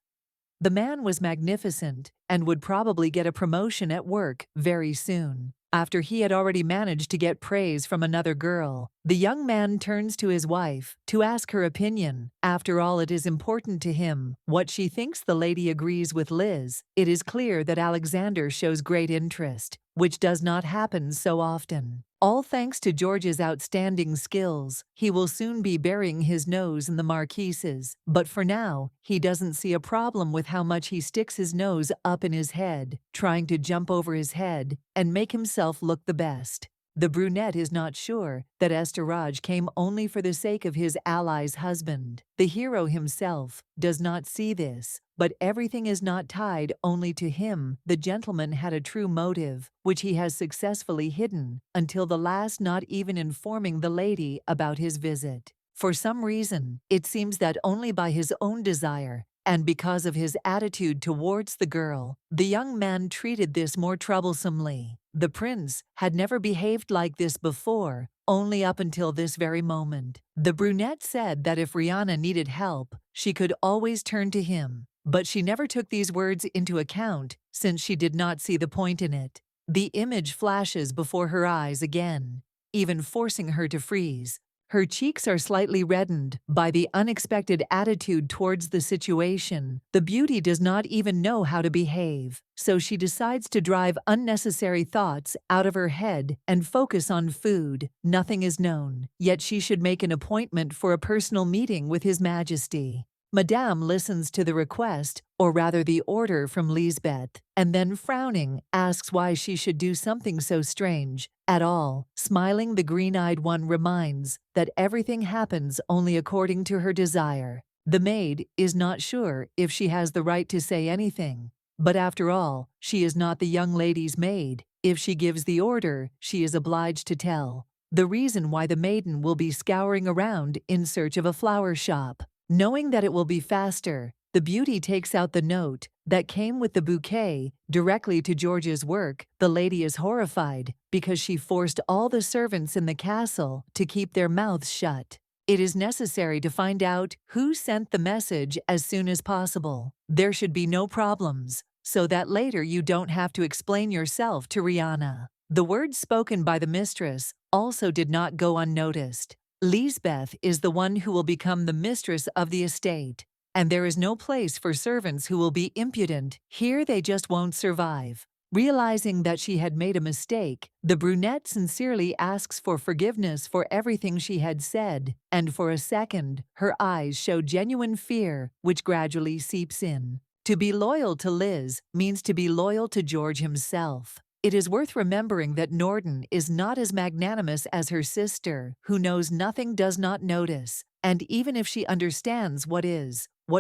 The man was magnificent and would probably get a promotion at work very soon. After he had already managed to get praise from another girl, the young man turns to his wife to ask her opinion. After all, it is important to him what she thinks. The lady agrees with Liz. It is clear that Alexander shows great interest, which does not happen so often. All thanks to George's outstanding skills, he will soon be burying his nose in the marquises. But for now, he doesn't see a problem with how much he sticks his nose up in his head, trying to jump over his head and make himself look the best. The brunette is not sure that Estaraj came only for the sake of his ally's husband. The hero himself does not see this, but everything is not tied only to him. The gentleman had a true motive, which he has successfully hidden, until the last, not even informing the lady about his visit. For some reason, it seems that only by his own desire, and because of his attitude towards the girl, the young man treated this more troublesomely. The prince had never behaved like this before, only up until this very moment. The brunette said that if Rihanna needed help, she could always turn to him, but she never took these words into account since she did not see the point in it. The image flashes before her eyes again, even forcing her to freeze. Her cheeks are slightly reddened by the unexpected attitude towards the situation. The beauty does not even know how to behave, so she decides to drive unnecessary thoughts out of her head and focus on food. Nothing is known, yet she should make an appointment for a personal meeting with His Majesty. Madame listens to the request, or rather the order from Lisbeth, and then frowning, asks why she should do something so strange at all. Smiling, the green-eyed one reminds that everything happens only according to her desire. The maid is not sure if she has the right to say anything, but after all, she is not the young lady's maid. If she gives the order, she is obliged to tell the reason why the maiden will be scouring around in search of a flower shop. Knowing that it will be faster, the beauty takes out the note that came with the bouquet directly to George's work. The lady is horrified because she forced all the servants in the castle to keep their mouths shut. It is necessary to find out who sent the message as soon as possible. There should be no problems, so that later you don't have to explain yourself to Rihanna. The words spoken by the mistress also did not go unnoticed. Lisbeth is the one who will become the mistress of the estate, and there is no place for servants who will be impudent. Here they just won't survive. Realizing that she had made a mistake, the brunette sincerely asks for forgiveness for everything she had said, and for a second, her eyes show genuine fear, which gradually seeps in. To be loyal to Liz means to be loyal to George himself. It is worth remembering that Norden is not as magnanimous as her sister, who knows nothing, does not notice, and even if she understands what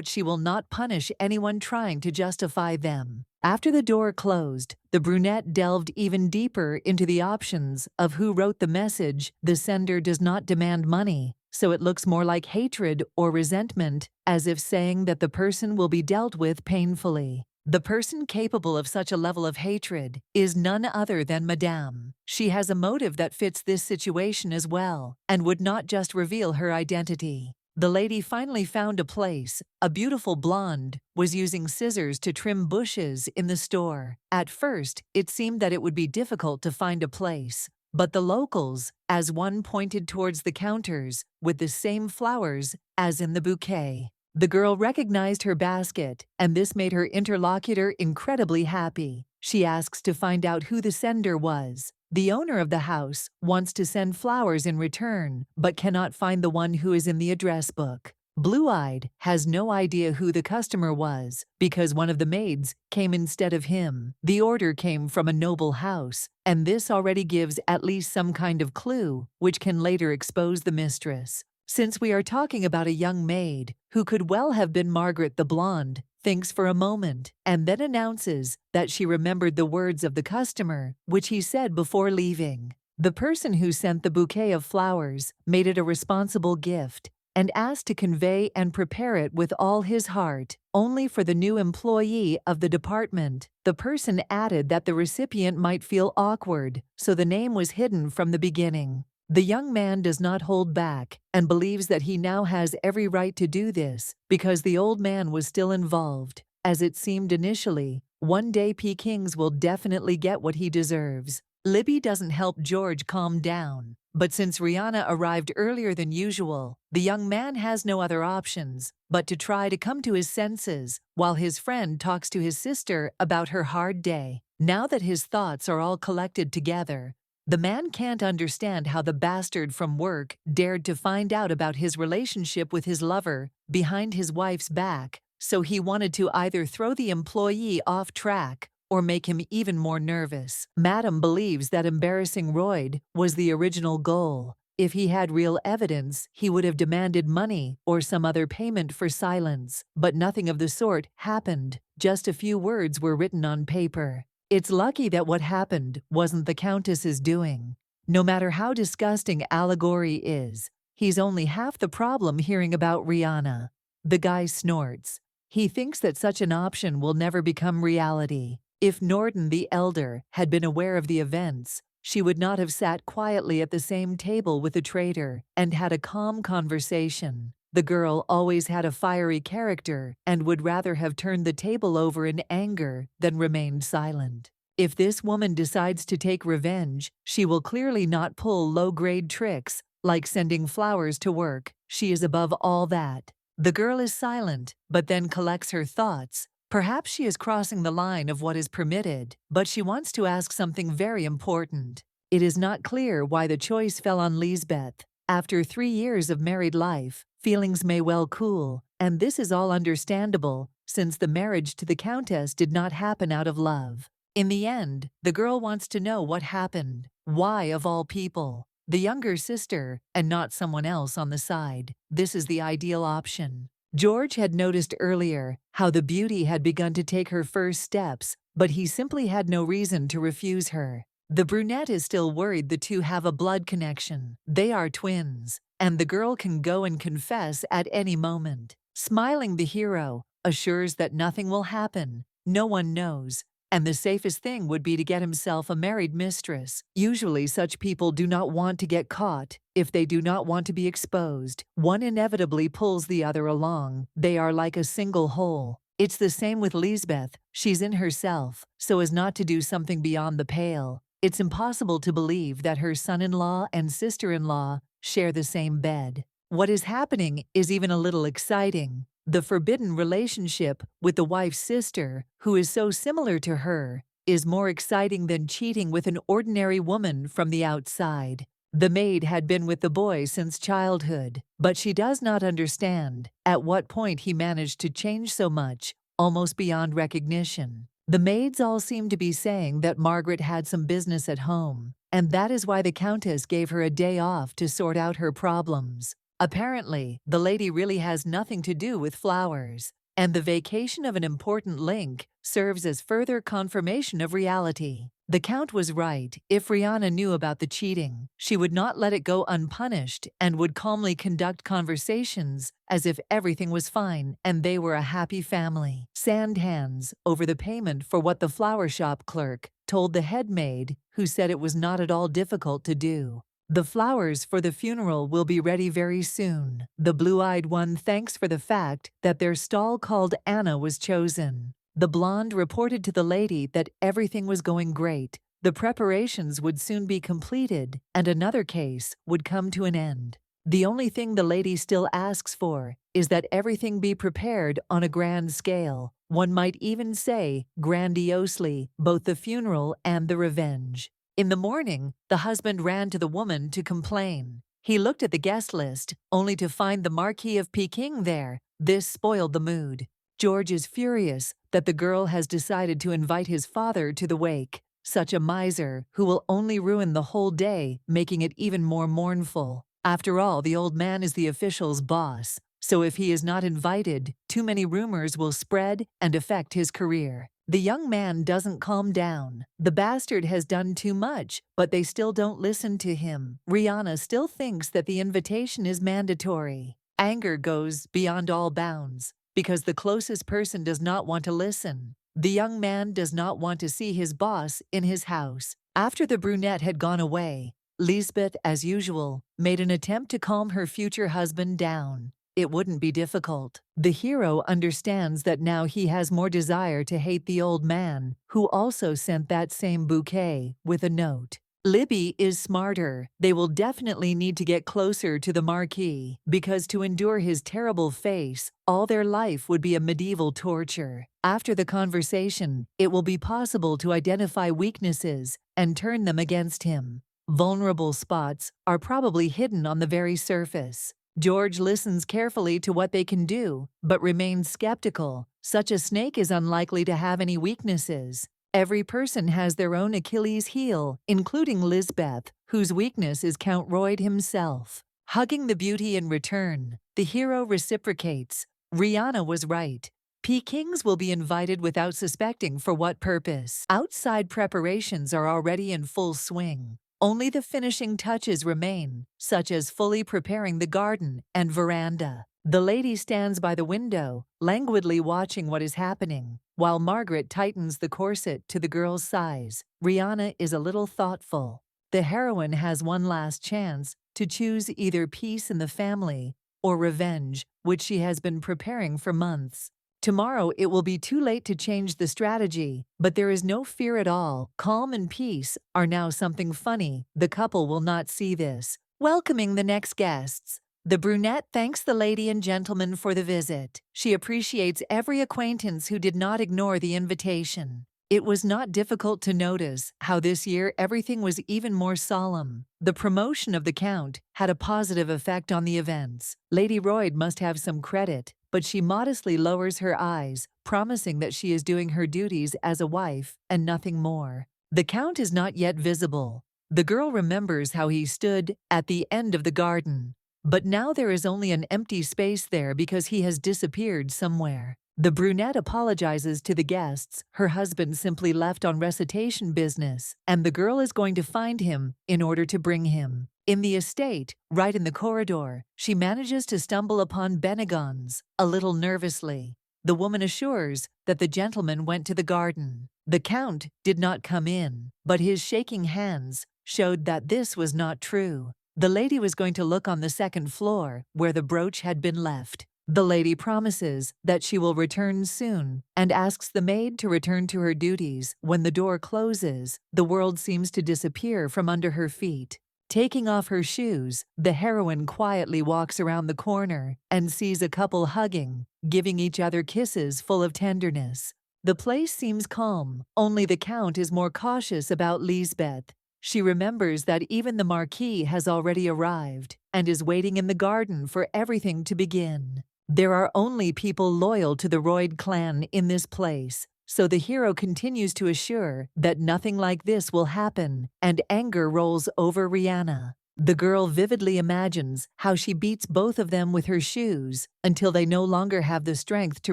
she will not punish anyone trying to justify them. After the door closed, the brunette delved even deeper into the options of who wrote the message. The sender does not demand money, so it looks more like hatred or resentment, as if saying that the person will be dealt with painfully. The person capable of such a level of hatred is none other than Madame. She has a motive that fits this situation as well, and would not just reveal her identity. The lady finally found a place. A beautiful blonde was using scissors to trim bushes in the store. At first, it seemed that it would be difficult to find a place, but the locals, as one pointed towards the counters with the same flowers as in the bouquet. The girl recognized her basket, and this made her interlocutor incredibly happy. She asks to find out who the sender was. The owner of the house wants to send flowers in return, but cannot find the one who is in the address book. Blue-Eyed has no idea who the customer was, because one of the maids came instead of him. The order came from a noble house, and this already gives at least some kind of clue, which can later expose the mistress. Since we are talking about a young maid, who could well have been Margaret the blonde, thinks for a moment, and then announces that she remembered the words of the customer, which he said before leaving. The person who sent the bouquet of flowers made it a responsible gift, and asked to convey and prepare it with all his heart, only for the new employee of the department. The person added that the recipient might feel awkward, so the name was hidden from the beginning. The young man does not hold back, and believes that he now has every right to do this, because the old man was still involved. As it seemed initially, one day Peking's will definitely get what he deserves. Libby doesn't help George calm down, but since Rihanna arrived earlier than usual, the young man has no other options but to try to come to his senses while his friend talks to his sister about her hard day. Now that his thoughts are all collected together, the man can't understand how the bastard from work dared to find out about his relationship with his lover behind his wife's back, so he wanted to either throw the employee off track or make him even more nervous. Madam believes that embarrassing Royd was the original goal. If he had real evidence, he would have demanded money or some other payment for silence, but nothing of the sort happened. Just a few words were written on paper. It's lucky that what happened wasn't the Countess's doing. No matter how disgusting Allegory is, he's only half the problem hearing about Rihanna. The guy snorts. He thinks that such an option will never become reality. If Norton the Elder had been aware of the events, she would not have sat quietly at the same table with the traitor and had a calm conversation. The girl always had a fiery character and would rather have turned the table over in anger than remained silent. If this woman decides to take revenge, she will clearly not pull low-grade tricks like sending flowers to work. She is above all that. The girl is silent, but then collects her thoughts. Perhaps she is crossing the line of what is permitted, but she wants to ask something very important. It is not clear why the choice fell on Lisbeth. After 3 years of married life, feelings may well cool, and this is all understandable, since the marriage to the Countess did not happen out of love. In the end, the girl wants to know what happened. Why, of all people? The younger sister, and not someone else on the side. This is the ideal option. George had noticed earlier how the beauty had begun to take her first steps, but he simply had no reason to refuse her. The brunette is still worried the two have a blood connection. They are twins, and the girl can go and confess at any moment. Smiling, the hero assures that nothing will happen, no one knows, and the safest thing would be to get himself a married mistress. Usually such people do not want to get caught. If they do not want to be exposed, one inevitably pulls the other along. They are like a single whole. It's the same with Lisbeth. She's in herself, so as not to do something beyond the pale. It's impossible to believe that her son-in-law and sister-in-law share the same bed. What is happening is even a little exciting. The forbidden relationship with the wife's sister, who is so similar to her, is more exciting than cheating with an ordinary woman from the outside. The maid had been with the boy since childhood, but she does not understand at what point he managed to change so much, almost beyond recognition. The maids all seem to be saying that Margaret had some business at home, and that is why the Countess gave her a day off to sort out her problems. Apparently, the lady really has nothing to do with flowers, and the vacation of an important link serves as further confirmation of reality. The Count was right. If Rihanna knew about the cheating, she would not let it go unpunished and would calmly conduct conversations as if everything was fine and they were a happy family. Sand hands over the payment for what the flower shop clerk told the head maid, who said it was not at all difficult to do. The flowers for the funeral will be ready very soon. The blue-eyed one thanks for the fact that their stall called Anna was chosen. The blonde reported to the lady that everything was going great, The preparations would soon be completed, and another case would come to an end. The only thing the lady still asks for is that everything be prepared on a grand scale, one might even say grandiosely, both the funeral and the revenge. In the morning, the husband ran to the woman to complain. He looked at the guest list, only to find the Marquis of Peking there. This spoiled the mood. George is furious that the girl has decided to invite his father to the wake. Such a miser who will only ruin the whole day, making it even more mournful. After all, the old man is the official's boss, so if he is not invited, too many rumors will spread and affect his career. The young man doesn't calm down. The bastard has done too much, but they still don't listen to him. Rihanna still thinks that the invitation is mandatory. Anger goes beyond all bounds, because the closest person does not want to listen. The young man does not want to see his boss in his house. After the brunette had gone away, Lisbeth, as usual, made an attempt to calm her future husband down. It wouldn't be difficult. The hero understands that now he has more desire to hate the old man, who also sent that same bouquet with a note. Libby is smarter. They will definitely need to get closer to the Marquis, because to endure his terrible face, all their life would be a medieval torture. After the conversation, it will be possible to identify weaknesses and turn them against him. Vulnerable spots are probably hidden on the very surface. George listens carefully to what they can do, but remains skeptical. Such a snake is unlikely to have any weaknesses. Every person has their own Achilles heel, including Lisbeth, whose weakness is Count Royd himself. Hugging the beauty in return, the hero reciprocates. Rihanna was right. Pekings will be invited without suspecting for what purpose. Outside preparations are already in full swing. Only the finishing touches remain, such as fully preparing the garden and veranda. The lady stands by the window, languidly watching what is happening, while Margaret tightens the corset to the girl's size. Rihanna is a little thoughtful. The heroine has one last chance to choose either peace in the family or revenge, which she has been preparing for months. Tomorrow it will be too late to change the strategy, but there is no fear at all. Calm and peace are now something funny. The couple will not see this. Welcoming the next guests. The brunette thanks the lady and gentleman for the visit. She appreciates every acquaintance who did not ignore the invitation. It was not difficult to notice how this year everything was even more solemn. The promotion of the Count had a positive effect on the events. Lady Royd must have some credit, but she modestly lowers her eyes, promising that she is doing her duties as a wife and nothing more. The Count is not yet visible. The girl remembers how he stood at the end of the garden. But now there is only an empty space there because he has disappeared somewhere. The brunette apologizes to the guests. Her husband simply left on recitation business, and the girl is going to find him in order to bring him. In the estate, right in the corridor, she manages to stumble upon Bennigon's, a little nervously. The woman assures that the gentleman went to the garden. The Count did not come in, but his shaking hands showed that this was not true. The lady was going to look on the second floor, where the brooch had been left. The lady promises that she will return soon and asks the maid to return to her duties. When the door closes, the world seems to disappear from under her feet. Taking off her shoes, the heroine quietly walks around the corner and sees a couple hugging, giving each other kisses full of tenderness. The place seems calm, only the Count is more cautious about Lisbeth. She remembers that even the Marquis has already arrived and is waiting in the garden for everything to begin. There are only people loyal to the Royd clan in this place, so the hero continues to assure that nothing like this will happen, and anger rolls over Rihanna. The girl vividly imagines how she beats both of them with her shoes until they no longer have the strength to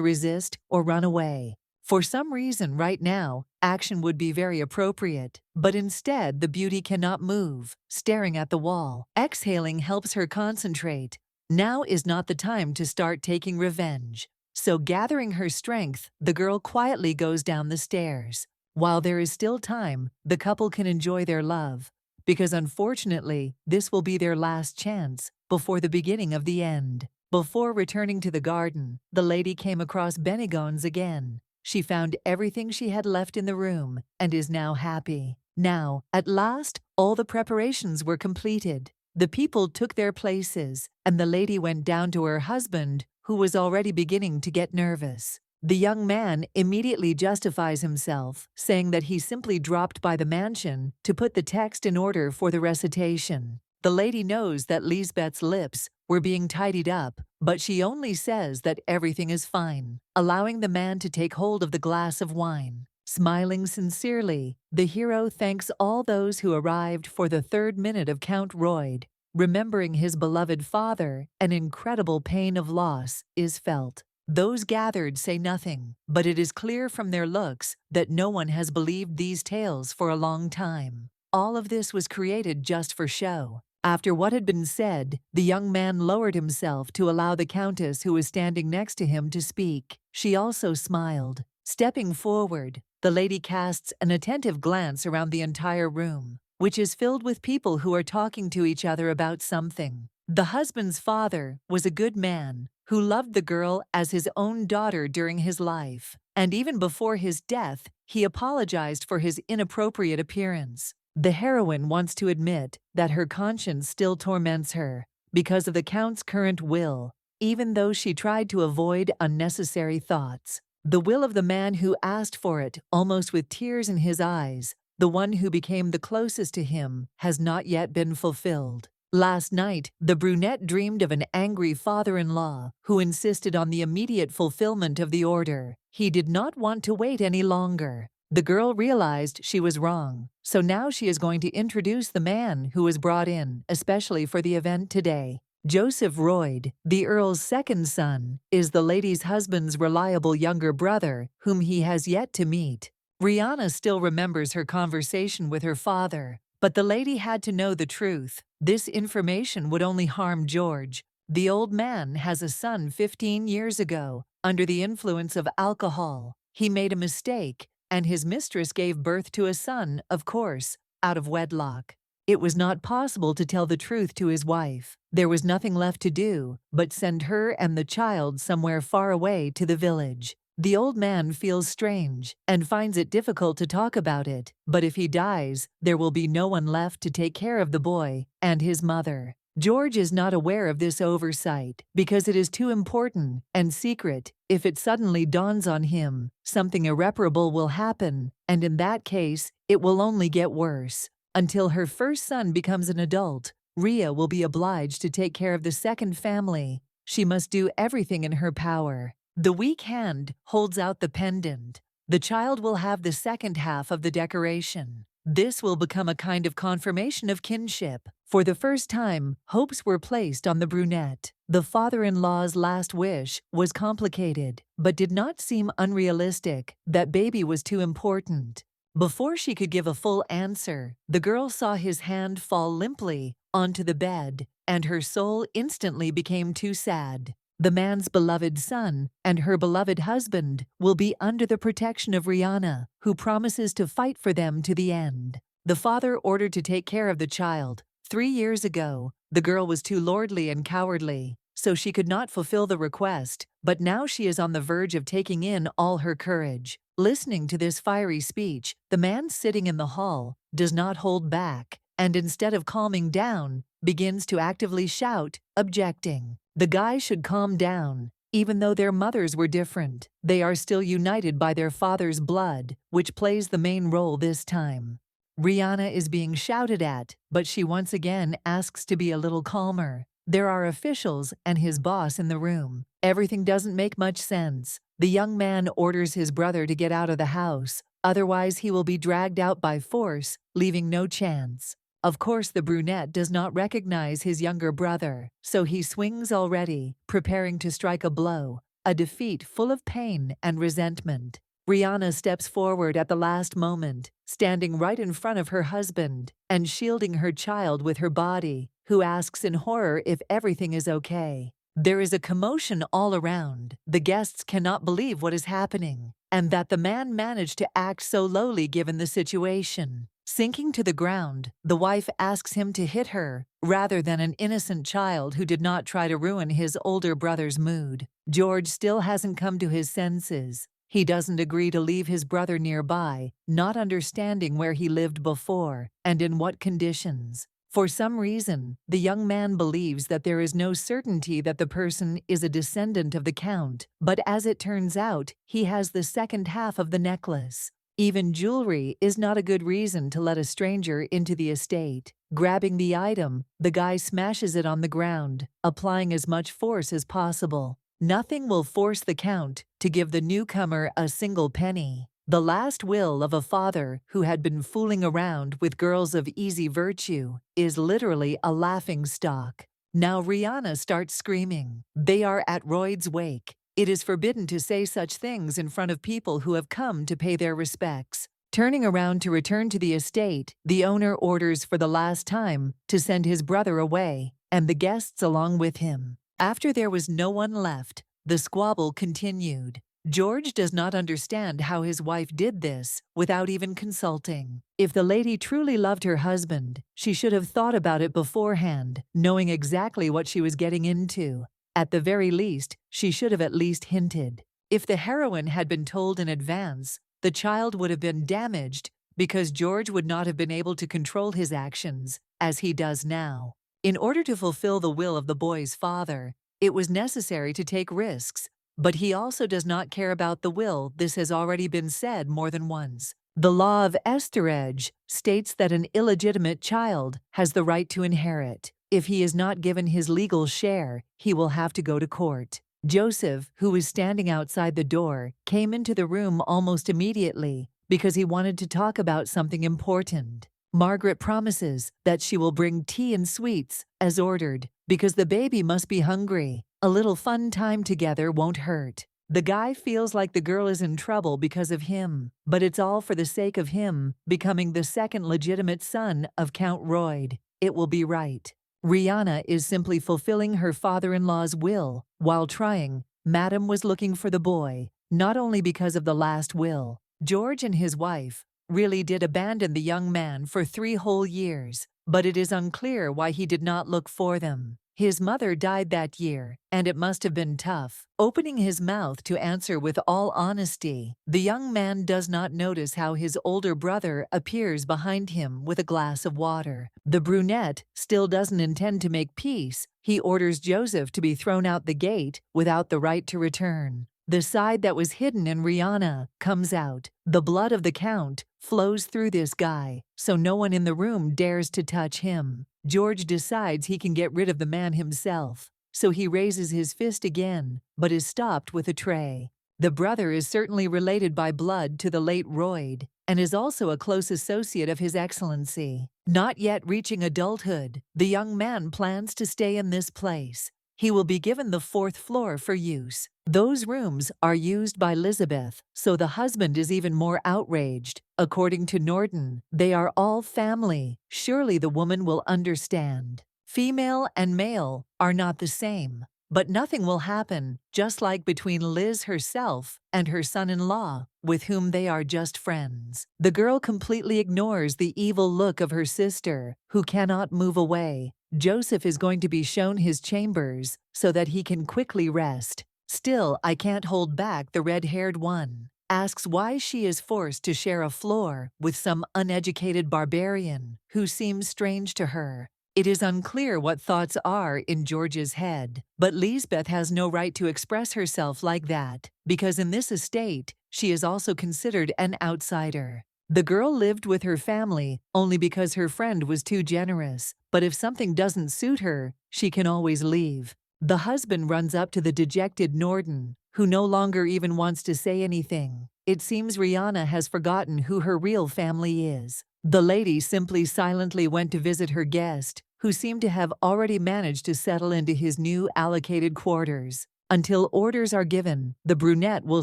resist or run away. For some reason right now, action would be very appropriate, but instead the beauty cannot move, staring at the wall. Exhaling helps her concentrate. Now is not the time to start taking revenge. So gathering her strength, the girl quietly goes down the stairs. While there is still time, the couple can enjoy their love, because unfortunately, this will be their last chance before the beginning of the end. Before returning to the garden, the lady came across Bennigon's again. She found everything she had left in the room and is now happy. Now, at last, all the preparations were completed. The people took their places, and the lady went down to her husband, who was already beginning to get nervous. The young man immediately justifies himself, saying that he simply dropped by the mansion to put the text in order for the recitation. The lady knows that Lisbeth's lips were being tidied up, but she only says that everything is fine, allowing the man to take hold of the glass of wine. Smiling sincerely, the hero thanks all those who arrived for the third minute of Count Royd. Remembering his beloved father, an incredible pain of loss is felt. Those gathered say nothing, but it is clear from their looks that no one has believed these tales for a long time. All of this was created just for show. After what had been said, the young man lowered himself to allow the countess who was standing next to him to speak. She also smiled. Stepping forward, the lady casts an attentive glance around the entire room, which is filled with people who are talking to each other about something. The husband's father was a good man who loved the girl as his own daughter during his life, and even before his death, he apologized for his inappropriate appearance. The heroine wants to admit that her conscience still torments her because of the Count's current will, even though she tried to avoid unnecessary thoughts. The will of the man who asked for it, almost with tears in his eyes, the one who became the closest to him, has not yet been fulfilled. Last night, the brunette dreamed of an angry father-in-law who insisted on the immediate fulfillment of the order. He did not want to wait any longer. The girl realized she was wrong, so now she is going to introduce the man who was brought in, especially for the event today. Joseph Royd, the Earl's second son, is the lady's husband's reliable younger brother, whom he has yet to meet. Rihanna still remembers her conversation with her father, but the lady had to know the truth. This information would only harm George. The old man has a son 15 years ago, under the influence of alcohol. He made a mistake, and his mistress gave birth to a son, of course, out of wedlock. It was not possible to tell the truth to his wife. There was nothing left to do but send her and the child somewhere far away to the village. The old man feels strange and finds it difficult to talk about it, but if he dies, there will be no one left to take care of the boy and his mother. George is not aware of this oversight because it is too important and secret. If it suddenly dawns on him, something irreparable will happen, and in that case, it will only get worse. Until her first son becomes an adult, Rhea will be obliged to take care of the second family. She must do everything in her power. The weak hand holds out the pendant. The child will have the second half of the decoration. This will become a kind of confirmation of kinship. For the first time, hopes were placed on the brunette. The father-in-law's last wish was complicated, but did not seem unrealistic. That baby was too important. Before she could give a full answer, the girl saw his hand fall limply onto the bed, and her soul instantly became too sad. The man's beloved son and her beloved husband will be under the protection of Rihanna, who promises to fight for them to the end. The father ordered to take care of the child. 3 years ago, the girl was too lordly and cowardly, so she could not fulfill the request, but now she is on the verge of taking in all her courage. Listening to this fiery speech, the man sitting in the hall does not hold back, and instead of calming down, begins to actively shout, objecting. The guy should calm down. Even though their mothers were different, they are still united by their father's blood, which plays the main role this time. Rihanna is being shouted at, but she once again asks to be a little calmer. There are officials and his boss in the room. Everything doesn't make much sense. The young man orders his brother to get out of the house, otherwise he will be dragged out by force, leaving no chance. Of course, the brunette does not recognize his younger brother, so he swings already, preparing to strike a blow, a defeat full of pain and resentment. Rihanna steps forward at the last moment, standing right in front of her husband and shielding her child with her body, who asks in horror if everything is okay. There is a commotion all around. The guests cannot believe what is happening, and that the man managed to act so lowly given the situation. Sinking to the ground, the wife asks him to hit her, rather than an innocent child who did not try to ruin his older brother's mood. George still hasn't come to his senses. He doesn't agree to leave his brother nearby, not understanding where he lived before and in what conditions. For some reason, the young man believes that there is no certainty that the person is a descendant of the Count, but as it turns out, he has the second half of the necklace. Even jewelry is not a good reason to let a stranger into the estate. Grabbing the item, the guy smashes it on the ground, applying as much force as possible. Nothing will force the Count to give the newcomer a single penny. The last will of a father who had been fooling around with girls of easy virtue is literally a laughingstock. Now Rihanna starts screaming. They are at Royd's wake. It is forbidden to say such things in front of people who have come to pay their respects. Turning around to return to the estate, the owner orders for the last time to send his brother away, and the guests along with him. After there was no one left, the squabble continued. George does not understand how his wife did this without even consulting. If the lady truly loved her husband, she should have thought about it beforehand, knowing exactly what she was getting into. At the very least, she should have at least hinted. If the heroine had been told in advance, the child would have been damaged because George would not have been able to control his actions, as he does now. In order to fulfill the will of the boy's father, it was necessary to take risks, but he also does not care about the will. This has already been said more than once. The law of esterage states that an illegitimate child has the right to inherit. If he is not given his legal share, he will have to go to court. Joseph, who was standing outside the door, came into the room almost immediately because he wanted to talk about something important. Margaret promises that she will bring tea and sweets, as ordered, because the baby must be hungry. A little fun time together won't hurt. The guy feels like the girl is in trouble because of him, but it's all for the sake of him becoming the second legitimate son of Count Royd. It will be right. Rihanna is simply fulfilling her father-in-law's will while trying. Madam was looking for the boy, not only because of the last will. George and his wife really did abandon the young man for 3 whole years, but it is unclear why he did not look for them. His mother died that year, and it must have been tough. Opening his mouth to answer with all honesty, the young man does not notice how his older brother appears behind him with a glass of water. The brunette still doesn't intend to make peace. He orders Joseph to be thrown out the gate without the right to return. The side that was hidden in Rihanna comes out. The blood of the Count flows through this guy, so no one in the room dares to touch him. George decides he can get rid of the man himself, so he raises his fist again, but is stopped with a tray. The brother is certainly related by blood to the late Royd, and is also a close associate of His Excellency. Not yet reaching adulthood, the young man plans to stay in this place. He will be given the 4th floor for use. Those rooms are used by Elizabeth, so the husband is even more outraged. According to Norton, they are all family. Surely the woman will understand. Female and male are not the same. But nothing will happen, just like between Liz herself and her son-in-law, with whom they are just friends. The girl completely ignores the evil look of her sister, who cannot move away. Joseph is going to be shown his chambers so that he can quickly rest. Still, I can't hold back the red-haired one. Asks why she is forced to share a floor with some uneducated barbarian who seems strange to her. It is unclear what thoughts are in George's head, but Lisbeth has no right to express herself like that, because in this estate, she is also considered an outsider. The girl lived with her family only because her friend was too generous, but if something doesn't suit her, she can always leave. The husband runs up to the dejected Norton, who no longer even wants to say anything. It seems Rihanna has forgotten who her real family is. The lady simply silently went to visit her guest, who seemed to have already managed to settle into his new allocated quarters. Until orders are given, the brunette will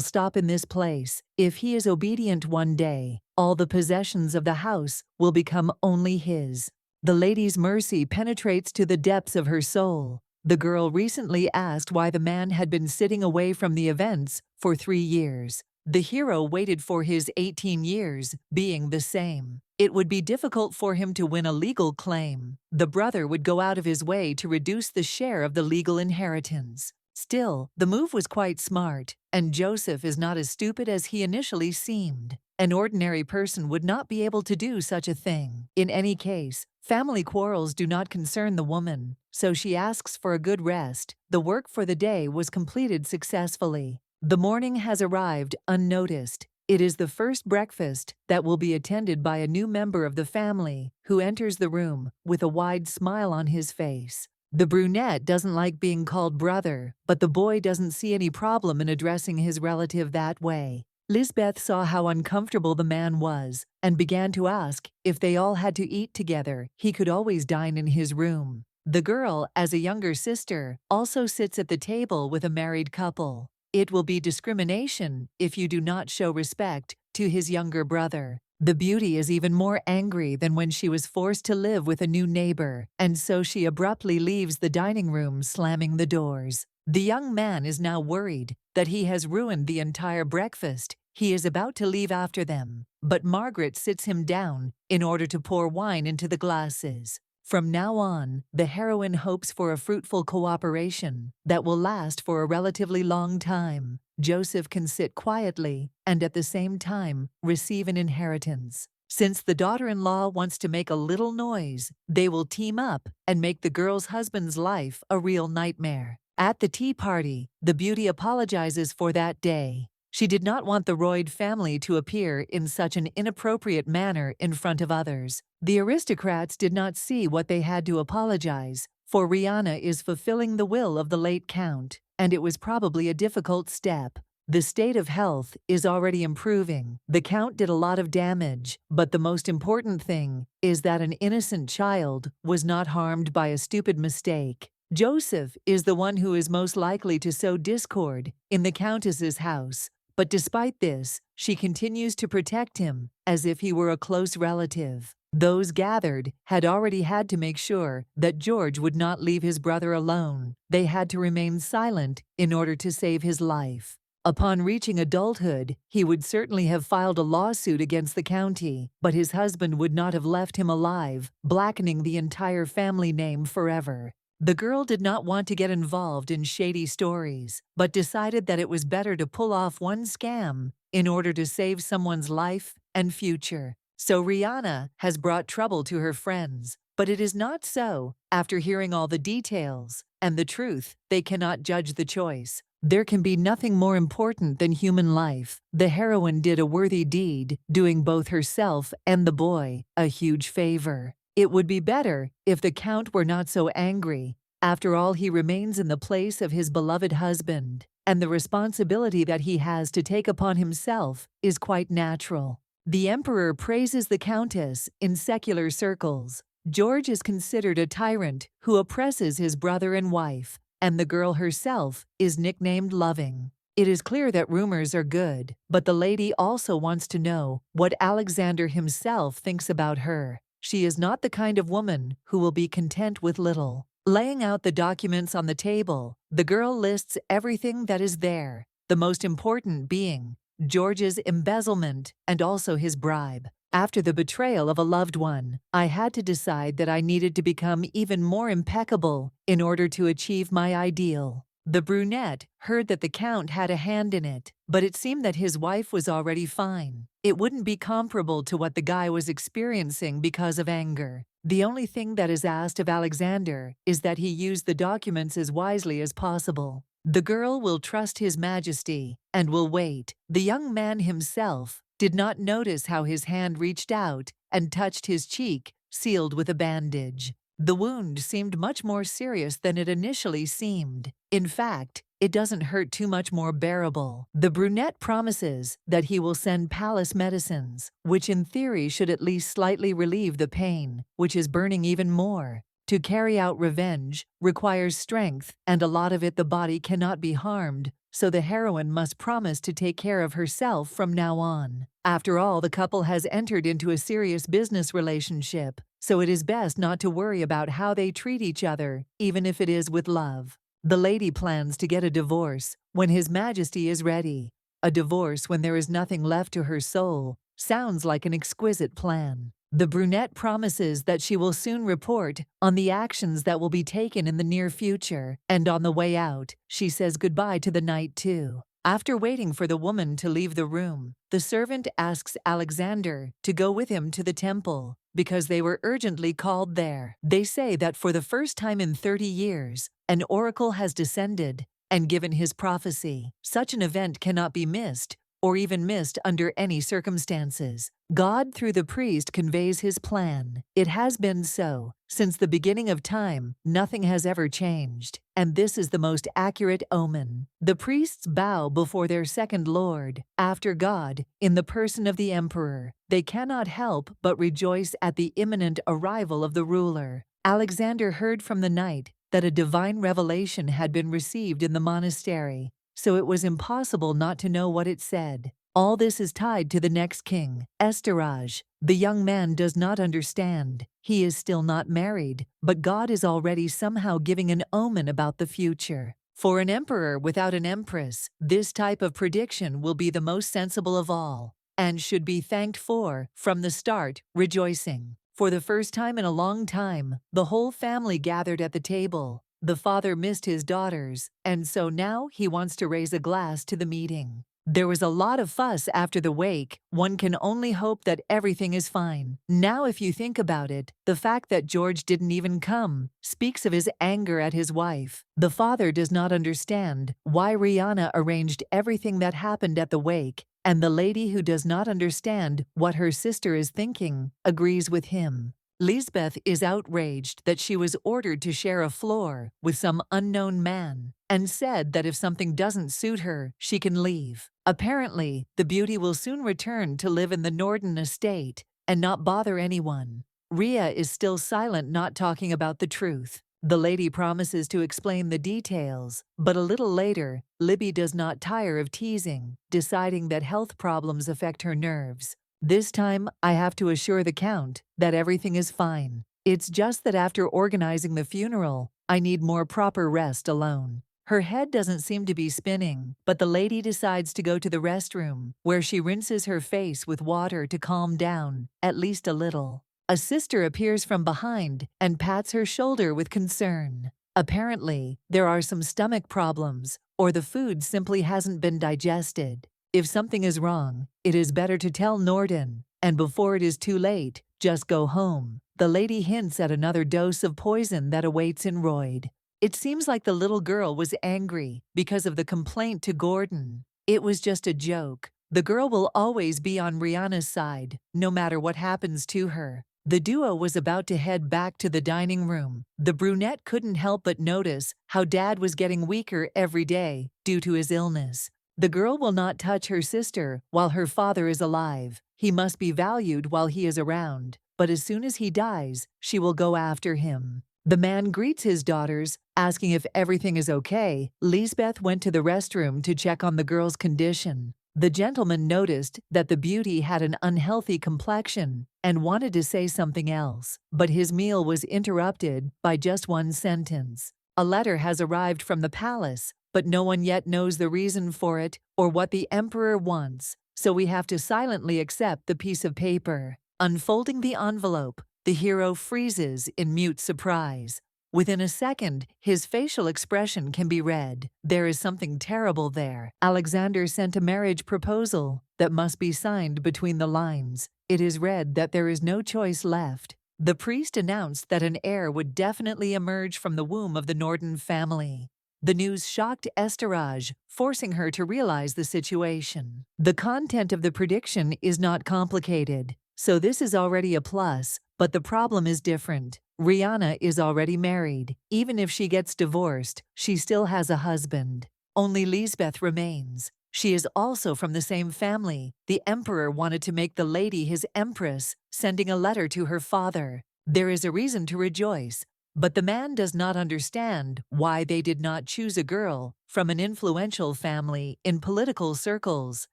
stop in this place. If he is obedient one day, all the possessions of the house will become only his. The lady's mercy penetrates to the depths of her soul. The girl recently asked why the man had been sitting away from the events for 3 years. The hero waited for his 18 years, being the same. It would be difficult for him to win a legal claim. The brother would go out of his way to reduce the share of the legal inheritance. Still, the move was quite smart, and Joseph is not as stupid as he initially seemed. An ordinary person would not be able to do such a thing. In any case, family quarrels do not concern the woman, so she asks for a good rest. The work for the day was completed successfully. The morning has arrived unnoticed. It is the first breakfast that will be attended by a new member of the family who enters the room with a wide smile on his face. The brunette doesn't like being called brother, but the boy doesn't see any problem in addressing his relative that way. Lisbeth saw how uncomfortable the man was and began to ask if they all had to eat together. He could always dine in his room. The girl, as a younger sister, also sits at the table with a married couple. It will be discrimination if you do not show respect to his younger brother. The beauty is even more angry than when she was forced to live with a new neighbor, and so she abruptly leaves the dining room, slamming the doors. The young man is now worried that he has ruined the entire breakfast. He is about to leave after them, but Margaret sits him down in order to pour wine into the glasses. From now on, the heroine hopes for a fruitful cooperation that will last for a relatively long time. Joseph can sit quietly and at the same time receive an inheritance. Since the daughter-in-law wants to make a little noise, they will team up and make the girl's husband's life a real nightmare. At the tea party, the beauty apologizes for that day. She did not want the Royd family to appear in such an inappropriate manner in front of others. The aristocrats did not see what they had to apologize, for Rihanna is fulfilling the will of the late count, and it was probably a difficult step. The state of health is already improving. The count did a lot of damage, but the most important thing is that an innocent child was not harmed by a stupid mistake. Joseph is the one who is most likely to sow discord in the countess's house. But despite this, she continues to protect him as if he were a close relative. Those gathered had already had to make sure that George would not leave his brother alone. They had to remain silent in order to save his life. Upon reaching adulthood, he would certainly have filed a lawsuit against the county, but his husband would not have left him alive, blackening the entire family name forever. The girl did not want to get involved in shady stories, but decided that it was better to pull off one scam in order to save someone's life and future. So Rihanna has brought trouble to her friends, but it is not so. After hearing all the details and the truth, they cannot judge the choice. There can be nothing more important than human life. The heroine did a worthy deed, doing both herself and the boy a huge favor. It would be better if the count were not so angry. After all, he remains in the place of his beloved husband, and the responsibility that he has to take upon himself is quite natural. The emperor praises the countess in secular circles. George is considered a tyrant who oppresses his brother and wife, and the girl herself is nicknamed Loving. It is clear that rumors are good, but the lady also wants to know what Alexander himself thinks about her. She is not the kind of woman who will be content with little. Laying out the documents on the table, the girl lists everything that is there, the most important being George's embezzlement and also his bribe. After the betrayal of a loved one, I had to decide that I needed to become even more impeccable in order to achieve my ideal. The brunette heard that the count had a hand in it, but it seemed that his wife was already fine. It wouldn't be comparable to what the guy was experiencing because of anger. The only thing that is asked of Alexander is that he use the documents as wisely as possible. The girl will trust His Majesty and will wait. The young man himself did not notice how his hand reached out and touched his cheek, sealed with a bandage. The wound seemed much more serious than it initially seemed. In fact, it doesn't hurt too much more bearable. The brunette promises that he will send palace medicines, which in theory should at least slightly relieve the pain, which is burning even more. To carry out revenge requires strength, and a lot of it the body cannot be harmed, so the heroine must promise to take care of herself from now on. After all, the couple has entered into a serious business relationship, so it is best not to worry about how they treat each other, even if it is with love. The lady plans to get a divorce when His Majesty is ready. A divorce when there is nothing left to her soul sounds like an exquisite plan. The brunette promises that she will soon report on the actions that will be taken in the near future, and on the way out, she says goodbye to the knight too. After waiting for the woman to leave the room, the servant asks Alexander to go with him to the temple, because they were urgently called there. They say that for the first time in 30 years, an oracle has descended and given his prophecy. Such an event cannot be missed, or even missed under any circumstances. God, through the priest, conveys his plan. It has been so. Since the beginning of time, nothing has ever changed, and this is the most accurate omen. The priests bow before their second lord, after God, in the person of the emperor. They cannot help but rejoice at the imminent arrival of the ruler. Alexander heard from the knight that a divine revelation had been received in the monastery, so it was impossible not to know what it said. All this is tied to the next king, Estorage. The young man does not understand. He is still not married, but God is already somehow giving an omen about the future. For an emperor without an empress, this type of prediction will be the most sensible of all, and should be thanked for, from the start, rejoicing. For the first time in a long time, the whole family gathered at the table. The father missed his daughters, and so now he wants to raise a glass to the meeting. There was a lot of fuss after the wake. One can only hope that everything is fine. Now, if you think about it, the fact that George didn't even come speaks of his anger at his wife. The father does not understand why Rihanna arranged everything that happened at the wake, and the lady who does not understand what her sister is thinking agrees with him. Lisbeth is outraged that she was ordered to share a floor with some unknown man, and said that if something doesn't suit her, she can leave. Apparently, the beauty will soon return to live in the Norden estate and not bother anyone. Ria is still silent, not talking about the truth. The lady promises to explain the details, but a little later, Libby does not tire of teasing, deciding that health problems affect her nerves. This time, I have to assure the Count that everything is fine. It's just that after organizing the funeral, I need more proper rest alone. Her head doesn't seem to be spinning, but the lady decides to go to the restroom, where she rinses her face with water to calm down, at least a little. A sister appears from behind and pats her shoulder with concern. Apparently, there are some stomach problems, or the food simply hasn't been digested. If something is wrong, it is better to tell Norden, and before it is too late, just go home. The lady hints at another dose of poison that awaits in Royd. It seems like the little girl was angry because of the complaint to Gordon. It was just a joke. The girl will always be on Rihanna's side, no matter what happens to her. The duo was about to head back to the dining room. The brunette couldn't help but notice how Dad was getting weaker every day due to his illness. The girl will not touch her sister while her father is alive. He must be valued while he is around, but as soon as he dies, she will go after him. The man greets his daughters, asking if everything is okay. Lisbeth went to the restroom to check on the girl's condition. The gentleman noticed that the beauty had an unhealthy complexion and wanted to say something else, but his meal was interrupted by just one sentence. A letter has arrived from the palace, but no one yet knows the reason for it or what the emperor wants, so we have to silently accept the piece of paper. Unfolding the envelope, the hero freezes in mute surprise. Within a second, his facial expression can be read. There is something terrible there. Alexander sent a marriage proposal that must be signed between the lines. It is read that there is no choice left. The priest announced that an heir would definitely emerge from the womb of the Norden family. The news shocked Estorage, forcing her to realize the situation. The content of the prediction is not complicated, so this is already a plus, but the problem is different. Rihanna is already married. Even if she gets divorced, she still has a husband. Only Lisbeth remains. She is also from the same family. The emperor wanted to make the lady his empress, sending a letter to her father. There is a reason to rejoice, but the man does not understand why they did not choose a girl from an influential family in political circles,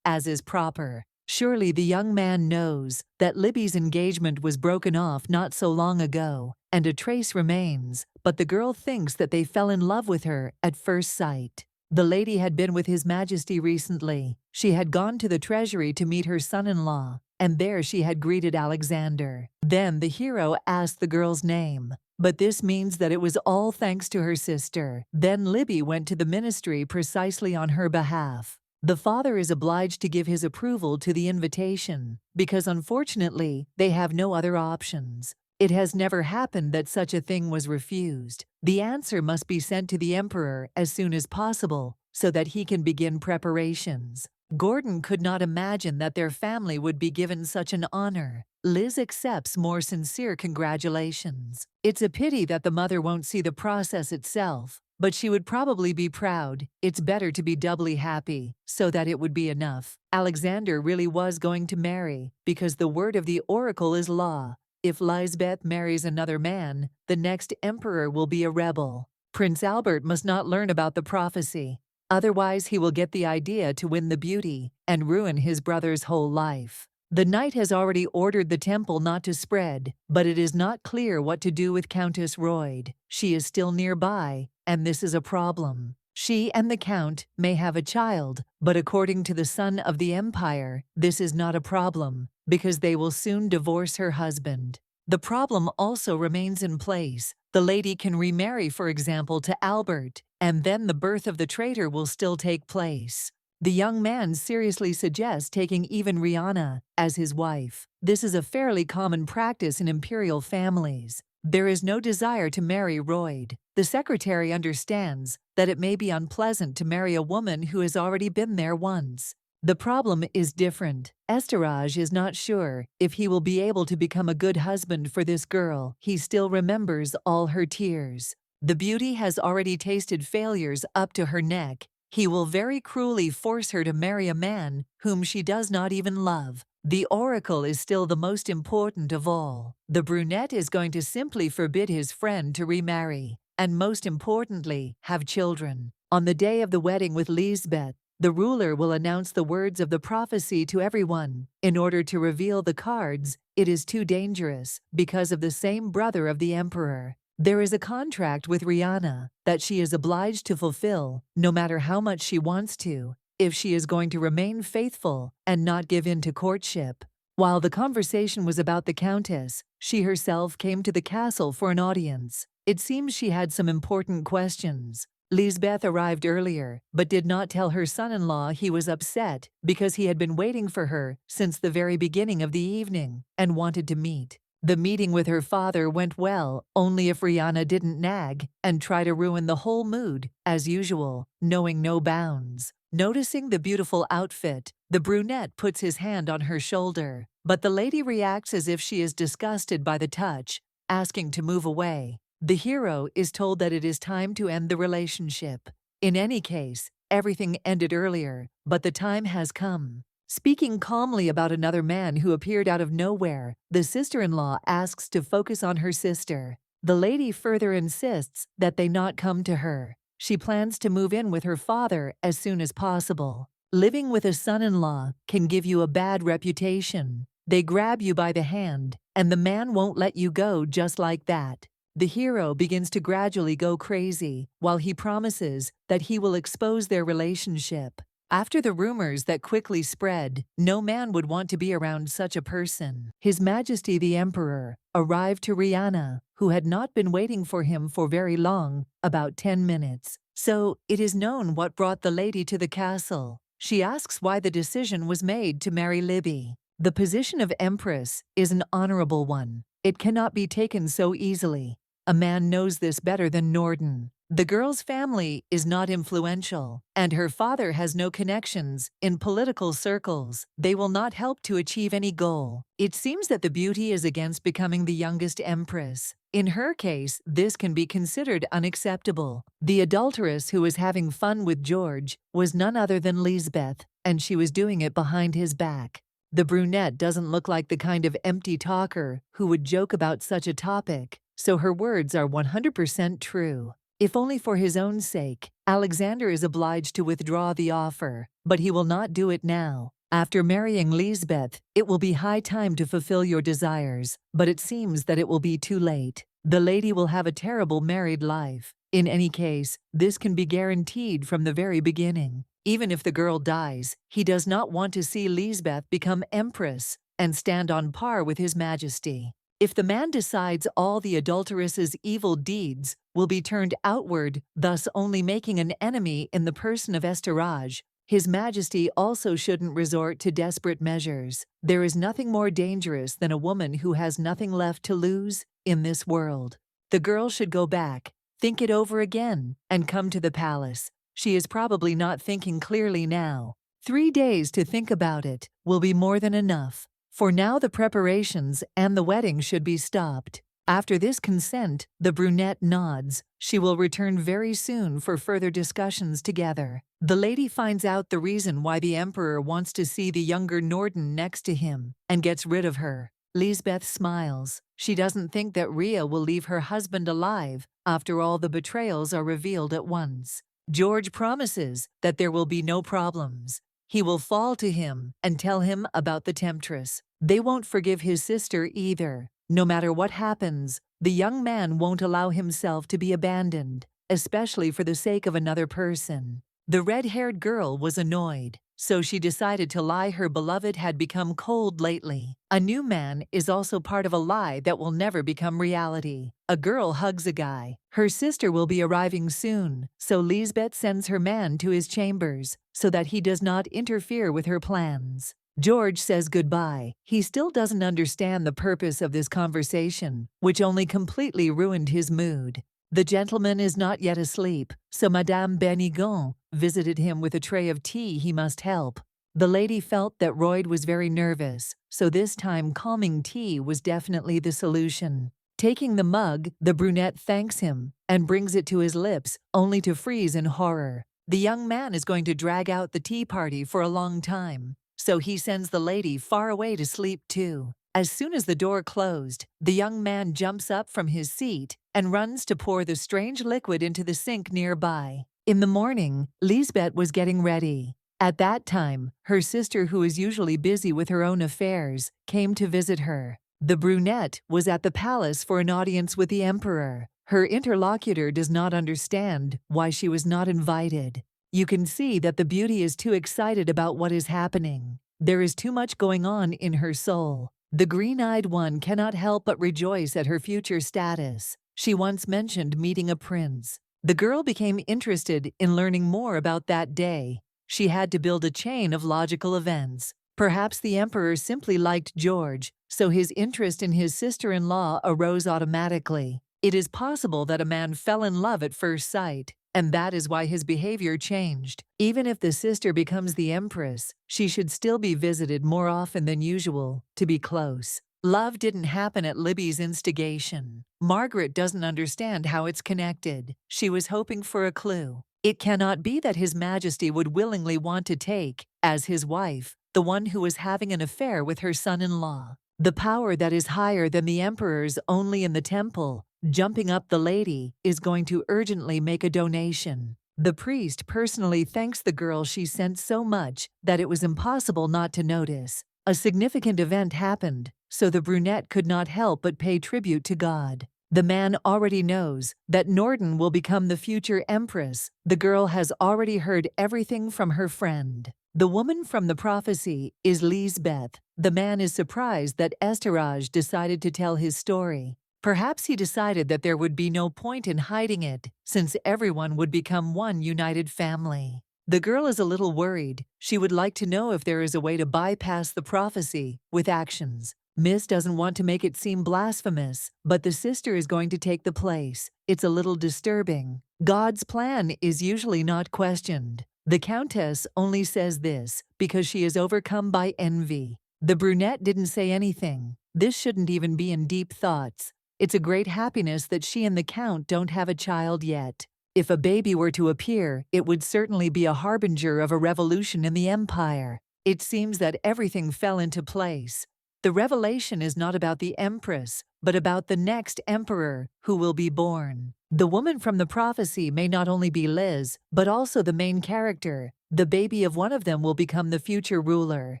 as is proper. Surely the young man knows that Libby's engagement was broken off not so long ago, and a trace remains, but the girl thinks that they fell in love with her at first sight. The lady had been with His Majesty recently. She had gone to the treasury to meet her son-in-law, and there she had greeted Alexander. Then the hero asked the girl's name. But this means that it was all thanks to her sister. Then Libby went to the ministry precisely on her behalf. The father is obliged to give his approval to the invitation, because unfortunately, they have no other options. It has never happened that such a thing was refused. The answer must be sent to the emperor as soon as possible, so that he can begin preparations. Gordon could not imagine that their family would be given such an honor. Liz accepts more sincere congratulations. It's a pity that the mother won't see the process itself, but she would probably be proud. It's better to be doubly happy, so that it would be enough. Alexander really was going to marry, because the word of the oracle is law. If Lisbeth marries another man, the next emperor will be a rebel. Prince Albert must not learn about the prophecy. Otherwise, he will get the idea to win the beauty and ruin his brother's whole life. The knight has already ordered the temple not to spread, but it is not clear what to do with Countess Royd. She is still nearby, and this is a problem. She and the Count may have a child, but according to the son of the Empire, this is not a problem, because they will soon divorce her husband. The problem also remains in place. The lady can remarry, for example, to Albert, and then the birth of the traitor will still take place. The young man seriously suggests taking even Rihanna as his wife. This is a fairly common practice in imperial families. There is no desire to marry Royd. The secretary understands that it may be unpleasant to marry a woman who has already been there once. The problem is different. Estarage is not sure if he will be able to become a good husband for this girl. He still remembers all her tears. The beauty has already tasted failures up to her neck. He will very cruelly force her to marry a man whom she does not even love. The oracle is still the most important of all. The brunette is going to simply forbid his friend to remarry, and most importantly, have children. On the day of the wedding with Lisbeth, the ruler will announce the words of the prophecy to everyone. In order to reveal the cards, it is too dangerous because of the same brother of the emperor. There is a contract with Rihanna that she is obliged to fulfill, no matter how much she wants to, if she is going to remain faithful and not give in to courtship. While the conversation was about the Countess, she herself came to the castle for an audience. It seems she had some important questions. Lisbeth arrived earlier, but did not tell her son-in-law he was upset because he had been waiting for her since the very beginning of the evening and wanted to meet. The meeting with her father went well, only if Rihanna didn't nag and try to ruin the whole mood, as usual, knowing no bounds. Noticing the beautiful outfit, the brunette puts his hand on her shoulder, but the lady reacts as if she is disgusted by the touch, asking to move away. The hero is told that it is time to end the relationship. In any case, everything ended earlier, but the time has come. Speaking calmly about another man who appeared out of nowhere, the sister-in-law asks to focus on her sister. The lady further insists that they not come to her. She plans to move in with her father as soon as possible. Living with a son-in-law can give you a bad reputation. They grab you by the hand, and the man won't let you go just like that. The hero begins to gradually go crazy, while he promises that he will expose their relationship. After the rumors that quickly spread, no man would want to be around such a person. His Majesty the Emperor arrived to Rihanna, who had not been waiting for him for very long, about 10 minutes. So, it is known what brought the lady to the castle. She asks why the decision was made to marry Libby. The position of Empress is an honorable one. It cannot be taken so easily. A man knows this better than Norden. The girl's family is not influential, and her father has no connections in political circles. They will not help to achieve any goal. It seems that the beauty is against becoming the youngest empress. In her case, this can be considered unacceptable. The adulteress who was having fun with George was none other than Lisbeth, and she was doing it behind his back. The brunette doesn't look like the kind of empty talker who would joke about such a topic, so her words are 100% true. If only for his own sake, Alexander is obliged to withdraw the offer, but he will not do it now. After marrying Lisbeth, it will be high time to fulfill your desires, but it seems that it will be too late. The lady will have a terrible married life. In any case, this can be guaranteed from the very beginning. Even if the girl dies, he does not want to see Lisbeth become empress and stand on par with his majesty. If the man decides all the adulteress's evil deeds will be turned outward, thus only making an enemy in the person of Estorage, His Majesty also shouldn't resort to desperate measures. There is nothing more dangerous than a woman who has nothing left to lose in this world. The girl should go back, think it over again, and come to the palace. She is probably not thinking clearly now. 3 days to think about it will be more than enough. For now the preparations and the wedding should be stopped. After this consent, the brunette nods. She will return very soon for further discussions together. The lady finds out the reason why the emperor wants to see the younger Norden next to him and gets rid of her. Lisbeth smiles. She doesn't think that Rhea will leave her husband alive after all the betrayals are revealed at once. George promises that there will be no problems. He will fall to him and tell him about the temptress. They won't forgive his sister either. No matter what happens, the young man won't allow himself to be abandoned, especially for the sake of another person. The red-haired girl was annoyed, so she decided to lie her beloved had become cold lately. A new man is also part of a lie that will never become reality. A girl hugs a guy. Her sister will be arriving soon, so Lisbeth sends her man to his chambers so that he does not interfere with her plans. George says goodbye. He still doesn't understand the purpose of this conversation, which only completely ruined his mood. The gentleman is not yet asleep, so Madame Benigon visited him with a tray of tea he must help. The lady felt that Royd was very nervous, so this time calming tea was definitely the solution. Taking the mug, the brunette thanks him and brings it to his lips, only to freeze in horror. The young man is going to drag out the tea party for a long time, so he sends the lady far away to sleep too. As soon as the door closed, the young man jumps up from his seat and runs to pour the strange liquid into the sink nearby. In the morning, Lisbeth was getting ready. At that time, her sister, who is usually busy with her own affairs, came to visit her. The brunette was at the palace for an audience with the emperor. Her interlocutor does not understand why she was not invited. You can see that the beauty is too excited about what is happening. There is too much going on in her soul. The green-eyed one cannot help but rejoice at her future status. She once mentioned meeting a prince. The girl became interested in learning more about that day. She had to build a chain of logical events. Perhaps the emperor simply liked George, so his interest in his sister-in-law arose automatically. It is possible that a man fell in love at first sight, and that is why his behavior changed. Even if the sister becomes the empress, she should still be visited more often than usual to be close. Love didn't happen at Libby's instigation. Margaret doesn't understand how it's connected. She was hoping for a clue. It cannot be that His Majesty would willingly want to take, as his wife, the one who was having an affair with her son-in-law. The power that is higher than the emperor's only in the temple, jumping up the lady, is going to urgently make a donation. The priest personally thanks the girl she sent so much that it was impossible not to notice. A significant event happened, so the brunette could not help but pay tribute to God. The man already knows that Norden will become the future empress. The girl has already heard everything from her friend. The woman from the prophecy is Lisbeth. The man is surprised that Estorage decided to tell his story. Perhaps he decided that there would be no point in hiding it, since everyone would become one united family. The girl is a little worried. She would like to know if there is a way to bypass the prophecy with actions. Miss doesn't want to make it seem blasphemous, but the sister is going to take the place. It's a little disturbing. God's plan is usually not questioned. The Countess only says this because she is overcome by envy. The brunette didn't say anything. This shouldn't even be in deep thoughts. It's a great happiness that she and the Count don't have a child yet. If a baby were to appear, it would certainly be a harbinger of a revolution in the empire. It seems that everything fell into place. The revelation is not about the empress, but about the next emperor who will be born. The woman from the prophecy may not only be Liz, but also the main character. The baby of one of them will become the future ruler.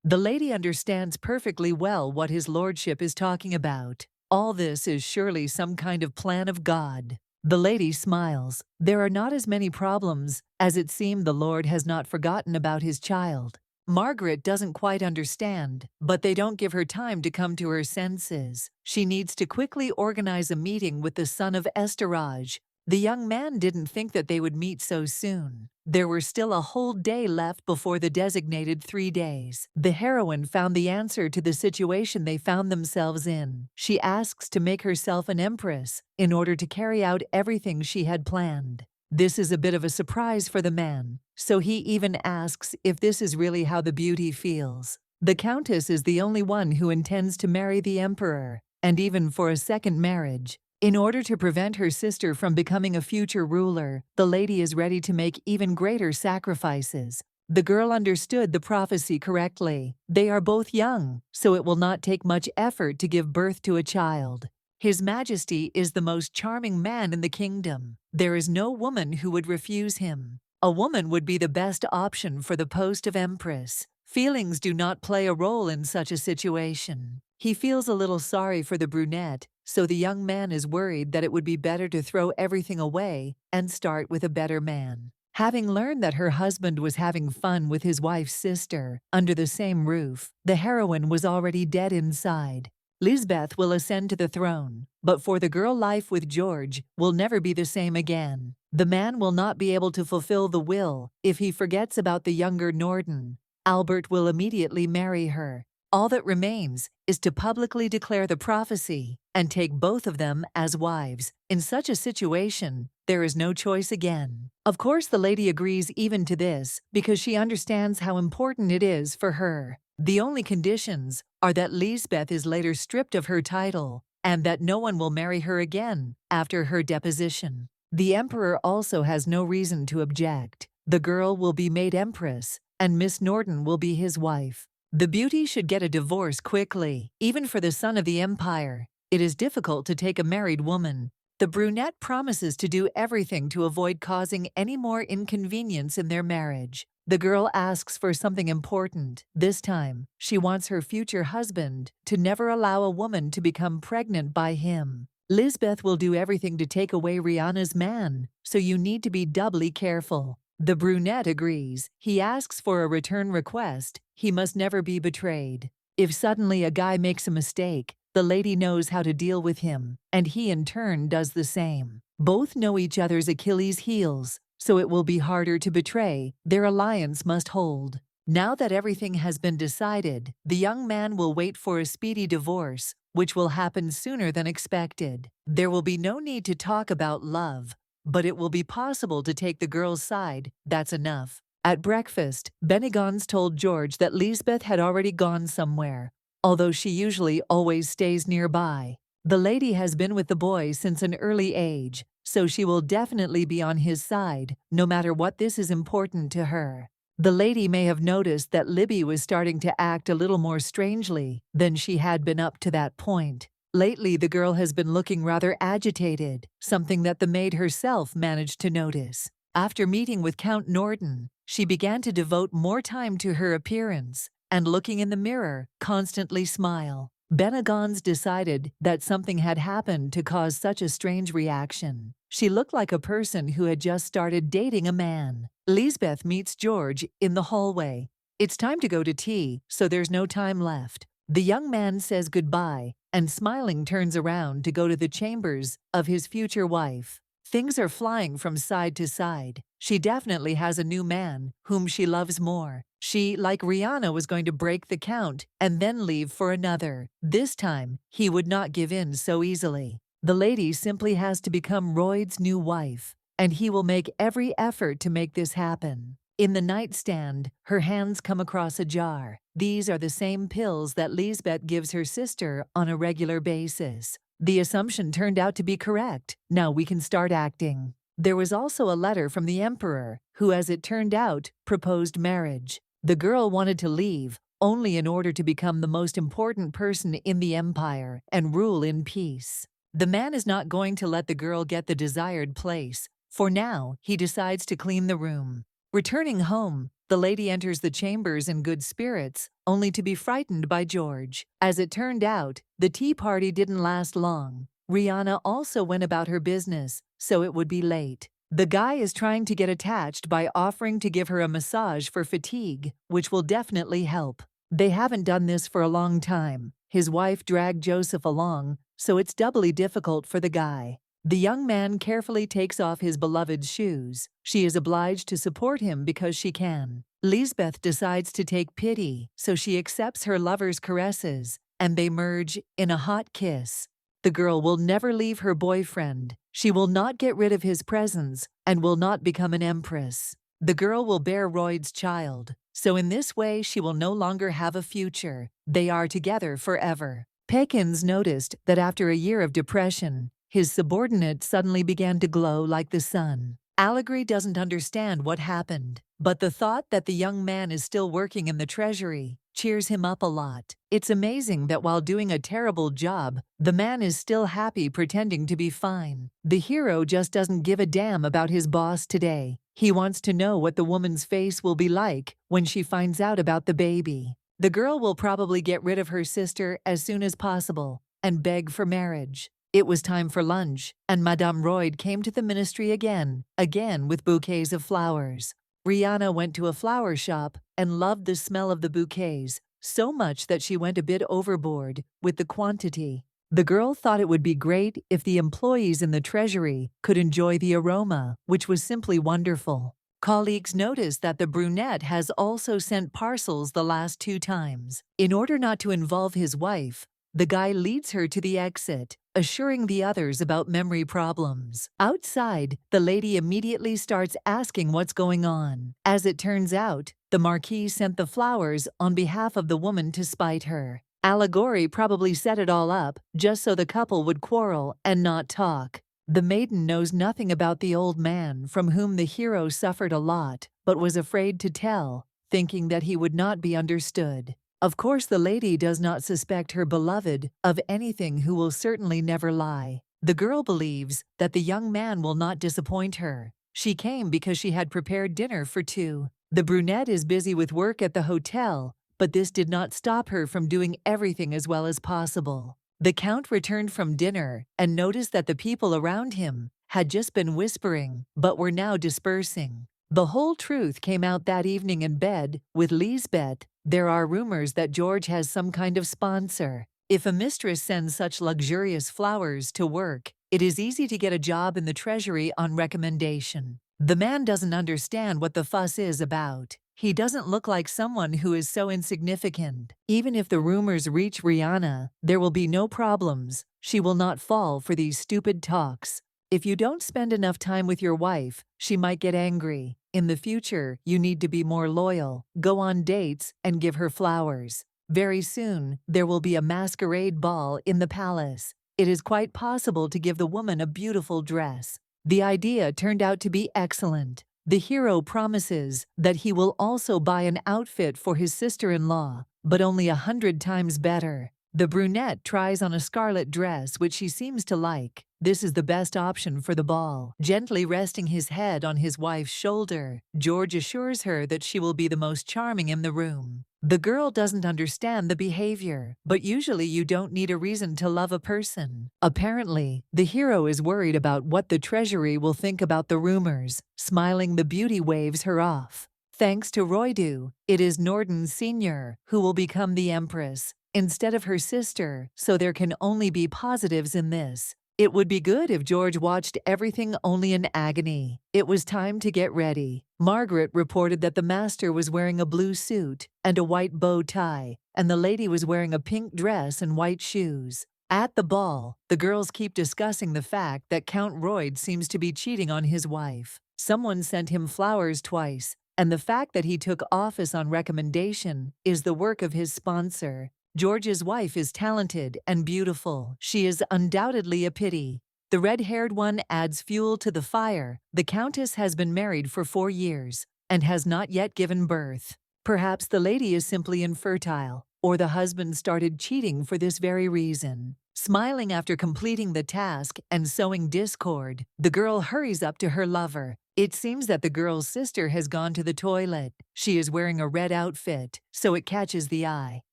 The lady understands perfectly well what his lordship is talking about. All this is surely some kind of plan of God. The lady smiles. There are not as many problems as it seemed. The Lord has not forgotten about his child. Margaret doesn't quite understand, but they don't give her time to come to her senses. She needs to quickly organize a meeting with the son of Estaraj. The young man didn't think that they would meet so soon. There were still a whole day left before the designated 3 days. The heroine found the answer to the situation they found themselves in. She asks to make herself an empress in order to carry out everything she had planned. This is a bit of a surprise for the man, so he even asks if this is really how the beauty feels. The countess is the only one who intends to marry the emperor, and even for a second marriage. In order to prevent her sister from becoming a future ruler, the lady is ready to make even greater sacrifices. The girl understood the prophecy correctly. They are both young, so it will not take much effort to give birth to a child. His Majesty is the most charming man in the kingdom. There is no woman who would refuse him. A woman would be the best option for the post of empress. Feelings do not play a role in such a situation. He feels a little sorry for the brunette, so the young man is worried that it would be better to throw everything away and start with a better man. Having learned that her husband was having fun with his wife's sister under the same roof, the heroine was already dead inside. Lisbeth will ascend to the throne, but for the girl, life with George will never be the same again. The man will not be able to fulfill the will if he forgets about the younger Norden. Albert will immediately marry her. All that remains is to publicly declare the prophecy and take both of them as wives. In such a situation, there is no choice again. Of course, the lady agrees even to this because she understands how important it is for her. The only conditions are that Lisbeth is later stripped of her title and that no one will marry her again after her deposition. The emperor also has no reason to object. The girl will be made empress, and Miss Norden will be his wife. The beauty should get a divorce quickly, even for the son of the empire. It is difficult to take a married woman. The brunette promises to do everything to avoid causing any more inconvenience in their marriage. The girl asks for something important. This time, she wants her future husband to never allow a woman to become pregnant by him. Lisbeth will do everything to take away Rihanna's man, so you need to be doubly careful. The brunette agrees. He asks for a return request. He must never be betrayed. If suddenly a guy makes a mistake, the lady knows how to deal with him, and he in turn does the same. Both know each other's Achilles' heels, so it will be harder to betray. Their alliance must hold. Now that everything has been decided, the young man will wait for a speedy divorce, which will happen sooner than expected. There will be no need to talk about love, but it will be possible to take the girl's side. That's enough. At breakfast, Benigans told George that Lisbeth had already gone somewhere, although she usually always stays nearby. The lady has been with the boy since an early age, so she will definitely be on his side, no matter what. This is important to her. The lady may have noticed that Libby was starting to act a little more strangely than she had been up to that point. Lately, the girl has been looking rather agitated, something that the maid herself managed to notice. After meeting with Count Norden, she began to devote more time to her appearance and, looking in the mirror, constantly smile. Benigans decided that something had happened to cause such a strange reaction. She looked like a person who had just started dating a man. Lisbeth meets George in the hallway. It's time to go to tea, so there's no time left. The young man says goodbye and, smiling, turns around to go to the chambers of his future wife. Things are flying from side to side. She definitely has a new man whom she loves more. She, like Rihanna, was going to break the count and then leave for another. This time, he would not give in so easily. The lady simply has to become Royd's new wife, and he will make every effort to make this happen. In the nightstand, her hands come across a jar. These are the same pills that Lisbeth gives her sister on a regular basis. The assumption turned out to be correct. Now we can start acting. There was also a letter from the emperor, who, as it turned out, proposed marriage. The girl wanted to leave, only in order to become the most important person in the empire and rule in peace. The man is not going to let the girl get the desired place. For now, he decides to clean the room. Returning home, the lady enters the chambers in good spirits, only to be frightened by George. As it turned out, the tea party didn't last long. Rihanna also went about her business, so it would be late. The guy is trying to get attached by offering to give her a massage for fatigue, which will definitely help. They haven't done this for a long time. His wife dragged Joseph along, so it's doubly difficult for the guy. The young man carefully takes off his beloved's shoes. She is obliged to support him because she can. Lisbeth decides to take pity, so she accepts her lover's caresses, and they merge in a hot kiss. The girl will never leave her boyfriend. She will not get rid of his presence and will not become an empress. The girl will bear Royd's child, so in this way she will no longer have a future. They are together forever. Pekins noticed that after a year of depression, his subordinate suddenly began to glow like the sun. Allegory doesn't understand what happened, but the thought that the young man is still working in the treasury cheers him up a lot. It's amazing that while doing a terrible job, the man is still happy pretending to be fine. The hero just doesn't give a damn about his boss today. He wants to know what the woman's face will be like when she finds out about the baby. The girl will probably get rid of her sister as soon as possible and beg for marriage. It was time for lunch, and Madame Royd came to the ministry again with bouquets of flowers. Rihanna went to a flower shop and loved the smell of the bouquets, so much that she went a bit overboard with the quantity. The girl thought it would be great if the employees in the treasury could enjoy the aroma, which was simply wonderful. Colleagues noticed that the brunette has also sent parcels the last 2 times. In order not to involve his wife, the guy leads her to the exit, assuring the others about memory problems. Outside, the lady immediately starts asking what's going on. As it turns out, the Marquis sent the flowers on behalf of the woman to spite her. Allegory probably set it all up just so the couple would quarrel and not talk. The maiden knows nothing about the old man from whom the hero suffered a lot, but was afraid to tell, thinking that he would not be understood. Of course, the lady does not suspect her beloved of anything, who will certainly never lie. The girl believes that the young man will not disappoint her. She came because she had prepared dinner for 2. The brunette is busy with work at the hotel, but this did not stop her from doing everything as well as possible. The Count returned from dinner and noticed that the people around him had just been whispering, but were now dispersing. The whole truth came out that evening in bed with Lisbeth. There are rumors that George has some kind of sponsor. If a mistress sends such luxurious flowers to work, it is easy to get a job in the treasury on recommendation. The man doesn't understand what the fuss is about. He doesn't look like someone who is so insignificant. Even if the rumors reach Rihanna, there will be no problems. She will not fall for these stupid talks. If you don't spend enough time with your wife, she might get angry. In the future, you need to be more loyal, go on dates, and give her flowers. Very soon, there will be a masquerade ball in the palace. It is quite possible to give the woman a beautiful dress. The idea turned out to be excellent. The hero promises that he will also buy an outfit for his sister-in-law, but only 100 times better. The brunette tries on a scarlet dress which she seems to like. This is the best option for the ball. Gently resting his head on his wife's shoulder, George assures her that she will be the most charming in the room. The girl doesn't understand the behavior, but usually you don't need a reason to love a person. Apparently, the hero is worried about what the treasury will think about the rumors. Smiling, the beauty waves her off. Thanks to Roydu, it is Norden Sr. who will become the empress instead of her sister, so there can only be positives in this. It would be good if George watched everything only in agony. It was time to get ready. Margaret reported that the master was wearing a blue suit and a white bow tie, and the lady was wearing a pink dress and white shoes. At the ball, the girls keep discussing the fact that Count Royd seems to be cheating on his wife. Someone sent him flowers twice, and the fact that he took office on recommendation is the work of his sponsor. George's wife is talented and beautiful. She is undoubtedly a pity. The red-haired one adds fuel to the fire. The Countess has been married for 4 years and has not yet given birth. Perhaps the lady is simply infertile, or the husband started cheating for this very reason. Smiling after completing the task and sowing discord, the girl hurries up to her lover. It seems that the girl's sister has gone to the toilet. She is wearing a red outfit, so it catches the eye.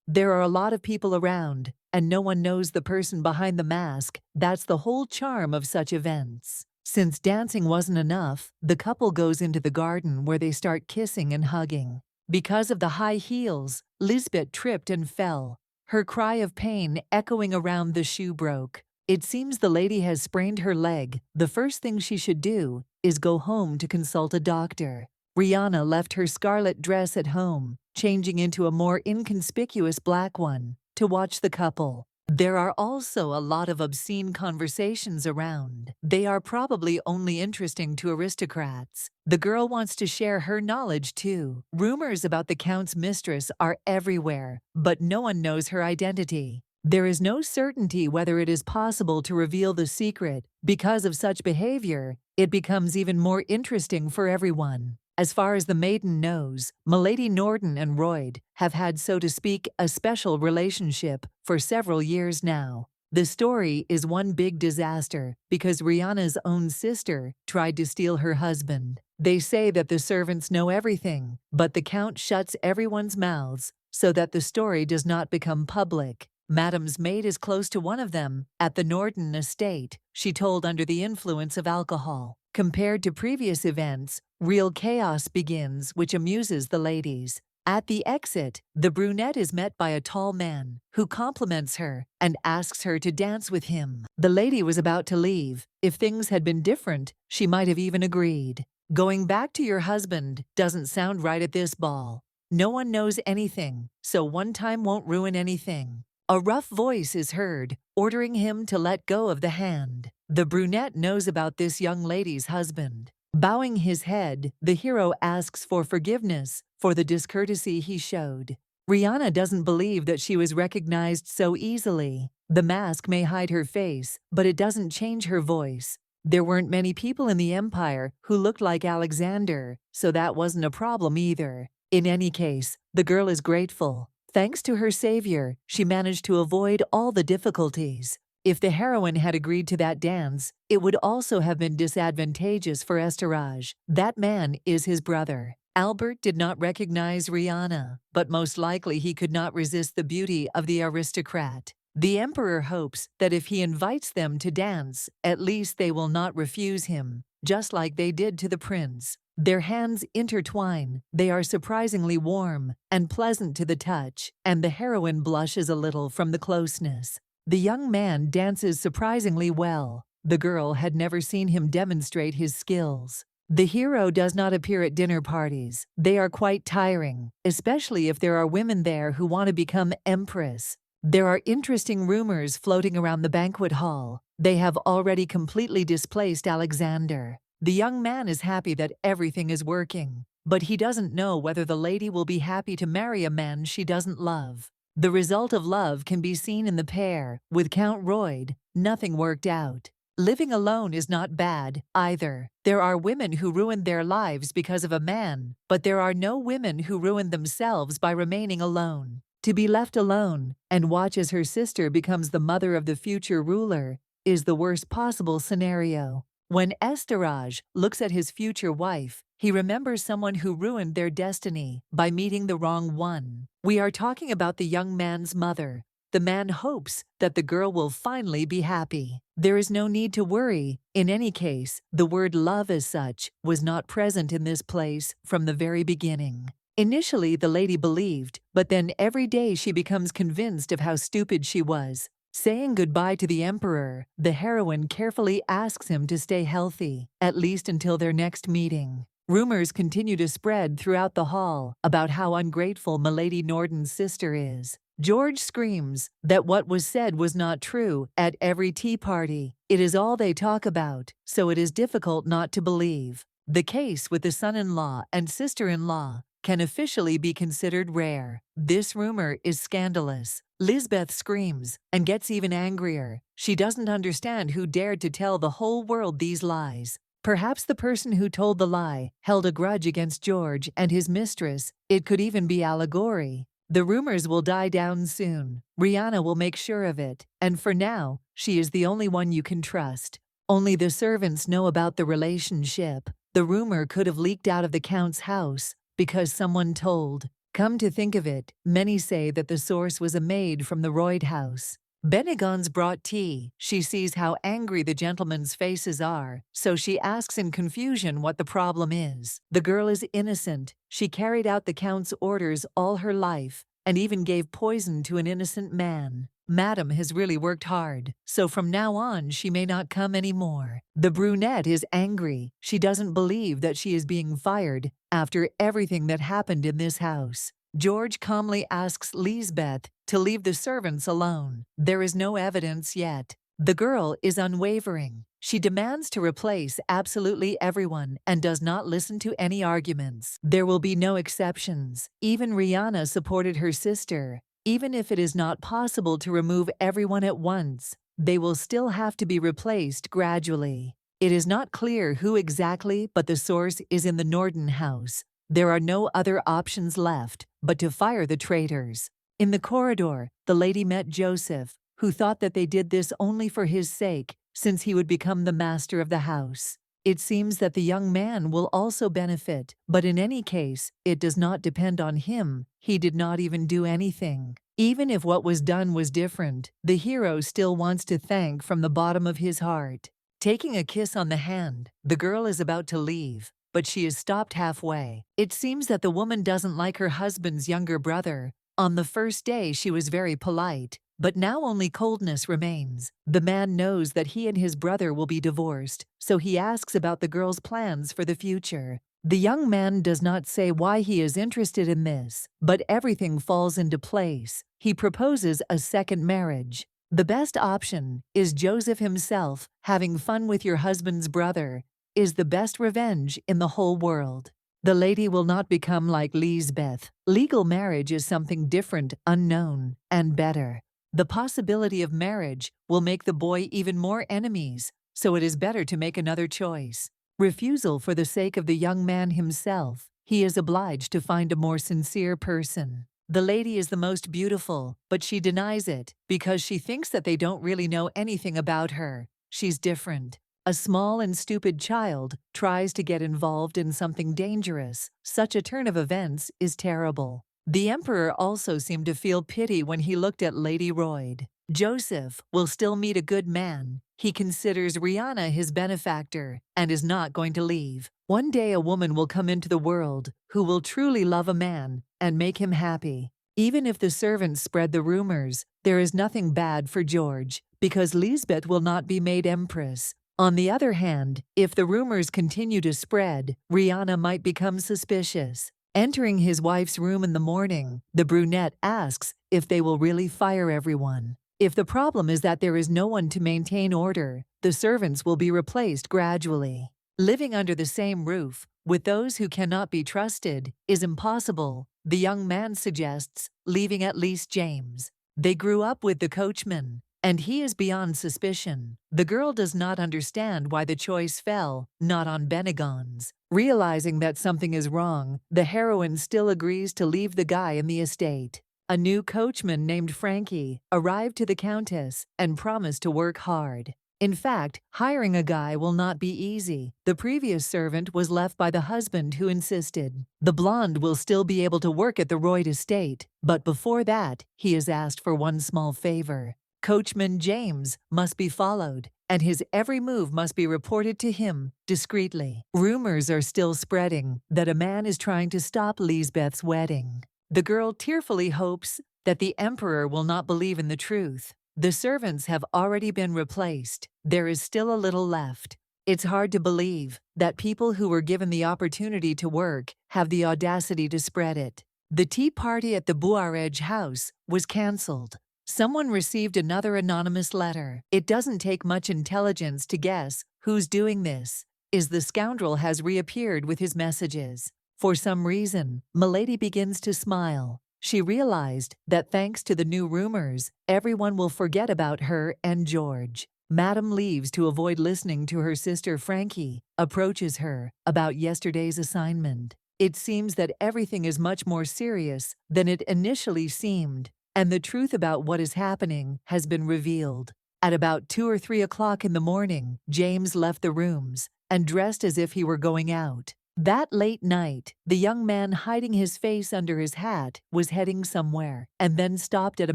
There are a lot of people around, and no one knows the person behind the mask. That's the whole charm of such events. Since dancing wasn't enough, the couple goes into the garden where they start kissing and hugging. Because of the high heels, Lisbeth tripped and fell, her cry of pain echoing around the shoe broke. It seems the lady has sprained her leg. The first thing she should do is go home to consult a doctor. Rihanna left her scarlet dress at home, changing into a more inconspicuous black one, to watch the couple. There are also a lot of obscene conversations around. They are probably only interesting to aristocrats. The girl wants to share her knowledge too. Rumors about the count's mistress are everywhere, but no one knows her identity. There is no certainty whether it is possible to reveal the secret. Because of such behavior, it becomes even more interesting for everyone. As far as the maiden knows, Milady Norden and Royd have had, so to speak, a special relationship for several years now. The story is one big disaster because Rihanna's own sister tried to steal her husband. They say that the servants know everything, but the Count shuts everyone's mouths so that the story does not become public. Madame's maid is close to one of them at the Norden estate, she told, under the influence of alcohol. Compared to previous events, real chaos begins, which amuses the ladies. At the exit, the brunette is met by a tall man who compliments her and asks her to dance with him. The lady was about to leave. If things had been different, she might have even agreed. Going back to your husband doesn't sound right at this ball. No one knows anything, so one time won't ruin anything. A rough voice is heard, ordering him to let go of the hand. The brunette knows about this young lady's husband. Bowing his head, the hero asks for forgiveness for the discourtesy he showed. Rihanna doesn't believe that she was recognized so easily. The mask may hide her face, but it doesn't change her voice. There weren't many people in the Empire who looked like Alexander, so that wasn't a problem either. In any case, the girl is grateful. Thanks to her savior, she managed to avoid all the difficulties. If the heroine had agreed to that dance, it would also have been disadvantageous for Estorage. That man is his brother. Albert did not recognize Rihanna, but most likely he could not resist the beauty of the aristocrat. The emperor hopes that if he invites them to dance, at least they will not refuse him, just like they did to the prince. Their hands intertwine, they are surprisingly warm and pleasant to the touch, and the heroine blushes a little from the closeness. The young man dances surprisingly well. The girl had never seen him demonstrate his skills. The hero does not appear at dinner parties. They are quite tiring, especially if there are women there who want to become empress. There are interesting rumors floating around the banquet hall. They have already completely displaced Alexander. The young man is happy that everything is working, but he doesn't know whether the lady will be happy to marry a man she doesn't love. The result of love can be seen in the pair. With Count Royd, nothing worked out. Living alone is not bad, either. There are women who ruin their lives because of a man, but there are no women who ruin themselves by remaining alone. To be left alone and watch as her sister becomes the mother of the future ruler is the worst possible scenario. When Estorage looks at his future wife, he remembers someone who ruined their destiny by meeting the wrong one. We are talking about the young man's mother. The man hopes that the girl will finally be happy. There is no need to worry. In any case, the word love as such was not present in this place from the very beginning. Initially, the lady believed, but then every day she becomes convinced of how stupid she was. Saying goodbye to the emperor, the heroine carefully asks him to stay healthy, at least until their next meeting. Rumors continue to spread throughout the hall about how ungrateful Milady Norden's sister is. George screams that what was said was not true at every tea party. It is all they talk about, so it is difficult not to believe. The case with the son-in-law and sister-in-law can officially be considered rare. This rumor is scandalous. Lisbeth screams and gets even angrier. She doesn't understand who dared to tell the whole world these lies. Perhaps the person who told the lie held a grudge against George and his mistress. It could even be allegory. The rumors will die down soon. Rihanna will make sure of it, and for now, she is the only one you can trust. Only the servants know about the relationship. The rumor could have leaked out of the Count's house because someone told. Come to think of it, many say that the source was a maid from the Royd house. Bennigan's brought tea. She sees how angry the gentlemen's faces are, so she asks in confusion what the problem is. The girl is innocent. She carried out the Count's orders all her life, and even gave poison to an innocent man. Madam has really worked hard, so from now on she may not come anymore. The brunette is angry. She doesn't believe that she is being fired after everything that happened in this house. George calmly asks Lisbeth to leave the servants alone. There is no evidence yet. The girl is unwavering. She demands to replace absolutely everyone and does not listen to any arguments. There will be no exceptions. Even Rihanna supported her sister. Even if it is not possible to remove everyone at once, they will still have to be replaced gradually. It is not clear who exactly, but the source is in the Norden house. There are no other options left but to fire the traitors. In the corridor, the lady met Joseph, who thought that they did this only for his sake, since he would become the master of the house. It seems that the young man will also benefit, but in any case, it does not depend on him. He did not even do anything. Even if what was done was different, the hero still wants to thank from the bottom of his heart. Taking a kiss on the hand, the girl is about to leave, but she is stopped halfway. It seems that the woman doesn't like her husband's younger brother. On the first day she was very polite, but now only coldness remains. The man knows that he and his brother will be divorced, so he asks about the girl's plans for the future. The young man does not say why he is interested in this, but everything falls into place. He proposes a second marriage. The best option is Joseph himself. Having fun with your husband's brother is the best revenge in the whole world. The lady will not become like Lisbeth. Legal marriage is something different, unknown, and better. The possibility of marriage will make the boy even more enemies, so it is better to make another choice. Refusal for the sake of the young man himself. He is obliged to find a more sincere person. The lady is the most beautiful, but she denies it because she thinks that they don't really know anything about her. She's different. A small and stupid child tries to get involved in something dangerous. Such a turn of events is terrible. The emperor also seemed to feel pity when he looked at Lady Royd. Joseph will still meet a good man. He considers Rihanna his benefactor and is not going to leave. One day a woman will come into the world who will truly love a man and make him happy. Even if the servants spread the rumors, there is nothing bad for George, because Lisbeth will not be made empress. On the other hand, if the rumors continue to spread, Rihanna might become suspicious. Entering his wife's room in the morning, the brunette asks if they will really fire everyone. If the problem is that there is no one to maintain order, the servants will be replaced gradually. Living under the same roof with those who cannot be trusted is impossible. The young man suggests leaving at least James. They grew up with the coachman, and he is beyond suspicion. The girl does not understand why the choice fell not on Bennigan's. Realizing that something is wrong, the heroine still agrees to leave the guy in the estate. A new coachman named Frankie arrived to the Countess and promised to work hard. In fact, hiring a guy will not be easy. The previous servant was left by the husband who insisted. The blonde will still be able to work at the Royd estate, but before that, he is asked for one small favor. Coachman James must be followed, and his every move must be reported to him discreetly. Rumors are still spreading that a man is trying to stop Lisbeth's wedding. The girl tearfully hopes that the emperor will not believe in the truth. The servants have already been replaced. There is still a little left. It's hard to believe that people who were given the opportunity to work have the audacity to spread it. The tea party at the Bouarej house was cancelled. Someone received another anonymous letter. It doesn't take much intelligence to guess who's doing this. The scoundrel has reappeared with his messages. For some reason, Milady begins to smile. She realized that thanks to the new rumors, everyone will forget about her and George. Madame leaves to avoid listening to her sister Frankie, approaches her about yesterday's assignment. It seems that everything is much more serious than it initially seemed, and the truth about what is happening has been revealed. At about 2 or 3 o'clock in the morning, James left the rooms and dressed as if he were going out. That late night, the young man hiding his face under his hat was heading somewhere and then stopped at a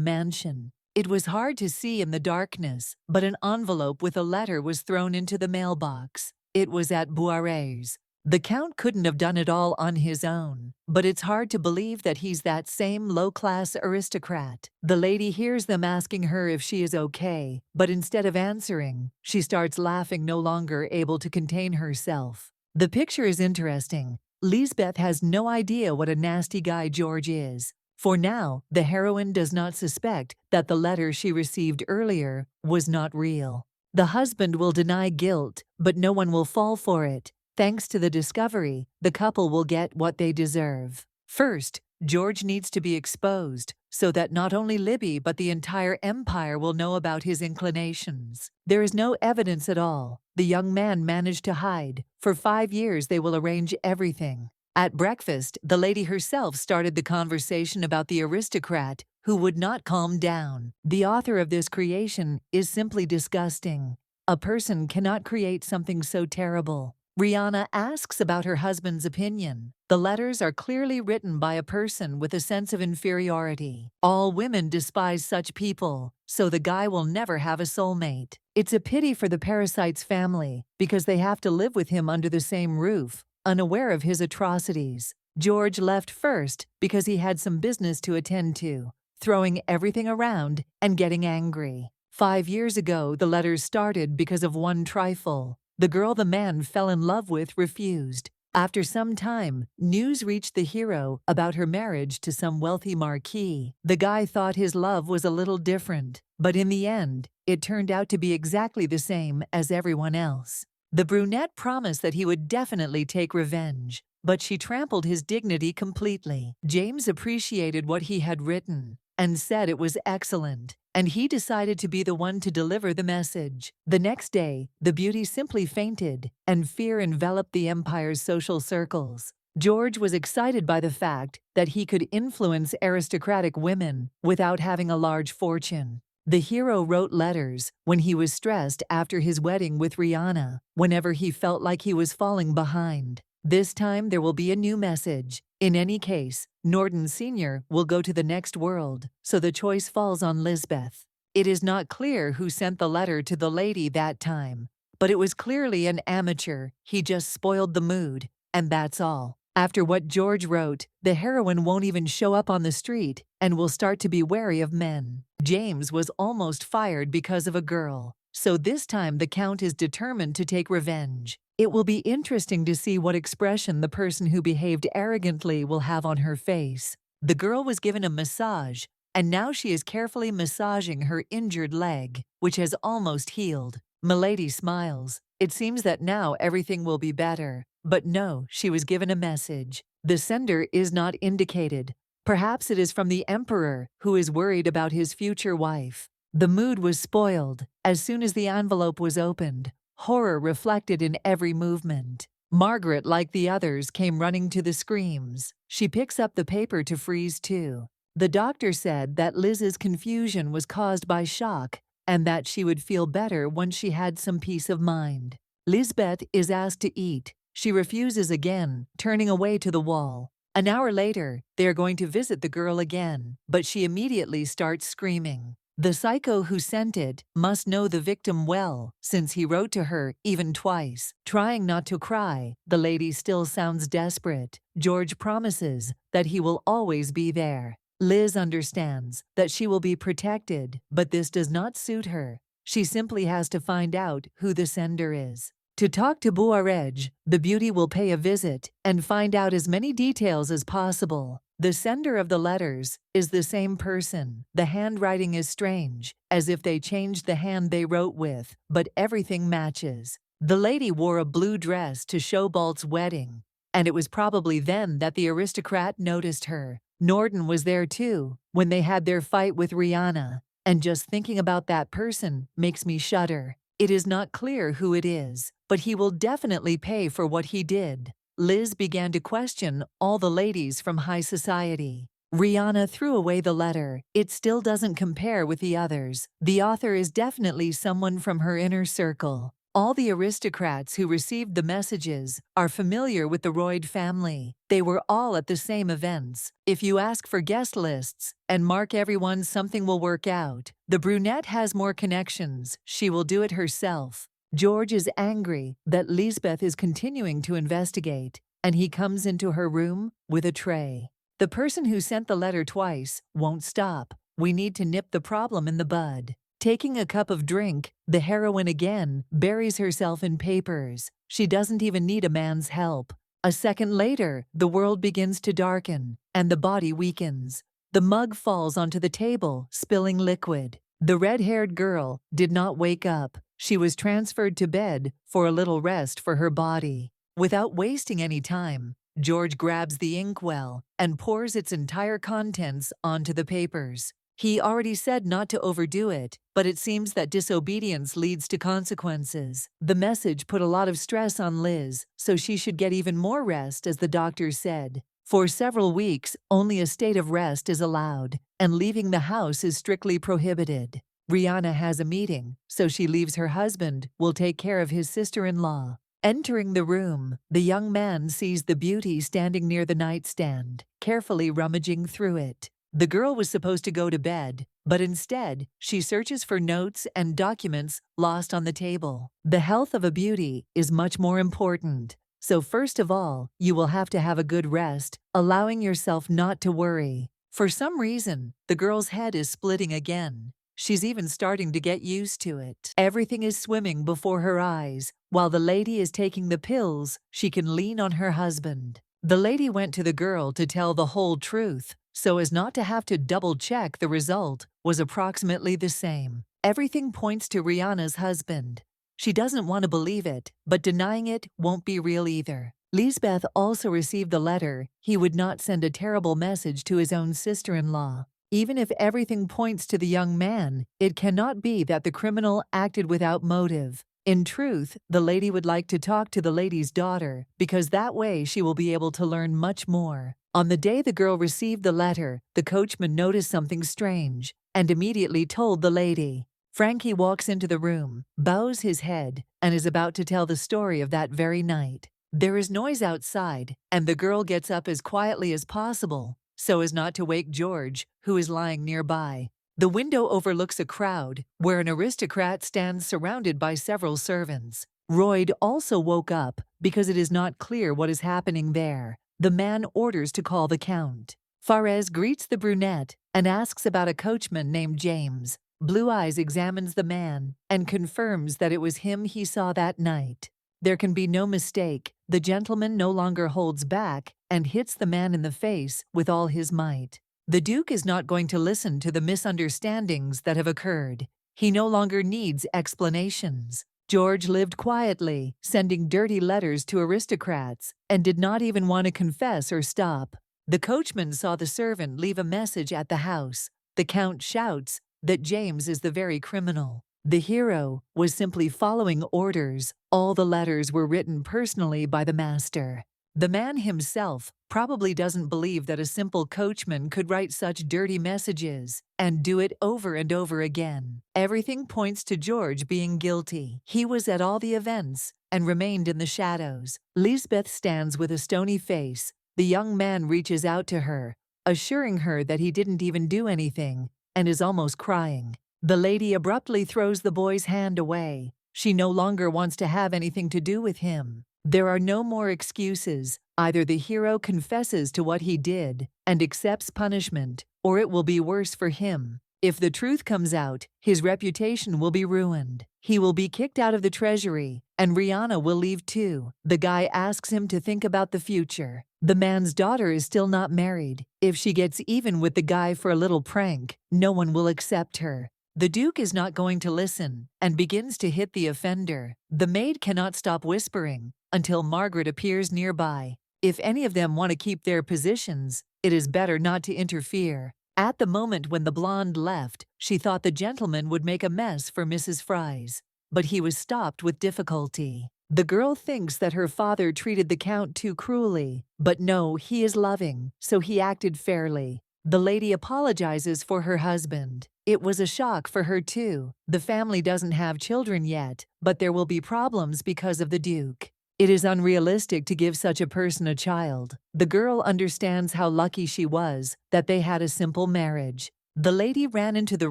mansion. It was hard to see in the darkness, but an envelope with a letter was thrown into the mailbox. It was at Boiret's. The Count couldn't have done it all on his own, but it's hard to believe that he's that same low-class aristocrat. The lady hears them asking her if she is okay, but instead of answering, she starts laughing, no longer able to contain herself. The picture is interesting. Lisbeth has no idea what a nasty guy George is. For now, the heroine does not suspect that the letter she received earlier was not real. The husband will deny guilt, but no one will fall for it. Thanks to the discovery, the couple will get what they deserve. First, George needs to be exposed, so that not only Libby but the entire empire will know about his inclinations. There is no evidence at all. The young man managed to hide. For 5 years they will arrange everything. At breakfast, the lady herself started the conversation about the aristocrat who would not calm down. The author of this creation is simply disgusting. A person cannot create something so terrible. Rihanna asks about her husband's opinion. The letters are clearly written by a person with a sense of inferiority. All women despise such people, so the guy will never have a soulmate. It's a pity for the parasite's family, because they have to live with him under the same roof, unaware of his atrocities. George left first because he had some business to attend to, throwing everything around and getting angry. 5 years ago, the letters started because of one trifle. The girl the man fell in love with refused. After some time, news reached the hero about her marriage to some wealthy marquis. The guy thought his love was a little different, but in the end, it turned out to be exactly the same as everyone else. The brunette promised that he would definitely take revenge, but she trampled his dignity completely. James appreciated what he had written and said it was excellent, and he decided to be the one to deliver the message. The next day, the beauty simply fainted, and fear enveloped the empire's social circles. George was excited by the fact that he could influence aristocratic women without having a large fortune. The hero wrote letters when he was stressed after his wedding with Rihanna, whenever he felt like he was falling behind. This time there will be a new message. In any case, Norden Sr. will go to the next world, so the choice falls on Lisbeth. It is not clear who sent the letter to the lady that time, but it was clearly an amateur. He just spoiled the mood, and that's all. After what George wrote, the heroine won't even show up on the street and will start to be wary of men. James was almost fired because of a girl, so this time the Count is determined to take revenge. It will be interesting to see what expression the person who behaved arrogantly will have on her face. The girl was given a massage, and now she is carefully massaging her injured leg, which has almost healed. Milady smiles. It seems that now everything will be better. But no, she was given a message. The sender is not indicated. Perhaps it is from the Emperor, who is worried about his future wife. The mood was spoiled. As soon as the envelope was opened, horror reflected in every movement. Margaret, like the others, came running to the screams. She picks up the paper to freeze too. The doctor said that Liz's confusion was caused by shock and that she would feel better once she had some peace of mind. Lisbeth is asked to eat. She refuses again, turning away to the wall. An hour later, they are going to visit the girl again, but she immediately starts screaming. The psycho who sent it must know the victim well, since he wrote to her even twice. Trying not to cry, the lady still sounds desperate. George promises that he will always be there. Liz understands that she will be protected, but this does not suit her. She simply has to find out who the sender is. To talk to Boiret, the beauty will pay a visit and find out as many details as possible. The sender of the letters is the same person. The handwriting is strange, as if they changed the hand they wrote with, but everything matches. The lady wore a blue dress to Shobalt's wedding, and it was probably then that the aristocrat noticed her. Norden was there too, when they had their fight with Rihanna, and just thinking about that person makes me shudder. It is not clear who it is, but he will definitely pay for what he did. Liz began to question all the ladies from high society. Rihanna threw away the letter. It still doesn't compare with the others. The author is definitely someone from her inner circle. All the aristocrats who received the messages are familiar with the Royd family. They were all at the same events. If you ask for guest lists and mark everyone, something will work out. The brunette has more connections. She will do it herself. George is angry that Lisbeth is continuing to investigate, and he comes into her room with a tray. The person who sent the letter twice won't stop. We need to nip the problem in the bud. Taking a cup of drink, the heroine again buries herself in papers. She doesn't even need a man's help. A second later, the world begins to darken, and the body weakens. The mug falls onto the table, spilling liquid. The red-haired girl did not wake up. She was transferred to bed for a little rest for her body. Without wasting any time, George grabs the inkwell and pours its entire contents onto the papers. He already said not to overdo it, but it seems that disobedience leads to consequences. The message put a lot of stress on Liz, so she should get even more rest, as the doctor said. For several weeks, only a state of rest is allowed, and leaving the house is strictly prohibited. Rihanna has a meeting, so she leaves. Her husband will take care of his sister-in-law. Entering the room, the young man sees the beauty standing near the nightstand, carefully rummaging through it. The girl was supposed to go to bed, but instead, she searches for notes and documents lost on the table. The health of a beauty is much more important. So first of all, you will have to have a good rest, allowing yourself not to worry. For some reason, the girl's head is splitting again. She's even starting to get used to it. Everything is swimming before her eyes. While the lady is taking the pills, she can lean on her husband. The lady went to the girl to tell the whole truth, so as not to have to double-check. The result was approximately the same. Everything points to Rihanna's husband. She doesn't want to believe it, but denying it won't be real either. Lisbeth also received the letter. He would not send a terrible message to his own sister-in-law. Even if everything points to the young man, it cannot be that the criminal acted without motive. In truth, the lady would like to talk to the lady's daughter, because that way she will be able to learn much more. On the day the girl received the letter, the coachman noticed something strange and immediately told the lady. Frankie walks into the room, bows his head, and is about to tell the story of that very night. There is noise outside, and the girl gets up as quietly as possible, so as not to wake George, who is lying nearby. The window overlooks a crowd, where an aristocrat stands surrounded by several servants. Royd also woke up, because it is not clear what is happening there. The man orders to call the count. Fares greets the brunette and asks about a coachman named James. Blue Eyes examines the man and confirms that it was him he saw that night. There can be no mistake. The gentleman no longer holds back and hits the man in the face with all his might. The Duke is not going to listen to the misunderstandings that have occurred. He no longer needs explanations. George lived quietly, sending dirty letters to aristocrats, and did not even want to confess or stop. The coachman saw the servant leave a message at the house. The count shouts that James is the very criminal. The hero was simply following orders. All the letters were written personally by the master. The man himself probably doesn't believe that a simple coachman could write such dirty messages and do it over and over again. Everything points to George being guilty. He was at all the events and remained in the shadows. Lisbeth stands with a stony face. The young man reaches out to her, assuring her that he didn't even do anything, and is almost crying. The lady abruptly throws the boy's hand away. She no longer wants to have anything to do with him. There are no more excuses. Either the hero confesses to what he did and accepts punishment, or it will be worse for him. If the truth comes out, his reputation will be ruined. He will be kicked out of the treasury, and Rihanna will leave too. The guy asks him to think about the future. The man's daughter is still not married. If she gets even with the guy for a little prank, no one will accept her. The Duke is not going to listen and begins to hit the offender. The maid cannot stop whispering until Margaret appears nearby. If any of them want to keep their positions, it is better not to interfere. At the moment when the blonde left, she thought the gentleman would make a mess for Mrs. Fries, but he was stopped with difficulty. The girl thinks that her father treated the count too cruelly, but no, he is loving, so he acted fairly. The lady apologizes for her husband. It was a shock for her too. The family doesn't have children yet, but there will be problems because of the Duke. It is unrealistic to give such a person a child. The girl understands how lucky she was that they had a simple marriage. The lady ran into the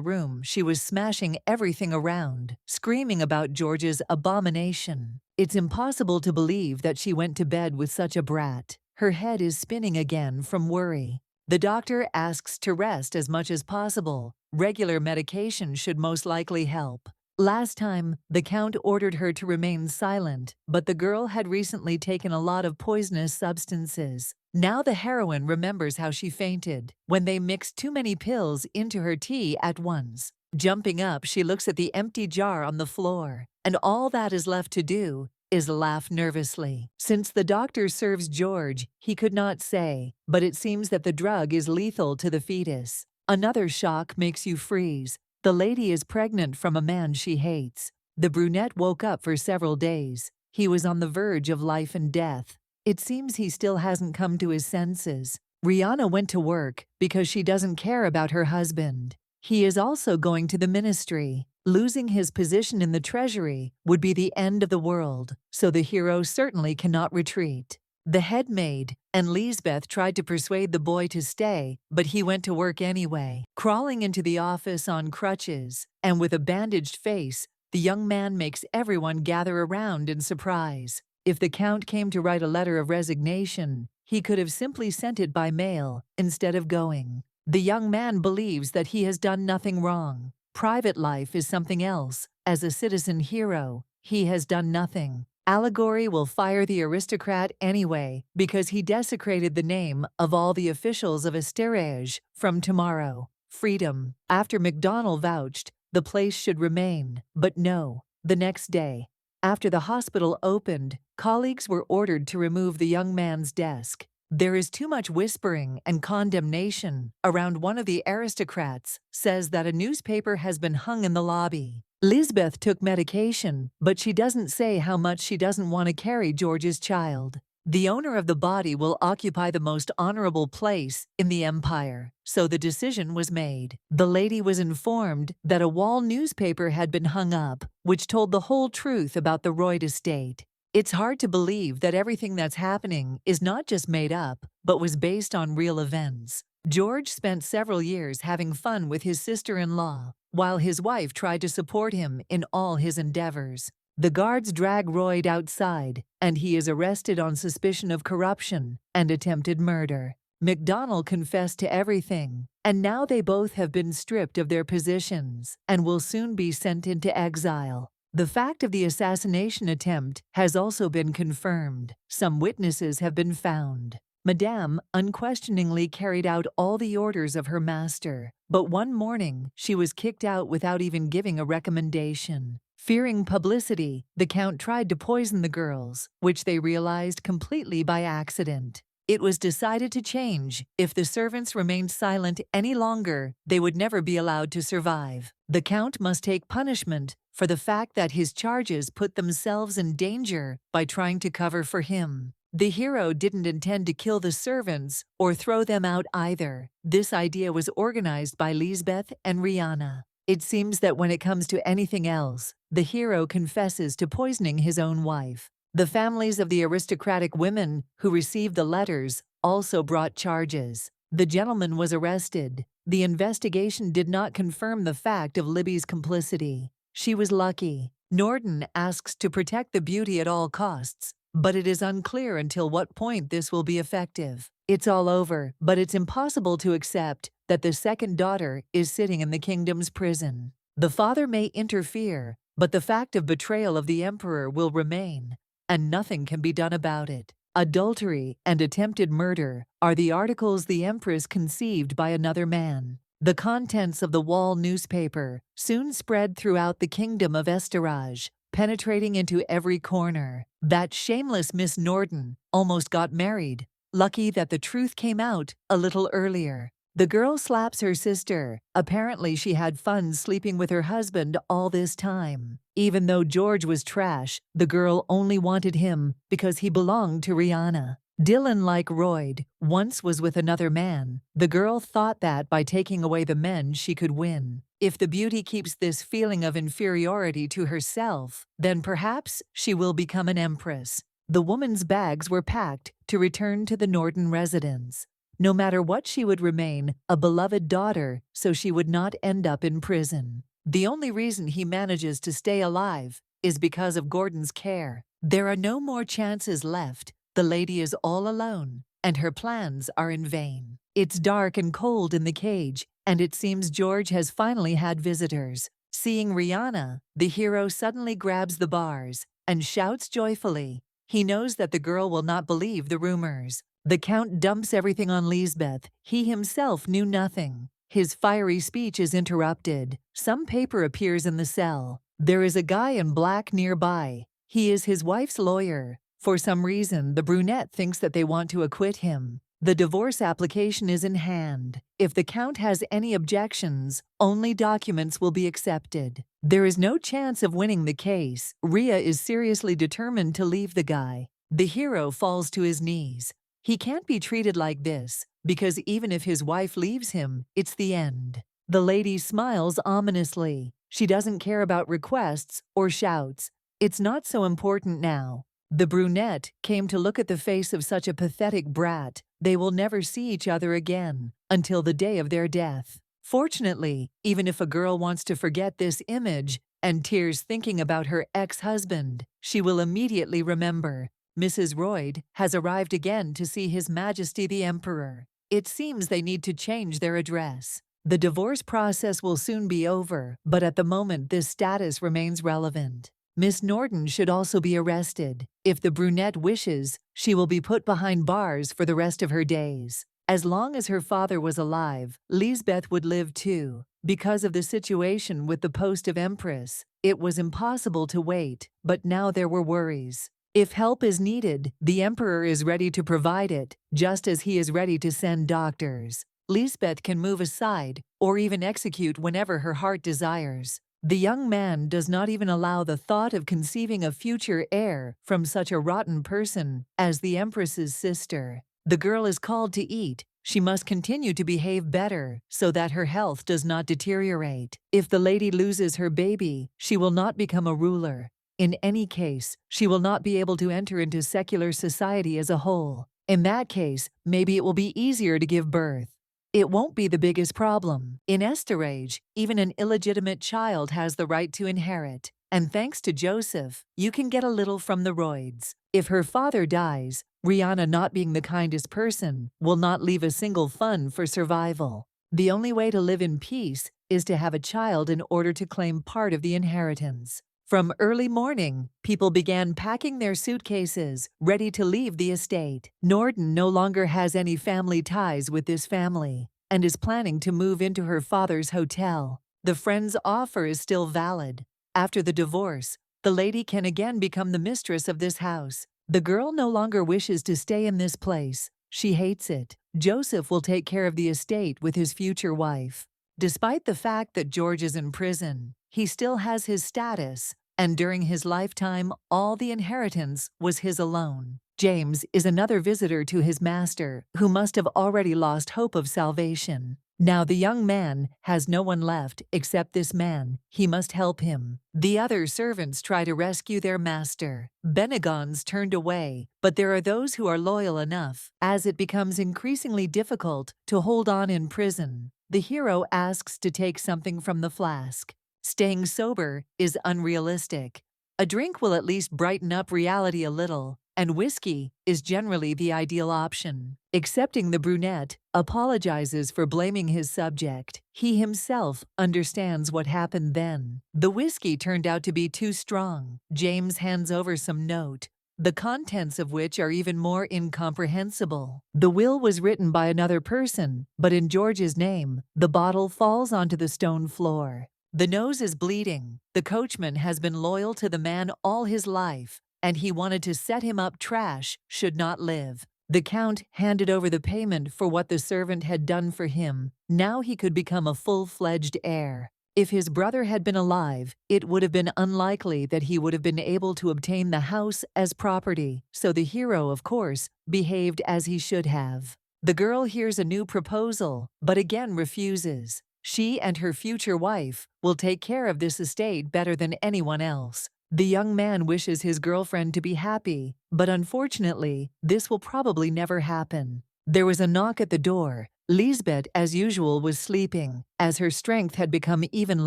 room. She was smashing everything around, screaming about George's abomination. It's impossible to believe that she went to bed with such a brat. Her head is spinning again from worry. The doctor asks to rest as much as possible. Regular medication should most likely help. Last time, the Count ordered her to remain silent, but the girl had recently taken a lot of poisonous substances. Now the heroine remembers how she fainted when they mixed too many pills into her tea at once. Jumping up, she looks at the empty jar on the floor, and all that is left to do is laugh nervously. Since the doctor serves George, he could not say, but it seems that the drug is lethal to the fetus. Another shock makes you freeze. The lady is pregnant from a man she hates. The brunette woke up for several days. He was on the verge of life and death. It seems he still hasn't come to his senses. Rihanna went to work because she doesn't care about her husband. He is also going to the ministry. Losing his position in the treasury would be the end of the world, so the hero certainly cannot retreat. The head maid and Lisbeth tried to persuade the boy to stay, but he went to work anyway. Crawling into the office on crutches and with a bandaged face, the young man makes everyone gather around in surprise. If the Count came to write a letter of resignation, he could have simply sent it by mail instead of going. The young man believes that he has done nothing wrong. Private life is something else. As a citizen hero, he has done nothing. Allegory will fire the aristocrat anyway because he desecrated the name of all the officials of Asterage from tomorrow. Freedom. After MacDonald vouched, the place should remain. But no. The next day, after the hospital opened, colleagues were ordered to remove the young man's desk. There is too much whispering and condemnation around. One of the aristocrats says that a newspaper has been hung in the lobby. Lisbeth took medication, but she doesn't say how much she doesn't want to carry George's child. The owner of the body will occupy the most honorable place in the empire, so the decision was made. The lady was informed that a wall newspaper had been hung up, which told the whole truth about the Royd estate. It's hard to believe that everything that's happening is not just made up, but was based on real events. George spent several years having fun with his sister-in-law, while his wife tried to support him in all his endeavors. The guards drag Royd outside, and he is arrested on suspicion of corruption and attempted murder. MacDonald confessed to everything, and now they both have been stripped of their positions and will soon be sent into exile. The fact of the assassination attempt has also been confirmed. Some witnesses have been found. Madame unquestioningly carried out all the orders of her master, but one morning she was kicked out without even giving a recommendation. Fearing publicity, the Count tried to poison the girls, which they realized completely by accident. It was decided to change. If the servants remained silent any longer, they would never be allowed to survive. The Count must take punishment for the fact that his charges put themselves in danger by trying to cover for him. The hero didn't intend to kill the servants or throw them out either. This idea was organized by Lisbeth and Rihanna. It seems that when it comes to anything else, the hero confesses to poisoning his own wife. The families of the aristocratic women who received the letters also brought charges. The gentleman was arrested. The investigation did not confirm the fact of Libby's complicity. She was lucky. Norden asks to protect the beauty at all costs, but it is unclear until what point this will be effective. It's all over, but it's impossible to accept that the second daughter is sitting in the kingdom's prison. The father may interfere, but the fact of betrayal of the emperor will remain, and nothing can be done about it. Adultery and attempted murder are the articles the empress conceived by another man. The contents of the wall newspaper soon spread throughout the kingdom of Esterage, penetrating into every corner. That shameless Miss Norden almost got married. Lucky that the truth came out a little earlier. The girl slaps her sister. Apparently she had fun sleeping with her husband all this time. Even though George was trash, the girl only wanted him because he belonged to Rihanna. Dylan, like Royd, once was with another man. The girl thought that by taking away the men she could win. If the beauty keeps this feeling of inferiority to herself, then perhaps she will become an empress. The woman's bags were packed to return to the Norton residence. No matter what, she would remain a beloved daughter, so she would not end up in prison. The only reason he manages to stay alive is because of Gordon's care. There are no more chances left. The lady is all alone, and her plans are in vain. It's dark and cold in the cage, and it seems George has finally had visitors. Seeing Rihanna, the hero suddenly grabs the bars and shouts joyfully. He knows that the girl will not believe the rumors. The Count dumps everything on Lisbeth. He himself knew nothing. His fiery speech is interrupted. Some paper appears in the cell. There is a guy in black nearby. He is his wife's lawyer. For some reason, the brunette thinks that they want to acquit him. The divorce application is in hand. If the Count has any objections, only documents will be accepted. There is no chance of winning the case. Rhea is seriously determined to leave the guy. The hero falls to his knees. He can't be treated like this, because even if his wife leaves him, it's the end. The lady smiles ominously. She doesn't care about requests or shouts. It's not so important now. The brunette came to look at the face of such a pathetic brat. They will never see each other again until the day of their death. Fortunately, even if a girl wants to forget this image and tears thinking about her ex-husband, she will immediately remember. Mrs. Royd has arrived again to see His Majesty the Emperor. It seems they need to change their address. The divorce process will soon be over, but at the moment this status remains relevant. Miss Norton should also be arrested. If the brunette wishes, she will be put behind bars for the rest of her days. As long as her father was alive, Lisbeth would live too. Because of the situation with the post of Empress, it was impossible to wait, but now there were worries. If help is needed, the Emperor is ready to provide it, just as he is ready to send doctors. Lisbeth can move aside, or even execute whenever her heart desires. The young man does not even allow the thought of conceiving a future heir from such a rotten person as the Empress's sister. The girl is called to eat. She must continue to behave better so that her health does not deteriorate. If the lady loses her baby, she will not become a ruler. In any case, she will not be able to enter into secular society as a whole. In that case, maybe it will be easier to give birth. It won't be the biggest problem. In Esterage, even an illegitimate child has the right to inherit. And thanks to Joseph, you can get a little from the Royds. If her father dies, Rihanna, not being the kindest person, will not leave a single fund for survival. The only way to live in peace is to have a child in order to claim part of the inheritance. From early morning, people began packing their suitcases, ready to leave the estate. Norton no longer has any family ties with this family and is planning to move into her father's hotel. The friend's offer is still valid. After the divorce, the lady can again become the mistress of this house. The girl no longer wishes to stay in this place. She hates it. Joseph will take care of the estate with his future wife. Despite the fact that George is in prison, he still has his status, and during his lifetime, all the inheritance was his alone. James is another visitor to his master, who must have already lost hope of salvation. Now the young man has no one left except this man. He must help him. The other servants try to rescue their master. Bennigon's turned away, but there are those who are loyal enough. As it becomes increasingly difficult to hold on in prison, the hero asks to take something from the flask. Staying sober is unrealistic. A drink will at least brighten up reality a little, and whiskey is generally the ideal option. Accepting the brunette apologizes for blaming his subject. He himself understands what happened then. The whiskey turned out to be too strong. James hands over some note, the contents of which are even more incomprehensible. The will was written by another person, but in George's name. The bottle falls onto the stone floor. The nose is bleeding. The coachman has been loyal to the man all his life, and he wanted to set him up. Trash should not live. The Count handed over the payment for what the servant had done for him. Now he could become a full-fledged heir. If his brother had been alive, it would have been unlikely that he would have been able to obtain the house as property, so the hero, of course, behaved as he should have. The girl hears a new proposal, but again refuses. She and her future wife will take care of this estate better than anyone else. The young man wishes his girlfriend to be happy, but unfortunately, this will probably never happen. There was a knock at the door. Lisbeth, as usual, was sleeping, as her strength had become even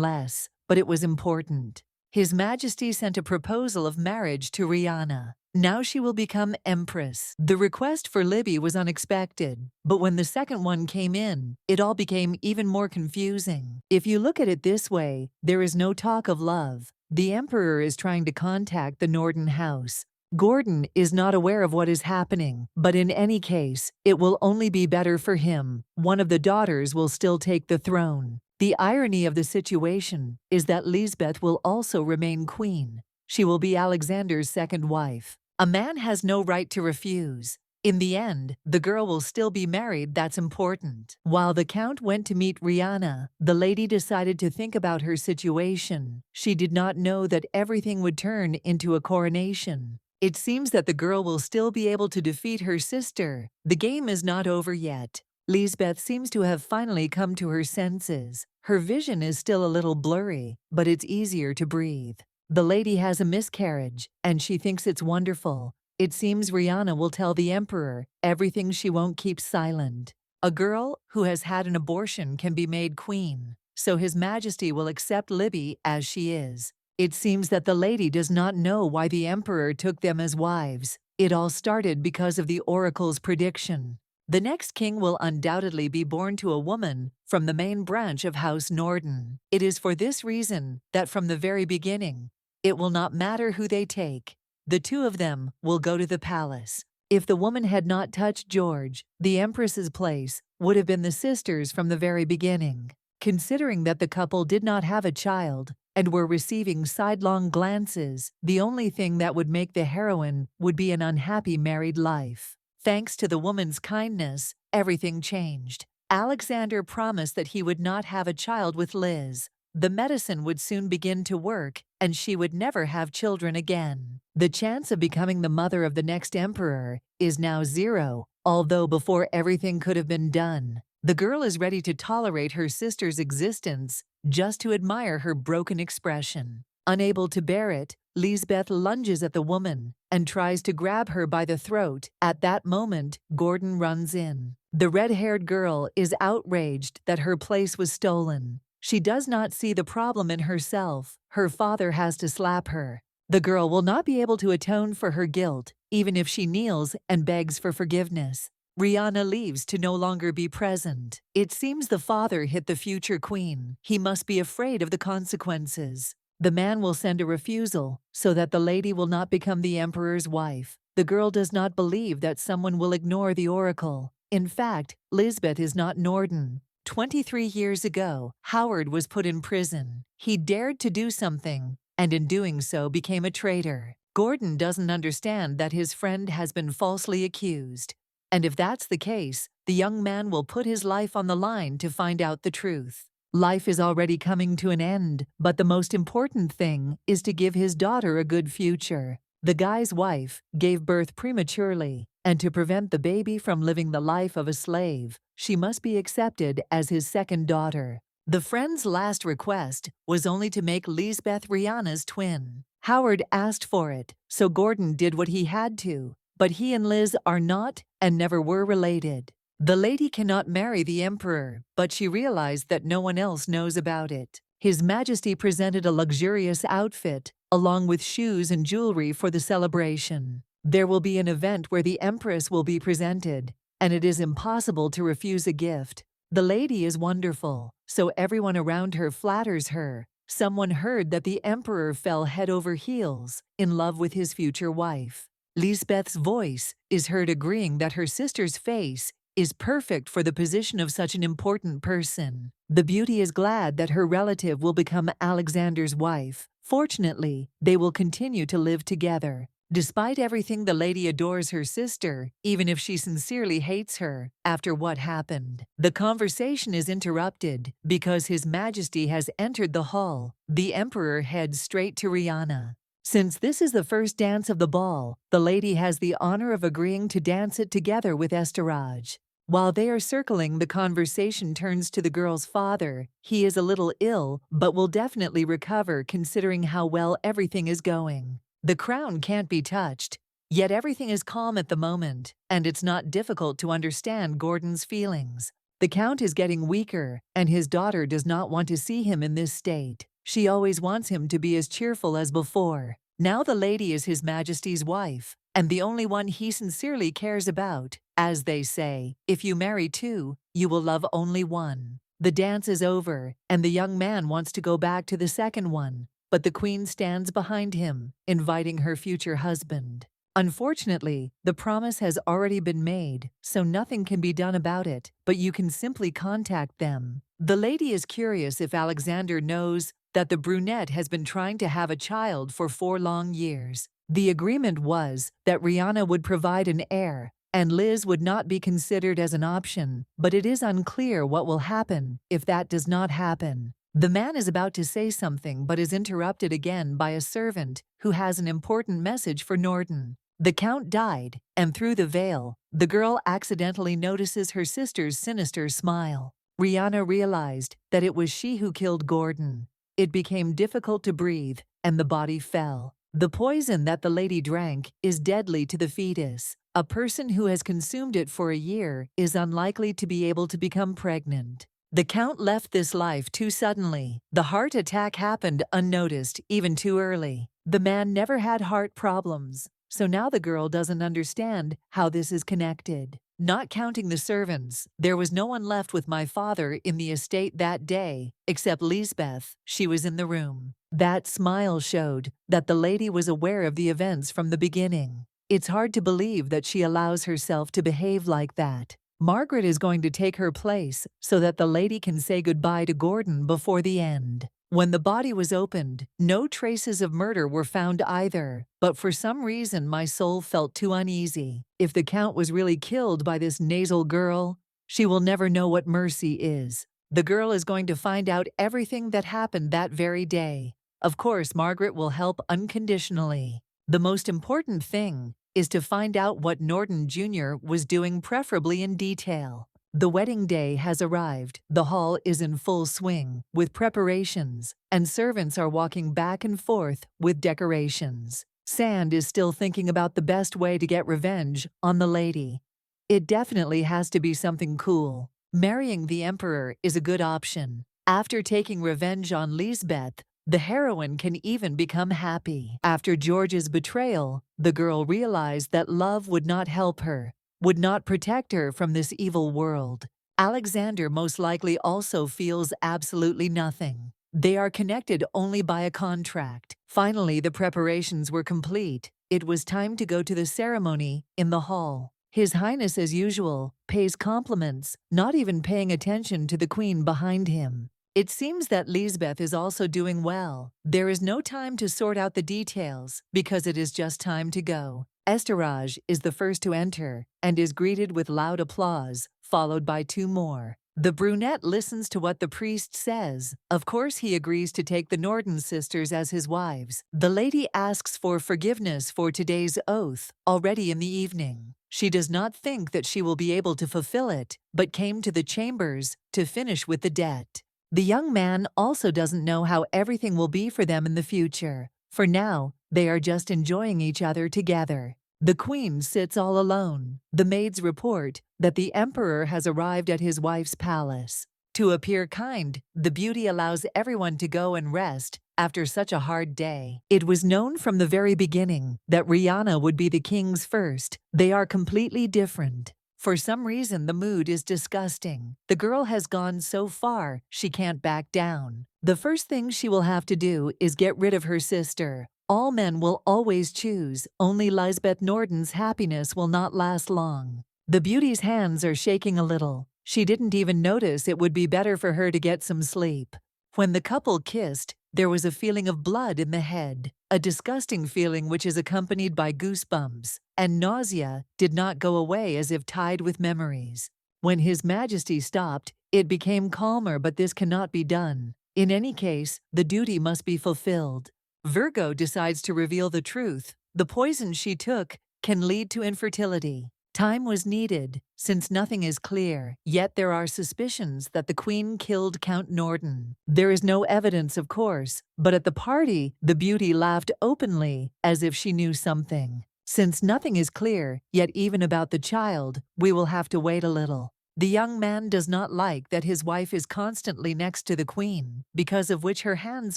less, but it was important. His Majesty sent a proposal of marriage to Rihanna. Now she will become Empress. The request for Libby was unexpected, but when the second one came in, it all became even more confusing. If you look at it this way, there is no talk of love. The Emperor is trying to contact the Norden house. Gordon is not aware of what is happening, but in any case, it will only be better for him. One of the daughters will still take the throne. The irony of the situation is that Lisbeth will also remain queen. She will be Alexander's second wife. A man has no right to refuse. In the end, the girl will still be married, that's important. While the Count went to meet Rihanna, the lady decided to think about her situation. She did not know that everything would turn into a coronation. It seems that the girl will still be able to defeat her sister. The game is not over yet. Lisbeth seems to have finally come to her senses. Her vision is still a little blurry, but it's easier to breathe. The lady has a miscarriage, and she thinks it's wonderful. It seems Rihanna will tell the Emperor everything. She won't keep silent. A girl who has had an abortion can be made queen, so His Majesty will accept Libby as she is. It seems that the lady does not know why the Emperor took them as wives. It all started because of the oracle's prediction. The next king will undoubtedly be born to a woman from the main branch of House Norden. It is for this reason that from the very beginning, it will not matter who they take. The two of them will go to the palace. If the woman had not touched George, the Empress's place would have been the sisters from the very beginning. Considering that the couple did not have a child and were receiving sidelong glances, the only thing that would make the heroine would be an unhappy married life. Thanks to the woman's kindness, everything changed. Alexander promised that he would not have a child with Liz. The medicine would soon begin to work, and she would never have children again. The chance of becoming the mother of the next emperor is now 0, although before everything could have been done. The girl is ready to tolerate her sister's existence just to admire her broken expression. Unable to bear it, Lisbeth lunges at the woman and tries to grab her by the throat. At that moment, Gordon runs in. The red-haired girl is outraged that her place was stolen. She does not see the problem in herself. Her father has to slap her. The girl will not be able to atone for her guilt, even if she kneels and begs for forgiveness. Rihanna leaves to no longer be present. It seems the father hit the future queen. He must be afraid of the consequences. The man will send a refusal so that the lady will not become the emperor's wife. The girl does not believe that someone will ignore the oracle. In fact, Lisbeth is not Norden. 23 years ago, Howard was put in prison. He dared to do something, and in doing so became a traitor. Gordon doesn't understand that his friend has been falsely accused. And if that's the case, the young man will put his life on the line to find out the truth. Life is already coming to an end, but the most important thing is to give his daughter a good future. The guy's wife gave birth prematurely, and to prevent the baby from living the life of a slave, she must be accepted as his second daughter. The friend's last request was only to make Lisbeth Rihanna's twin. Howard asked for it, so Gordon did what he had to, but he and Liz are not and never were related. The lady cannot marry the emperor, but she realized that no one else knows about it. His Majesty presented a luxurious outfit, along with shoes and jewelry for the celebration. There will be an event where the Empress will be presented, and it is impossible to refuse a gift. The lady is wonderful, so everyone around her flatters her. Someone heard that the Emperor fell head over heels in love with his future wife. Lisbeth's voice is heard agreeing that her sister's face is perfect for the position of such an important person. The beauty is glad that her relative will become Alexander's wife. Fortunately, they will continue to live together. Despite everything, the lady adores her sister, even if she sincerely hates her after what happened. The conversation is interrupted because His Majesty has entered the hall. The Emperor heads straight to Rihanna. Since this is the first dance of the ball, the lady has the honor of agreeing to dance it together with Estaraj. While they are circling, the conversation turns to the girl's father. He is a little ill, but will definitely recover considering how well everything is going. The crown can't be touched, yet everything is calm at the moment, and it's not difficult to understand Gordon's feelings. The Count is getting weaker, and his daughter does not want to see him in this state. She always wants him to be as cheerful as before. Now the lady is His Majesty's wife, and the only one he sincerely cares about. As they say, if you marry two, you will love only one. The dance is over, and the young man wants to go back to the second one, but the Queen stands behind him, inviting her future husband. Unfortunately, the promise has already been made, so nothing can be done about it, but you can simply contact them. The lady is curious if Alexander knows that the brunette has been trying to have a child for 4 long years. The agreement was that Rihanna would provide an heir, and Liz would not be considered as an option, but it is unclear what will happen if that does not happen. The man is about to say something but is interrupted again by a servant who has an important message for Norden. The Count died, and through the veil, the girl accidentally notices her sister's sinister smile. Rihanna realized that it was she who killed Gordon. It became difficult to breathe, and the body fell. The poison that the lady drank is deadly to the fetus. A person who has consumed it for a year is unlikely to be able to become pregnant. The Count left this life too suddenly. The heart attack happened unnoticed, even too early. The man never had heart problems, so now the girl doesn't understand how this is connected. Not counting the servants, there was no one left with my father in the estate that day, except Lisbeth. She was in the room. That smile showed that the lady was aware of the events from the beginning. It's hard to believe that she allows herself to behave like that. Margaret is going to take her place so that the lady can say goodbye to Gordon before the end. When the body was opened, no traces of murder were found either, but for some reason my soul felt too uneasy. If the Count was really killed by this nasal girl, she will never know what mercy is. The girl is going to find out everything that happened that very day. Of course, Margaret will help unconditionally. The most important thing is to find out what Norden Jr. was doing, preferably in detail. The wedding day has arrived. The hall is in full swing with preparations, and servants are walking back and forth with decorations. Sand is still thinking about the best way to get revenge on the lady. It definitely has to be something cool. Marrying the Emperor is a good option. After taking revenge on Lisbeth, the heroine can even become happy. After George's betrayal, the girl realized that love would not help her, would not protect her from this evil world. Alexander most likely also feels absolutely nothing. They are connected only by a contract. Finally, the preparations were complete. It was time to go to the ceremony in the hall. His Highness, as usual, pays compliments, not even paying attention to the Queen behind him. It seems that Lisbeth is also doing well. There is no time to sort out the details because it is just time to go. Estaraj is the first to enter and is greeted with loud applause, followed by 2 more. The brunette listens to what the priest says. Of course, he agrees to take the Norden sisters as his wives. The lady asks for forgiveness for today's oath already in the evening. She does not think that she will be able to fulfill it, but came to the chambers to finish with the debt. The young man also doesn't know how everything will be for them in the future. For now, they are just enjoying each other together. The Queen sits all alone. The maids report that the Emperor has arrived at his wife's palace. To appear kind, the beauty allows everyone to go and rest after such a hard day. It was known from the very beginning that Rihanna would be the king's first. They are completely different. For some reason, the mood is disgusting. The girl has gone so far, she can't back down. The first thing she will have to do is get rid of her sister. All men will always choose, only Lisbeth Norden's happiness will not last long. The beauty's hands are shaking a little. She didn't even notice it would be better for her to get some sleep. When the couple kissed, There was a feeling of blood in the head, a disgusting feeling which is accompanied by goosebumps, and nausea did not go away as if tied with memories. When His Majesty stopped, it became calmer, but this cannot be done. In any case, the duty must be fulfilled. Virgo decides to reveal the truth. The poison she took can lead to infertility. Time was needed, since nothing is clear, yet there are suspicions that the Queen killed Count Norden. There is no evidence, of course, but at the party, the beauty laughed openly, as if she knew something. Since nothing is clear, yet even about the child, we will have to wait a little. The young man does not like that his wife is constantly next to the Queen, because of which her hands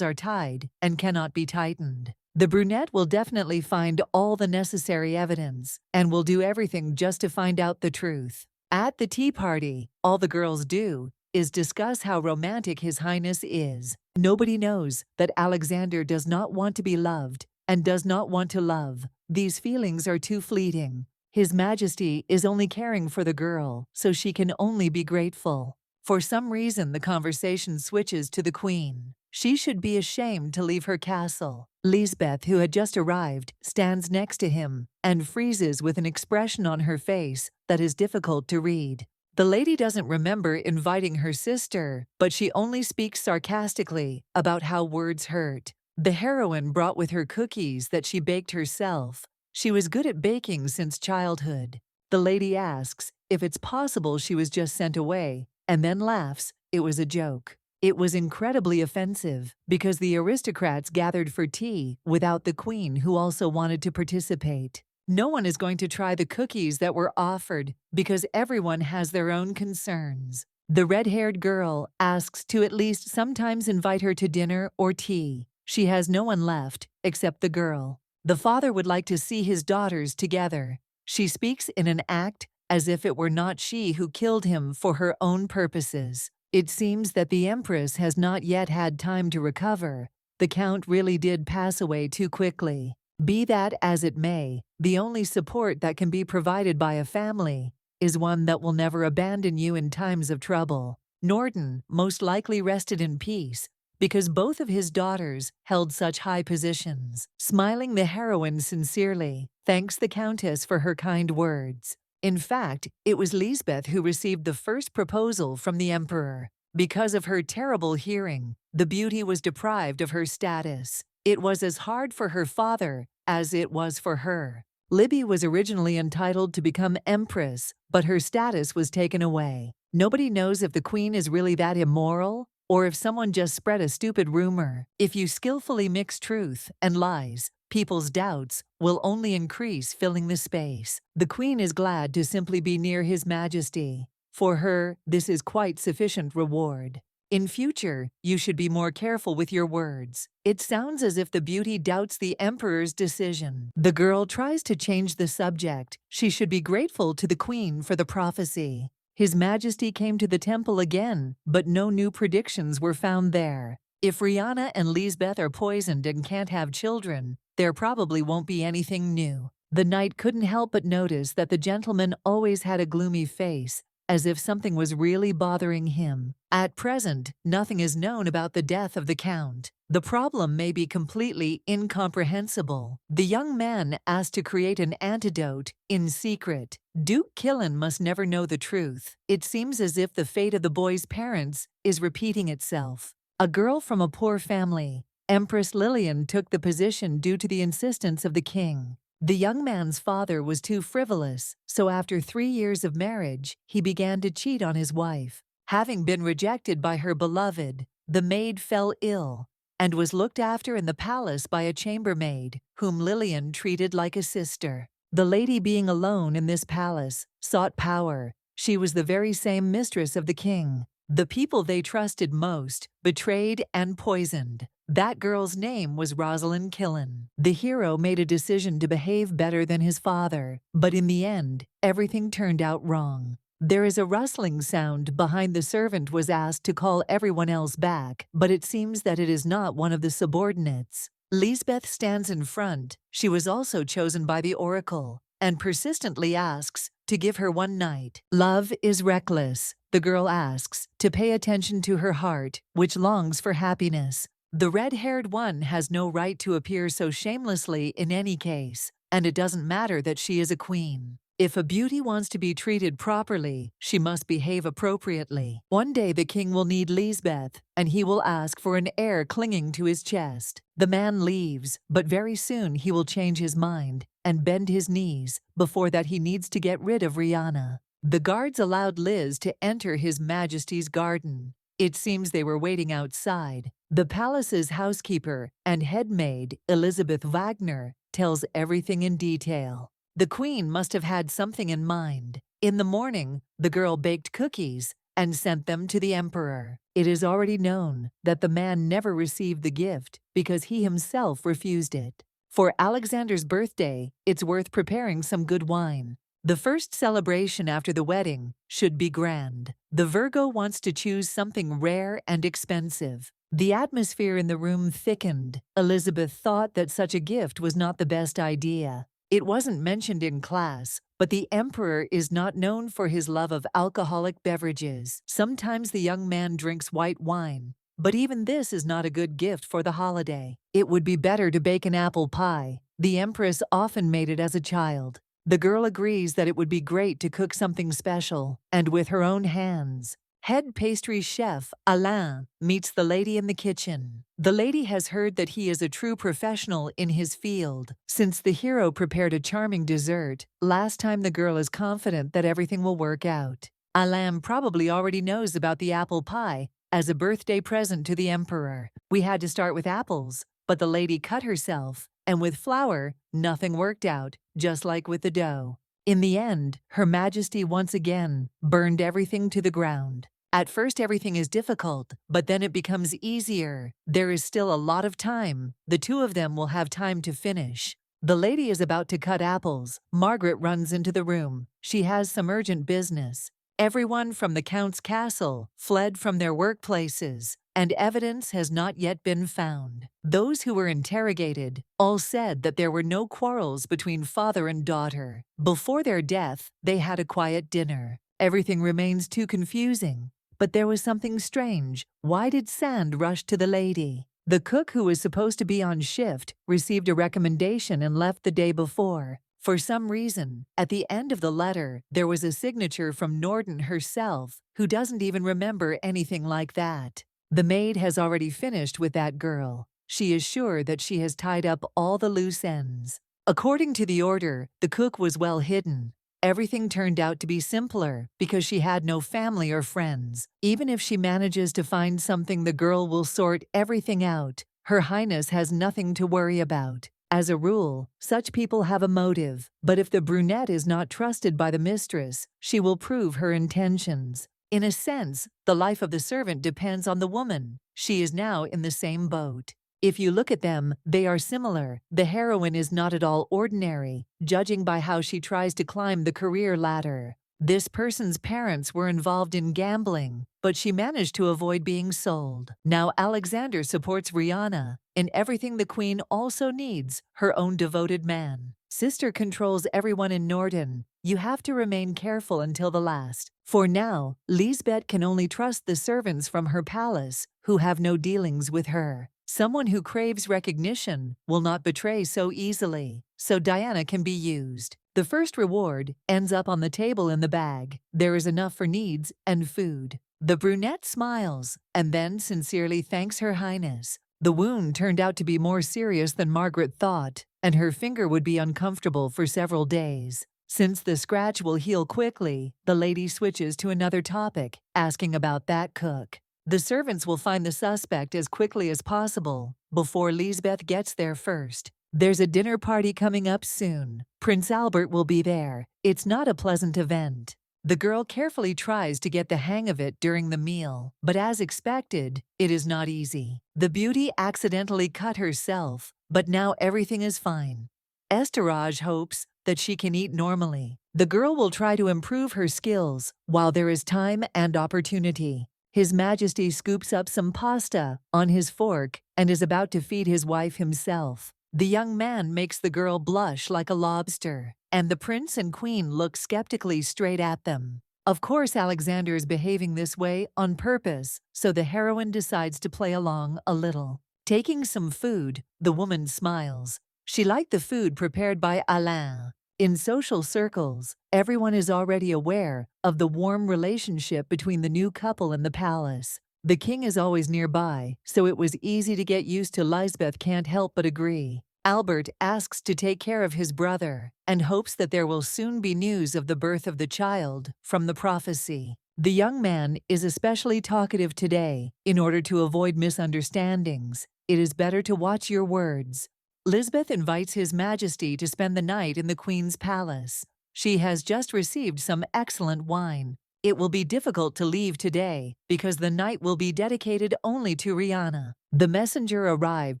are tied and cannot be tightened. The brunette will definitely find all the necessary evidence and will do everything just to find out the truth. At the tea party, all the girls do is discuss how romantic His Highness is. Nobody knows that Alexander does not want to be loved and does not want to love. These feelings are too fleeting. His Majesty is only caring for the girl, so she can only be grateful. For some reason, the conversation switches to the Queen. She should be ashamed to leave her castle. Lisbeth, who had just arrived, stands next to him and freezes with an expression on her face that is difficult to read. The lady doesn't remember inviting her sister, but she only speaks sarcastically about how words hurt. The heroine brought with her cookies that she baked herself. She was good at baking since childhood. The lady asks if it's possible she was just sent away, and then laughs. It was a joke. It was incredibly offensive because the aristocrats gathered for tea without the Queen, who also wanted to participate. No one is going to try the cookies that were offered because everyone has their own concerns. The red-haired girl asks to at least sometimes invite her to dinner or tea. She has no one left except the girl. The father would like to see his daughters together. She speaks in an act as if it were not she who killed him for her own purposes. It seems that the Empress has not yet had time to recover. The Count really did pass away too quickly. Be that as it may, the only support that can be provided by a family is one that will never abandon you in times of trouble. Norden most likely rested in peace because both of his daughters held such high positions. Smiling, the heroine sincerely thanks the Countess for her kind words. In fact, it was Lisbeth who received the first proposal from the Emperor. Because of her terrible hearing, the beauty was deprived of her status. It was as hard for her father as it was for her. Libby was originally entitled to become Empress, but her status was taken away. Nobody knows if the Queen is really that immoral or if someone just spread a stupid rumor. If you skillfully mix truth and lies, people's doubts will only increase, filling the space. The Queen is glad to simply be near His Majesty. For her, this is quite sufficient reward. In future, you should be more careful with your words. It sounds as if the beauty doubts the Emperor's decision. The girl tries to change the subject. She should be grateful to the Queen for the prophecy. His Majesty came to the temple again, but no new predictions were found there. If Rihanna and Lisbeth are poisoned and can't have children, there probably won't be anything new. The knight couldn't help but notice that the gentleman always had a gloomy face, as if something was really bothering him. At present, nothing is known about the death of the Count. The problem may be completely incomprehensible. The young man asked to create an antidote in secret. Duke Killen must never know the truth. It seems as if the fate of the boy's parents is repeating itself. A girl from a poor family, Empress Lillian, took the position due to the insistence of the king. The young man's father was too frivolous, so after 3 years of marriage, he began to cheat on his wife. Having been rejected by her beloved, the maid fell ill and was looked after in the palace by a chambermaid, whom Lillian treated like a sister. The lady, being alone in this palace, sought power. She was the very same mistress of the king. The people they trusted most betrayed and poisoned. That girl's name was Rosalind Killen. The hero made a decision to behave better than his father, but in the end, everything turned out wrong. There is a rustling sound behind. The servant was asked to call everyone else back, but it seems that it is not one of the subordinates. Lisbeth stands in front. She was also chosen by the oracle, and persistently asks to give her one night. Love is reckless. The girl asks to pay attention to her heart, which longs for happiness. The red-haired one has no right to appear so shamelessly in any case, and it doesn't matter that she is a queen. If a beauty wants to be treated properly, she must behave appropriately. One day the king will need Lisbeth, and he will ask for an heir clinging to his chest. The man leaves, but very soon he will change his mind and bend his knees. Before that he needs to get rid of Rihanna. The guards allowed Liz to enter His Majesty's garden. It seems they were waiting outside. The palace's housekeeper and head maid, Elizabeth Wagner, tells everything in detail. The queen must have had something in mind. In the morning, the girl baked cookies and sent them to the emperor. It is already known that the man never received the gift because he himself refused it. For Alexander's birthday, it's worth preparing some good wine. The first celebration after the wedding should be grand. The Virgo wants to choose something rare and expensive. The atmosphere in the room thickened. Elizabeth thought that such a gift was not the best idea. It wasn't mentioned in class, but the emperor is not known for his love of alcoholic beverages. Sometimes the young man drinks white wine, but even this is not a good gift for the holiday. It would be better to bake an apple pie. The empress often made it as a child. The girl agrees that it would be great to cook something special, and with her own hands. Head pastry chef Alain meets the lady in the kitchen. The lady has heard that he is a true professional in his field. Since the hero prepared a charming dessert, last time the girl is confident that everything will work out. Alain probably already knows about the apple pie as a birthday present to the emperor. We had to start with apples, but the lady cut herself, and with flour, nothing worked out, just like with the dough. In the end, Her Majesty once again burned everything to the ground. At first everything is difficult, but then it becomes easier. There is still a lot of time. The two of them will have time to finish. The lady is about to cut apples. Margaret runs into the room. She has some urgent business. Everyone from the Count's castle fled from their workplaces, and evidence has not yet been found. Those who were interrogated all said that there were no quarrels between father and daughter. Before their death, they had a quiet dinner. Everything remains too confusing. But there was something strange. Why did Sand rush to the lady? The cook who was supposed to be on shift received a recommendation and left the day before. For some reason, at the end of the letter, there was a signature from Norden herself, who doesn't even remember anything like that. The maid has already finished with that girl. She is sure that she has tied up all the loose ends. According to the order, the cook was well hidden. Everything turned out to be simpler because she had no family or friends. Even if she manages to find something, the girl will sort everything out. Her Highness has nothing to worry about. As a rule, such people have a motive, but if the brunette is not trusted by the mistress, she will prove her intentions. In a sense, the life of the servant depends on the woman. She is now in the same boat. If you look at them, they are similar. The heroine is not at all ordinary, judging by how she tries to climb the career ladder. This person's parents were involved in gambling, but she managed to avoid being sold. Now Alexander supports Rihanna. In everything the queen also needs her own devoted man. Sister controls everyone in Norden. You have to remain careful until the last. For now, Lisbeth can only trust the servants from her palace, who have no dealings with her. Someone who craves recognition will not betray so easily, so Diana can be used. The first reward ends up on the table in the bag. There is enough for needs and food. The brunette smiles and then sincerely thanks Her Highness. The wound turned out to be more serious than Margaret thought, and her finger would be uncomfortable for several days. Since the scratch will heal quickly, the lady switches to another topic, asking about that cook. The servants will find the suspect as quickly as possible, before Lisbeth gets there first. There's a dinner party coming up soon. Prince Albert will be there. It's not a pleasant event. The girl carefully tries to get the hang of it during the meal, but as expected, it is not easy. The beauty accidentally cut herself, but now everything is fine. Estaraj hopes that she can eat normally. The girl will try to improve her skills while there is time and opportunity. His Majesty scoops up some pasta on his fork and is about to feed his wife himself. The young man makes the girl blush like a lobster, and the prince and queen look skeptically straight at them. Of course, Alexander is behaving this way on purpose, so the heroine decides to play along a little. Taking some food, the woman smiles. She liked the food prepared by Alain. In social circles, everyone is already aware of the warm relationship between the new couple and the palace. The king is always nearby, so it was easy to get used to. Lisbeth can't help but agree. Albert asks to take care of his brother and hopes that there will soon be news of the birth of the child from the prophecy. The young man is especially talkative today. In order to avoid misunderstandings, it is better to watch your words. Lisbeth invites His Majesty to spend the night in the Queen's palace. She has just received some excellent wine. It will be difficult to leave today because the night will be dedicated only to Rihanna. The messenger arrived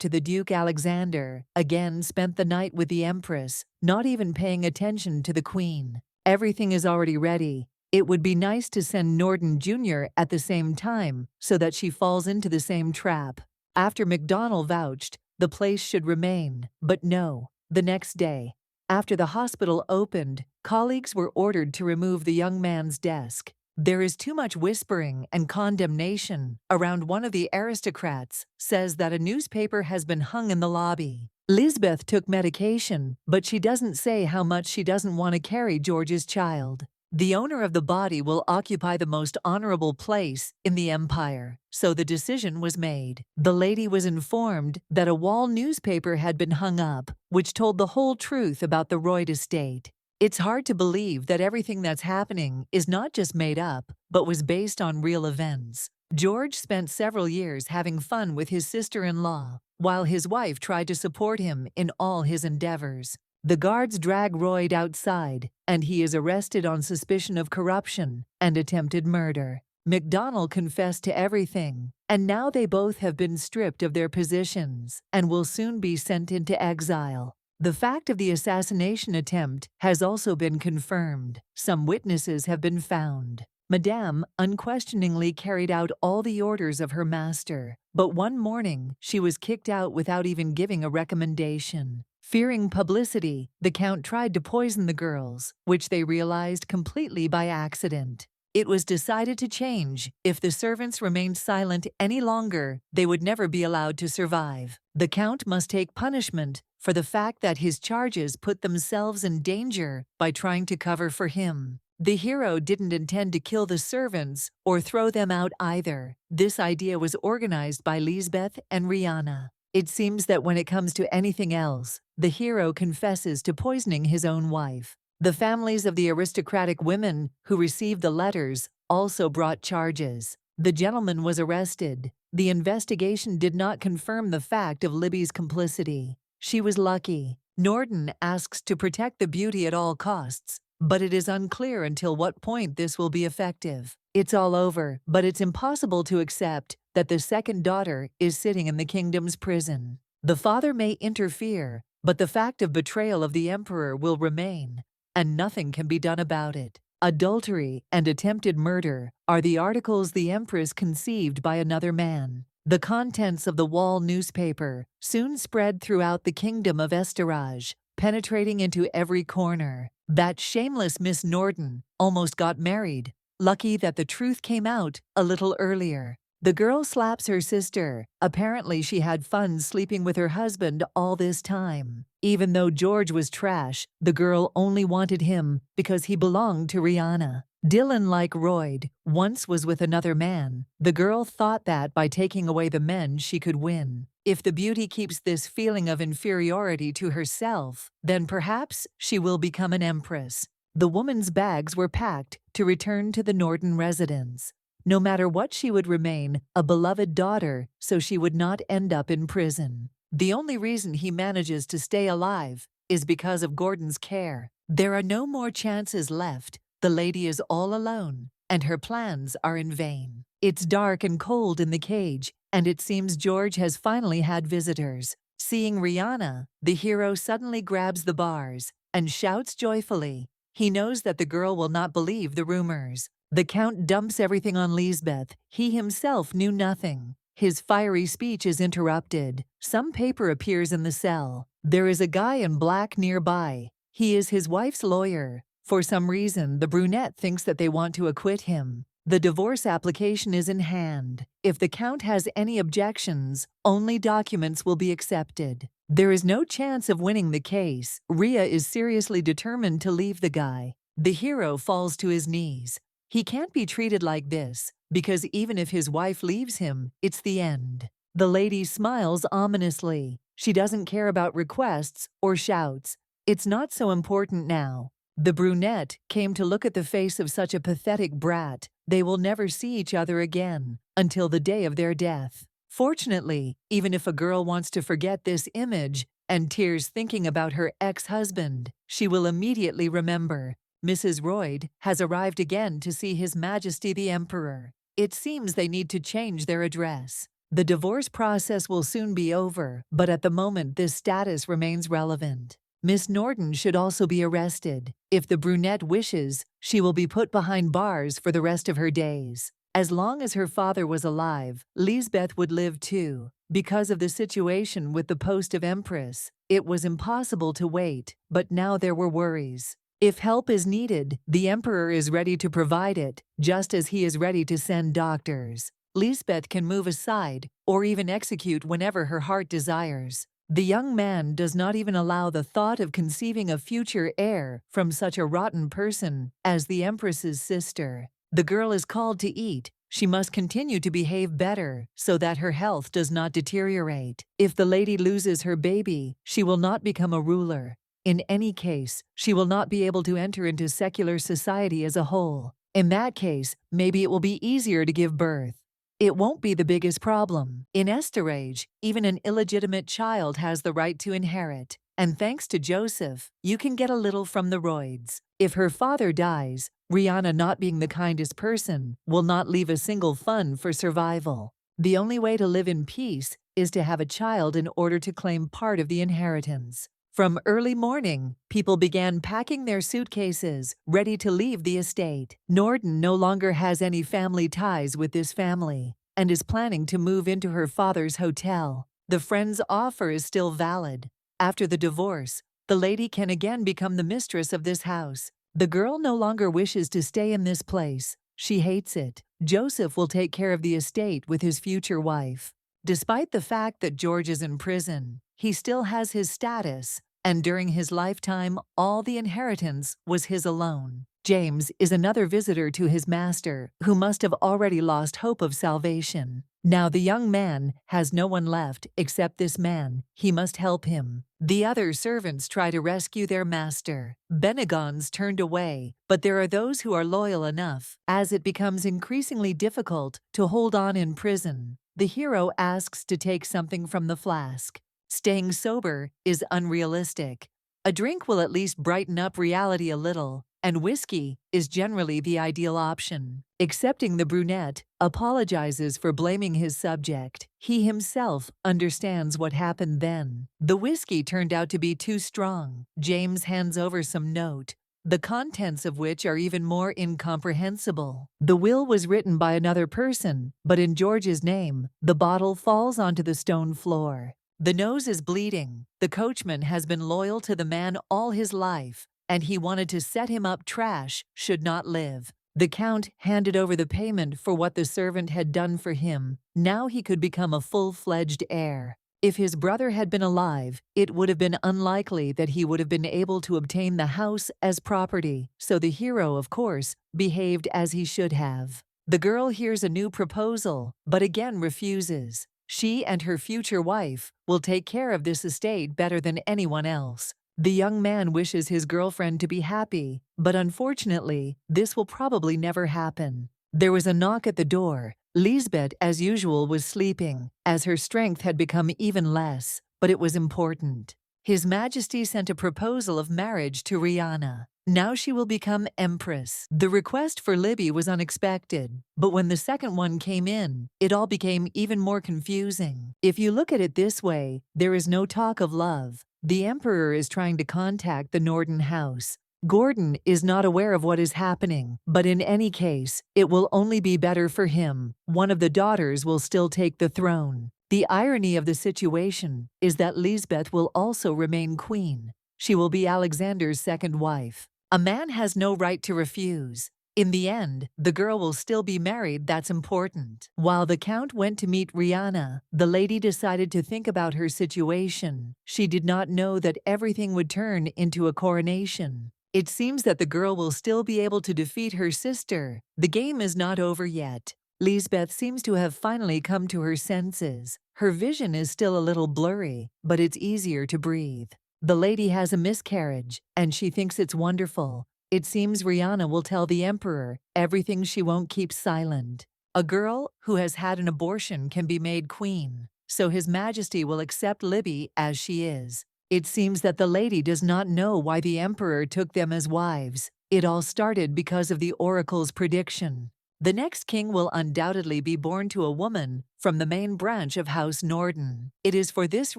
to the Duke Alexander, again spent the night with the Empress, not even paying attention to the Queen. Everything is already ready. It would be nice to send Norden Jr. at the same time so that she falls into the same trap. After MacDonald vouched, the place should remain, but no. The next day, after the hospital opened, colleagues were ordered to remove the young man's desk. There is too much whispering and condemnation around. One of the aristocrats says that a newspaper has been hung in the lobby. Lisbeth took medication, but she doesn't say how much she doesn't want to carry George's child. The owner of the body will occupy the most honorable place in the empire, so the decision was made. The lady was informed that a wall newspaper had been hung up, which told the whole truth about the Royd estate. It's hard to believe that everything that's happening is not just made up, but was based on real events. George spent several years having fun with his sister-in-law, while his wife tried to support him in all his endeavors. The guards drag Royd outside, and he is arrested on suspicion of corruption and attempted murder. MacDonald confessed to everything, and now they both have been stripped of their positions and will soon be sent into exile. The fact of the assassination attempt has also been confirmed. Some witnesses have been found. Madame unquestioningly carried out all the orders of her master, but one morning she was kicked out without even giving a recommendation. Fearing publicity, the Count tried to poison the girls, which they realized completely by accident. It was decided to change. If the servants remained silent any longer, they would never be allowed to survive. The Count must take punishment for the fact that his charges put themselves in danger by trying to cover for him. The hero didn't intend to kill the servants or throw them out either. This idea was organized by Lisbeth and Rihanna. It seems that when it comes to anything else, the hero confesses to poisoning his own wife. The families of the aristocratic women who received the letters also brought charges. The gentleman was arrested. The investigation did not confirm the fact of Libby's complicity. She was lucky. Norden asks to protect the beauty at all costs, but it is unclear until what point this will be effective. It's all over, but it's impossible to accept that the second daughter is sitting in the kingdom's prison. The father may interfere, but the fact of betrayal of the emperor will remain, and nothing can be done about it. Adultery and attempted murder are the articles the empress conceived by another man. The contents of the wall newspaper soon spread throughout the kingdom of Estarage, penetrating into every corner. That shameless Miss Norden almost got married. Lucky that the truth came out a little earlier. The girl slaps her sister. Apparently she had fun sleeping with her husband all this time. Even though George was trash, the girl only wanted him because he belonged to Rihanna. Dylan, like Royd, once was with another man. The girl thought that by taking away the men she could win. If the beauty keeps this feeling of inferiority to herself, then perhaps she will become an empress. The woman's bags were packed to return to the Norden residence. No matter what, she would remain a beloved daughter, so she would not end up in prison. The only reason he manages to stay alive is because of Gordon's care. There are no more chances left. The lady is all alone, and her plans are in vain. It's dark and cold in the cage, and it seems George has finally had visitors. Seeing Rihanna, the hero suddenly grabs the bars and shouts joyfully. He knows that the girl will not believe the rumors. The Count dumps everything on Lisbeth. He himself knew nothing. His fiery speech is interrupted. Some paper appears in the cell. There is a guy in black nearby. He is his wife's lawyer. For some reason, the brunette thinks that they want to acquit him. The divorce application is in hand. If the Count has any objections, only documents will be accepted. There is no chance of winning the case. Rhea is seriously determined to leave the guy. The hero falls to his knees. He can't be treated like this, because even if his wife leaves him, it's the end. The lady smiles ominously. She doesn't care about requests or shouts. It's not so important now. The brunette came to look at the face of such a pathetic brat. They will never see each other again until the day of their death. Fortunately, even if a girl wants to forget this image and tears thinking about her ex-husband, she will immediately remember. Mrs. Royd has arrived again to see His Majesty the Emperor. It seems they need to change their address. The divorce process will soon be over, but at the moment this status remains relevant. Miss Norton should also be arrested. If the brunette wishes, she will be put behind bars for the rest of her days. As long as her father was alive, Lisbeth would live too. Because of the situation with the post of Empress, it was impossible to wait, but now there were worries. If help is needed, the Emperor is ready to provide it, just as he is ready to send doctors. Lisbeth can move aside, or even execute whenever her heart desires. The young man does not even allow the thought of conceiving a future heir from such a rotten person as the Empress's sister. The girl is called to eat. She must continue to behave better so that her health does not deteriorate. If the lady loses her baby, she will not become a ruler. In any case, she will not be able to enter into secular society as a whole. In that case, maybe it will be easier to give birth. It won't be the biggest problem. In Esterage, even an illegitimate child has the right to inherit. And thanks to Joseph, you can get a little from the Royds. If her father dies, Rihanna, not being the kindest person, will not leave a single fund for survival. The only way to live in peace is to have a child in order to claim part of the inheritance. From early morning, people began packing their suitcases, ready to leave the estate. Norton no longer has any family ties with this family and is planning to move into her father's hotel. The friend's offer is still valid. After the divorce, the lady can again become the mistress of this house. The girl no longer wishes to stay in this place. She hates it. Joseph will take care of the estate with his future wife. Despite the fact that George is in prison, he still has his status, and during his lifetime, all the inheritance was his alone. James is another visitor to his master, who must have already lost hope of salvation. Now the young man has no one left except this man. He must help him. The other servants try to rescue their master. Bennigon's turned away, but there are those who are loyal enough. As it becomes increasingly difficult to hold on in prison, the hero asks to take something from the flask. Staying sober is unrealistic. A drink will at least brighten up reality a little, and whiskey is generally the ideal option. Accepting the brunette apologizes for blaming his subject. He himself understands what happened then. The whiskey turned out to be too strong. James hands over some note, the contents of which are even more incomprehensible. The will was written by another person, but in George's name, the bottle falls onto the stone floor. The nose is bleeding. The coachman has been loyal to the man all his life, and he wanted to set him up. Trash should not live. The Count handed over the payment for what the servant had done for him. Now he could become a full-fledged heir. If his brother had been alive, it would have been unlikely that he would have been able to obtain the house as property, so the hero, of course, behaved as he should have. The girl hears a new proposal, but again refuses. She and her future wife will take care of this estate better than anyone else. The young man wishes his girlfriend to be happy, but unfortunately, this will probably never happen. There was a knock at the door. Lisbeth, as usual, was sleeping, as her strength had become even less, but it was important. His Majesty sent a proposal of marriage to Rihanna. Now she will become Empress. The request for Libby was unexpected, but when the second one came in, it all became even more confusing. If you look at it this way, there is no talk of love. The Emperor is trying to contact the Norton house. Gordon is not aware of what is happening, but in any case, it will only be better for him. One of the daughters will still take the throne. The irony of the situation is that Lisbeth will also remain queen. She will be Alexander's second wife. A man has no right to refuse. In the end, the girl will still be married, that's important. While the Count went to meet Rihanna, the lady decided to think about her situation. She did not know that everything would turn into a coronation. It seems that the girl will still be able to defeat her sister. The game is not over yet. Lisbeth seems to have finally come to her senses. Her vision is still a little blurry, but it's easier to breathe. The lady has a miscarriage, and she thinks it's wonderful. It seems Rihanna will tell the emperor everything. She won't keep silent. A girl who has had an abortion can be made queen, so His Majesty will accept Libby as she is. It seems that the lady does not know why the emperor took them as wives. It all started because of the oracle's prediction. The next king will undoubtedly be born to a woman from the main branch of House Norden. It is for this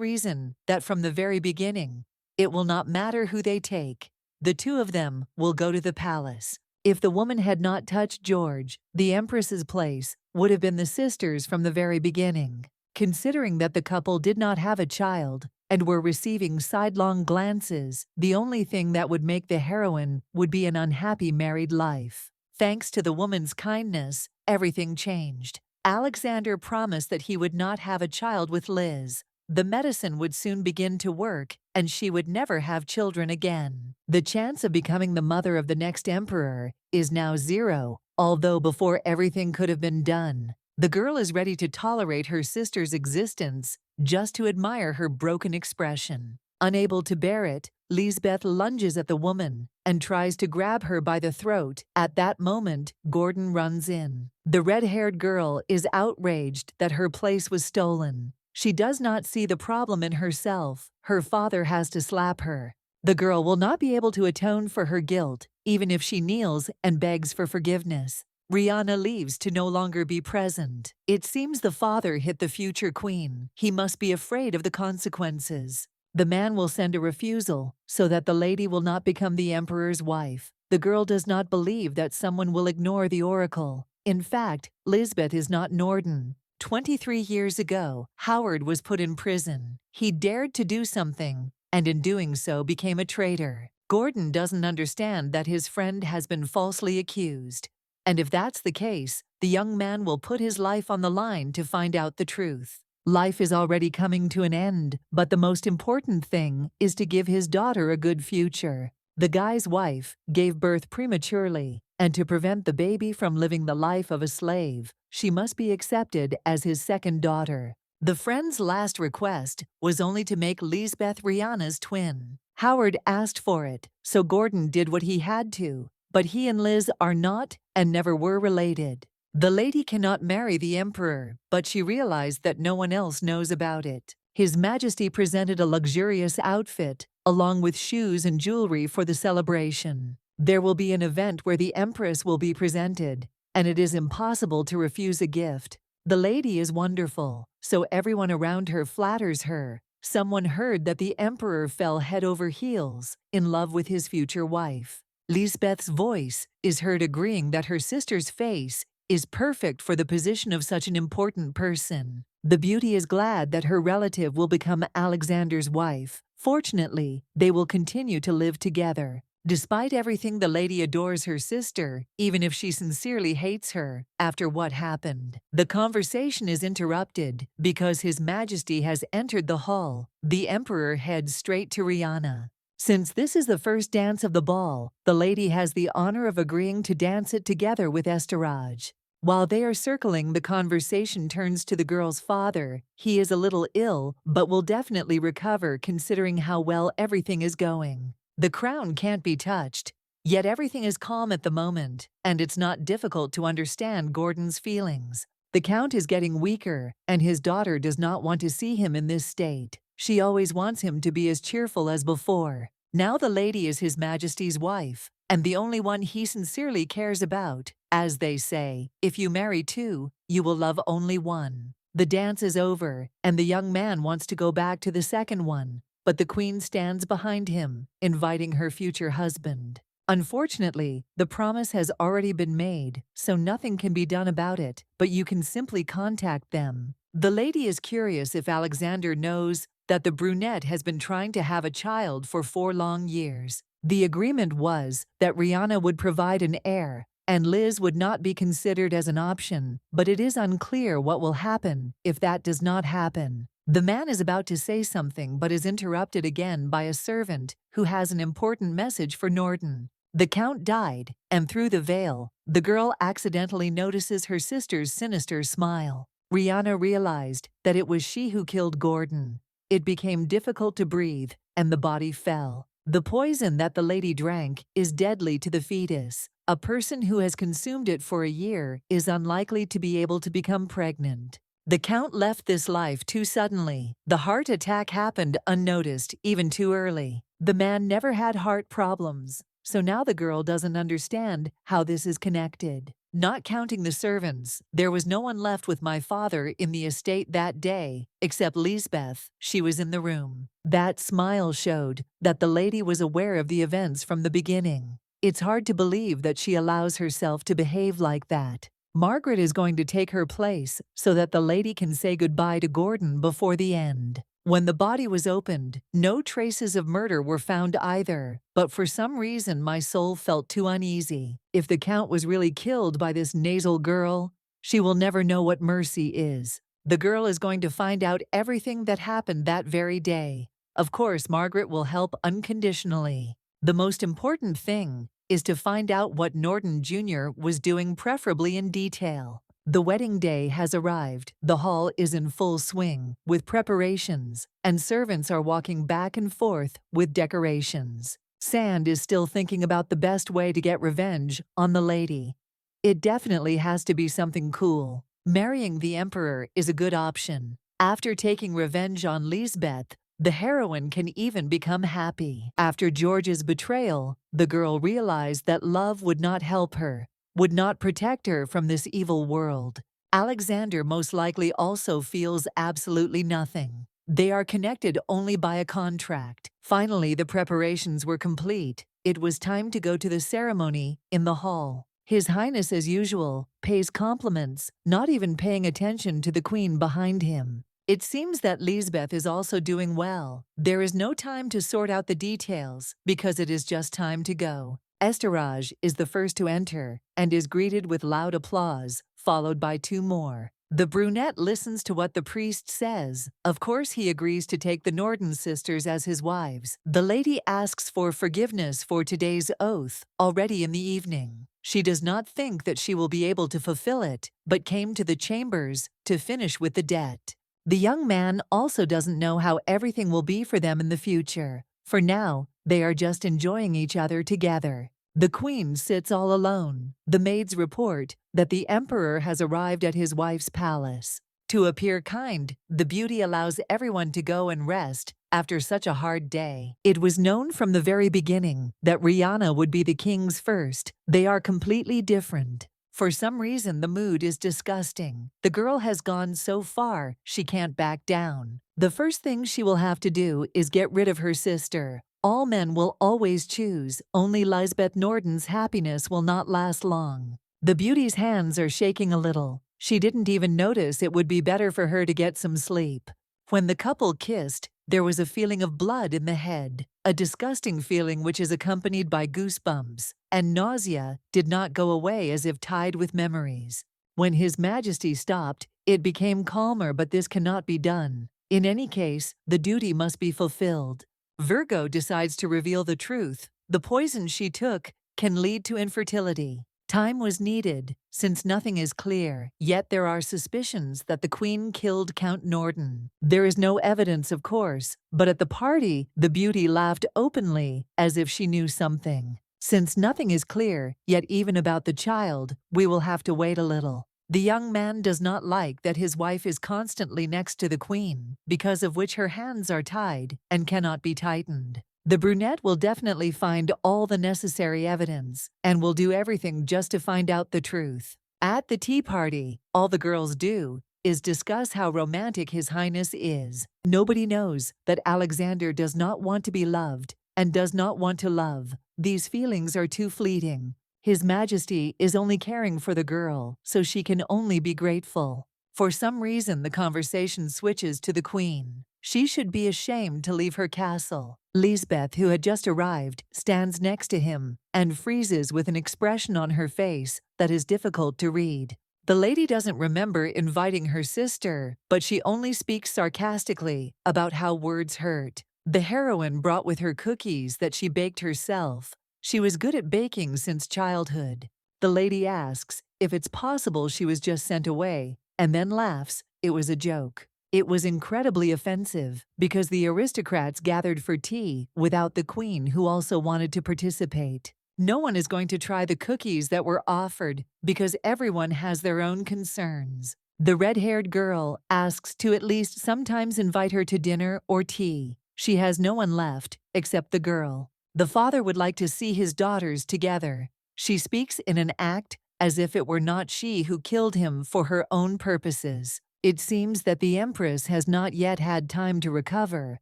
reason that from the very beginning, it will not matter who they take. The two of them will go to the palace. If the woman had not touched George, the empress's place would have been the sisters from the very beginning. Considering that the couple did not have a child and were receiving sidelong glances, the only thing that would make the heroine would be an unhappy married life. Thanks to the woman's kindness, everything changed. Alexander promised that he would not have a child with Liz. The medicine would soon begin to work, and she would never have children again. The chance of becoming the mother of the next emperor is now 0, although before everything could have been done. The girl is ready to tolerate her sister's existence just to admire her broken expression. Unable to bear it, Lisbeth lunges at the woman and tries to grab her by the throat. At that moment, Gordon runs in. The red-haired girl is outraged that her place was stolen. She does not see the problem in herself. Her father has to slap her. The girl will not be able to atone for her guilt, even if she kneels and begs for forgiveness. Rihanna leaves to no longer be present. It seems the father hit the future queen. He must be afraid of the consequences. The man will send a refusal so that the lady will not become the emperor's wife. The girl does not believe that someone will ignore the oracle. In fact, Lisbeth is not Norden. 23 years ago, Howard was put in prison. He dared to do something, and in doing so became a traitor. Gordon doesn't understand that his friend has been falsely accused. And if that's the case, the young man will put his life on the line to find out the truth. Life is already coming to an end, but the most important thing is to give his daughter a good future. The guy's wife gave birth prematurely, and to prevent the baby from living the life of a slave, she must be accepted as his second daughter. The friend's last request was only to make Lisbeth Rihanna's twin. Howard asked for it, so Gordon did what he had to, but he and Liz are not and never were related. The lady cannot marry the emperor, but she realized that no one else knows about it. His Majesty presented a luxurious outfit, along with shoes and jewelry for the celebration. There will be an event where the Empress will be presented, and it is impossible to refuse a gift. The lady is wonderful, so everyone around her flatters her. Someone heard that the Emperor fell head over heels in love with his future wife. Lisbeth's voice is heard agreeing that her sister's face is perfect for the position of such an important person. The beauty is glad that her relative will become Alexander's wife. Fortunately, they will continue to live together. Despite everything, the lady adores her sister, even if she sincerely hates her after what happened. The conversation is interrupted because His Majesty has entered the hall. The Emperor heads straight to Rihanna. Since this is the first dance of the ball, the lady has the honor of agreeing to dance it together with Estaraj. While they are circling, the conversation turns to the girl's father. He is a little ill, but will definitely recover considering how well everything is going. The crown can't be touched, yet everything is calm at the moment, and it's not difficult to understand Gordon's feelings. The Count is getting weaker, and his daughter does not want to see him in this state. She always wants him to be as cheerful as before. Now the lady is His Majesty's wife, and the only one he sincerely cares about. As they say, if you marry two, you will love only one. The dance is over, and the young man wants to go back to the second one, but the queen stands behind him, inviting her future husband. Unfortunately, the promise has already been made, so nothing can be done about it, but you can simply contact them. The lady is curious if Alexander knows that the brunette has been trying to have a child for 4 long years. The agreement was that Rihanna would provide an heir, and Liz would not be considered as an option, but it is unclear what will happen if that does not happen. The man is about to say something but is interrupted again by a servant who has an important message for Norton. The Count died, and through the veil, the girl accidentally notices her sister's sinister smile. Rihanna realized that it was she who killed Gordon. It became difficult to breathe, and the body fell. The poison that the lady drank is deadly to the fetus. A person who has consumed it for a year is unlikely to be able to become pregnant. The Count left this life too suddenly. The heart attack happened unnoticed, even too early. The man never had heart problems, so now the girl doesn't understand how this is connected. Not counting the servants, there was no one left with my father in the estate that day, except Lisbeth. She was in the room. That smile showed that the lady was aware of the events from the beginning. It's hard to believe that she allows herself to behave like that. Margaret is going to take her place so that the lady can say goodbye to Gordon before the end. When the body was opened, no traces of murder were found either, but for some reason my soul felt too uneasy. If the Count was really killed by this nasal girl, she will never know what mercy is. The girl is going to find out everything that happened that very day. Of course, Margaret will help unconditionally. The most important thing is to find out what Norton Jr. was doing, preferably in detail. The wedding day has arrived. The hall is in full swing with preparations, and servants are walking back and forth with decorations. Sand is still thinking about the best way to get revenge on the lady. It definitely has to be something cool. Marrying the Emperor is a good option. After taking revenge on Lisbeth, the heroine can even become happy. After George's betrayal, the girl realized that love would not help her, would not protect her from this evil world. Alexander most likely also feels absolutely nothing. They are connected only by a contract. Finally, the preparations were complete. It was time to go to the ceremony in the hall. His Highness, as usual, pays compliments, not even paying attention to the Queen behind him. It seems that Lisbeth is also doing well. There is no time to sort out the details, because it is just time to go. Estaraj is the first to enter, and is greeted with loud applause, followed by two more. The brunette listens to what the priest says. Of course he agrees to take the Norton sisters as his wives. The lady asks for forgiveness for today's oath, already in the evening. She does not think that she will be able to fulfill it, but came to the chambers to finish with the debt. The young man also doesn't know how everything will be for them in the future. For now, they are just enjoying each other together. The Queen sits all alone. The maids report that the Emperor has arrived at his wife's palace. To appear kind, the beauty allows everyone to go and rest after such a hard day. It was known from the very beginning that Rihanna would be the king's first. They are completely different. For some reason, the mood is disgusting. The girl has gone so far, she can't back down. The first thing she will have to do is get rid of her sister. All men will always choose, only Lisbeth Norton's happiness will not last long. The beauty's hands are shaking a little. She didn't even notice it would be better for her to get some sleep. When the couple kissed, there was a feeling of blood in the head, a disgusting feeling which is accompanied by goosebumps, and nausea did not go away as if tied with memories. When His Majesty stopped, it became calmer, but this cannot be done. In any case, the duty must be fulfilled. Virgo decides to reveal the truth. The poison she took can lead to infertility. Time was needed, since nothing is clear, yet there are suspicions that the Queen killed Count Norton. There is no evidence, of course, but at the party, the beauty laughed openly, as if she knew something. Since nothing is clear, yet even about the child, we will have to wait a little. The young man does not like that his wife is constantly next to the Queen, because of which her hands are tied and cannot be tightened. The brunette will definitely find all the necessary evidence, and will do everything just to find out the truth. At the tea party, all the girls do is discuss how romantic His Highness is. Nobody knows that Alexander does not want to be loved, and does not want to love. These feelings are too fleeting. His Majesty is only caring for the girl, so she can only be grateful. For some reason, the conversation switches to the Queen. She should be ashamed to leave her castle. Lisbeth, who had just arrived, stands next to him and freezes with an expression on her face that is difficult to read. The lady doesn't remember inviting her sister, but she only speaks sarcastically about how words hurt. The heroine brought with her cookies that she baked herself. She was good at baking since childhood. The lady asks if it's possible she was just sent away, and then laughs. It was a joke. It was incredibly offensive because the aristocrats gathered for tea without the queen, who also wanted to participate. No one is going to try the cookies that were offered because everyone has their own concerns. The red-haired girl asks to at least sometimes invite her to dinner or tea. She has no one left except the girl. The father would like to see his daughters together. She speaks in an act as if it were not she who killed him for her own purposes. It seems that the Empress has not yet had time to recover.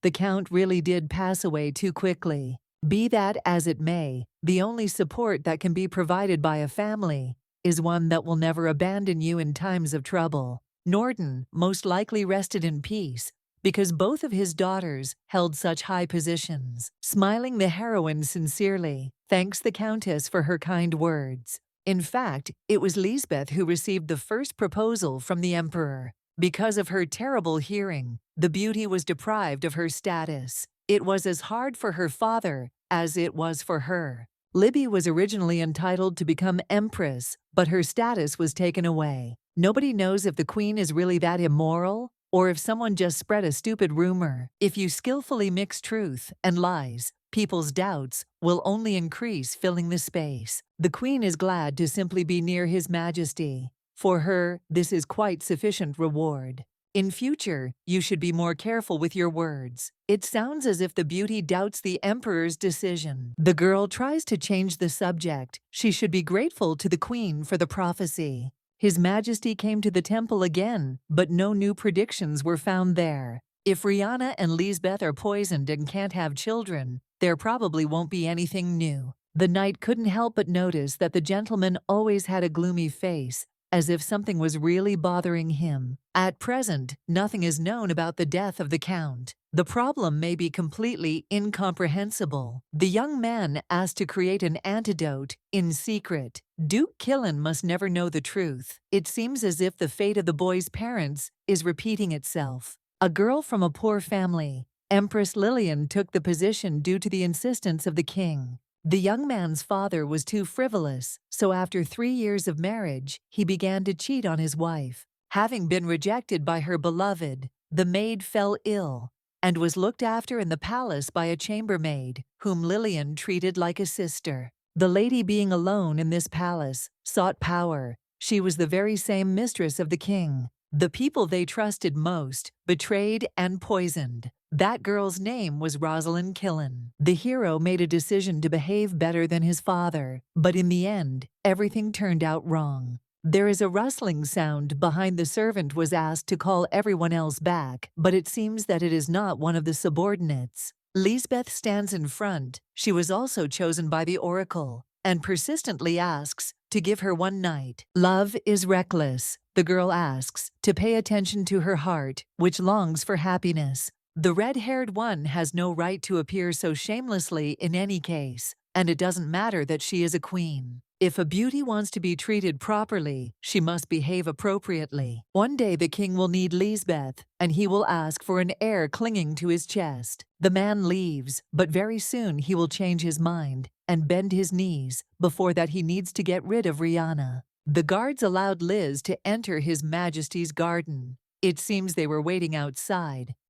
The Count really did pass away too quickly. Be that as it may, the only support that can be provided by a family is one that will never abandon you in times of trouble. Norton most likely rested in peace because both of his daughters held such high positions. Smiling, the heroine sincerely thanks the Countess for her kind words. In fact, it was Lisbeth who received the first proposal from the Emperor. Because of her terrible hearing, the beauty was deprived of her status. It was as hard for her father as it was for her. Libby was originally entitled to become Empress, but her status was taken away. Nobody knows if the queen is really that immoral or if someone just spread a stupid rumor. If you skillfully mix truth and lies, people's doubts will only increase, filling the space. The queen is glad to simply be near His Majesty. For her, this is quite sufficient reward. In future, you should be more careful with your words. It sounds as if the beauty doubts the Emperor's decision. The girl tries to change the subject. She should be grateful to the queen for the prophecy. His Majesty came to the temple again, but no new predictions were found there. If Rihanna and Lisbeth are poisoned and can't have children, there probably won't be anything new. The knight couldn't help but notice that the gentleman always had a gloomy face, as if something was really bothering him. At present, nothing is known about the death of the Count. The problem may be completely incomprehensible. The young man asked to create an antidote in secret. Duke Killen must never know the truth. It seems as if the fate of the boy's parents is repeating itself. A girl from a poor family, Empress Lillian, took the position due to the insistence of the king. The young man's father was too frivolous, so after 3 years of marriage, he began to cheat on his wife. Having been rejected by her beloved, the maid fell ill and was looked after in the palace by a chambermaid, whom Lillian treated like a sister. The lady, being alone in this palace, sought power. She was the very same mistress of the king. The people they trusted most betrayed and poisoned. That girl's name was Rosalind Killen. The hero made a decision to behave better than his father, but in the end, everything turned out wrong. There is a rustling sound behind. The servant was asked to call everyone else back, but it seems that it is not one of the subordinates. Lisbeth stands in front. She was also chosen by the oracle, and persistently asks to give her one night. Love is reckless, the girl asks, to pay attention to her heart, which longs for happiness. The red-haired one has no right to appear so shamelessly in any case, and it doesn't matter that she is a queen. If a beauty wants to be treated properly, she must behave appropriately. One day the king will need Lisbeth, and he will ask for an heir clinging to his chest. The man leaves, but very soon he will change his mind and bend his knees. Before that, he needs to get rid of Rihanna. The guards allowed Liz to enter His Majesty's garden. It seems they were waiting outside.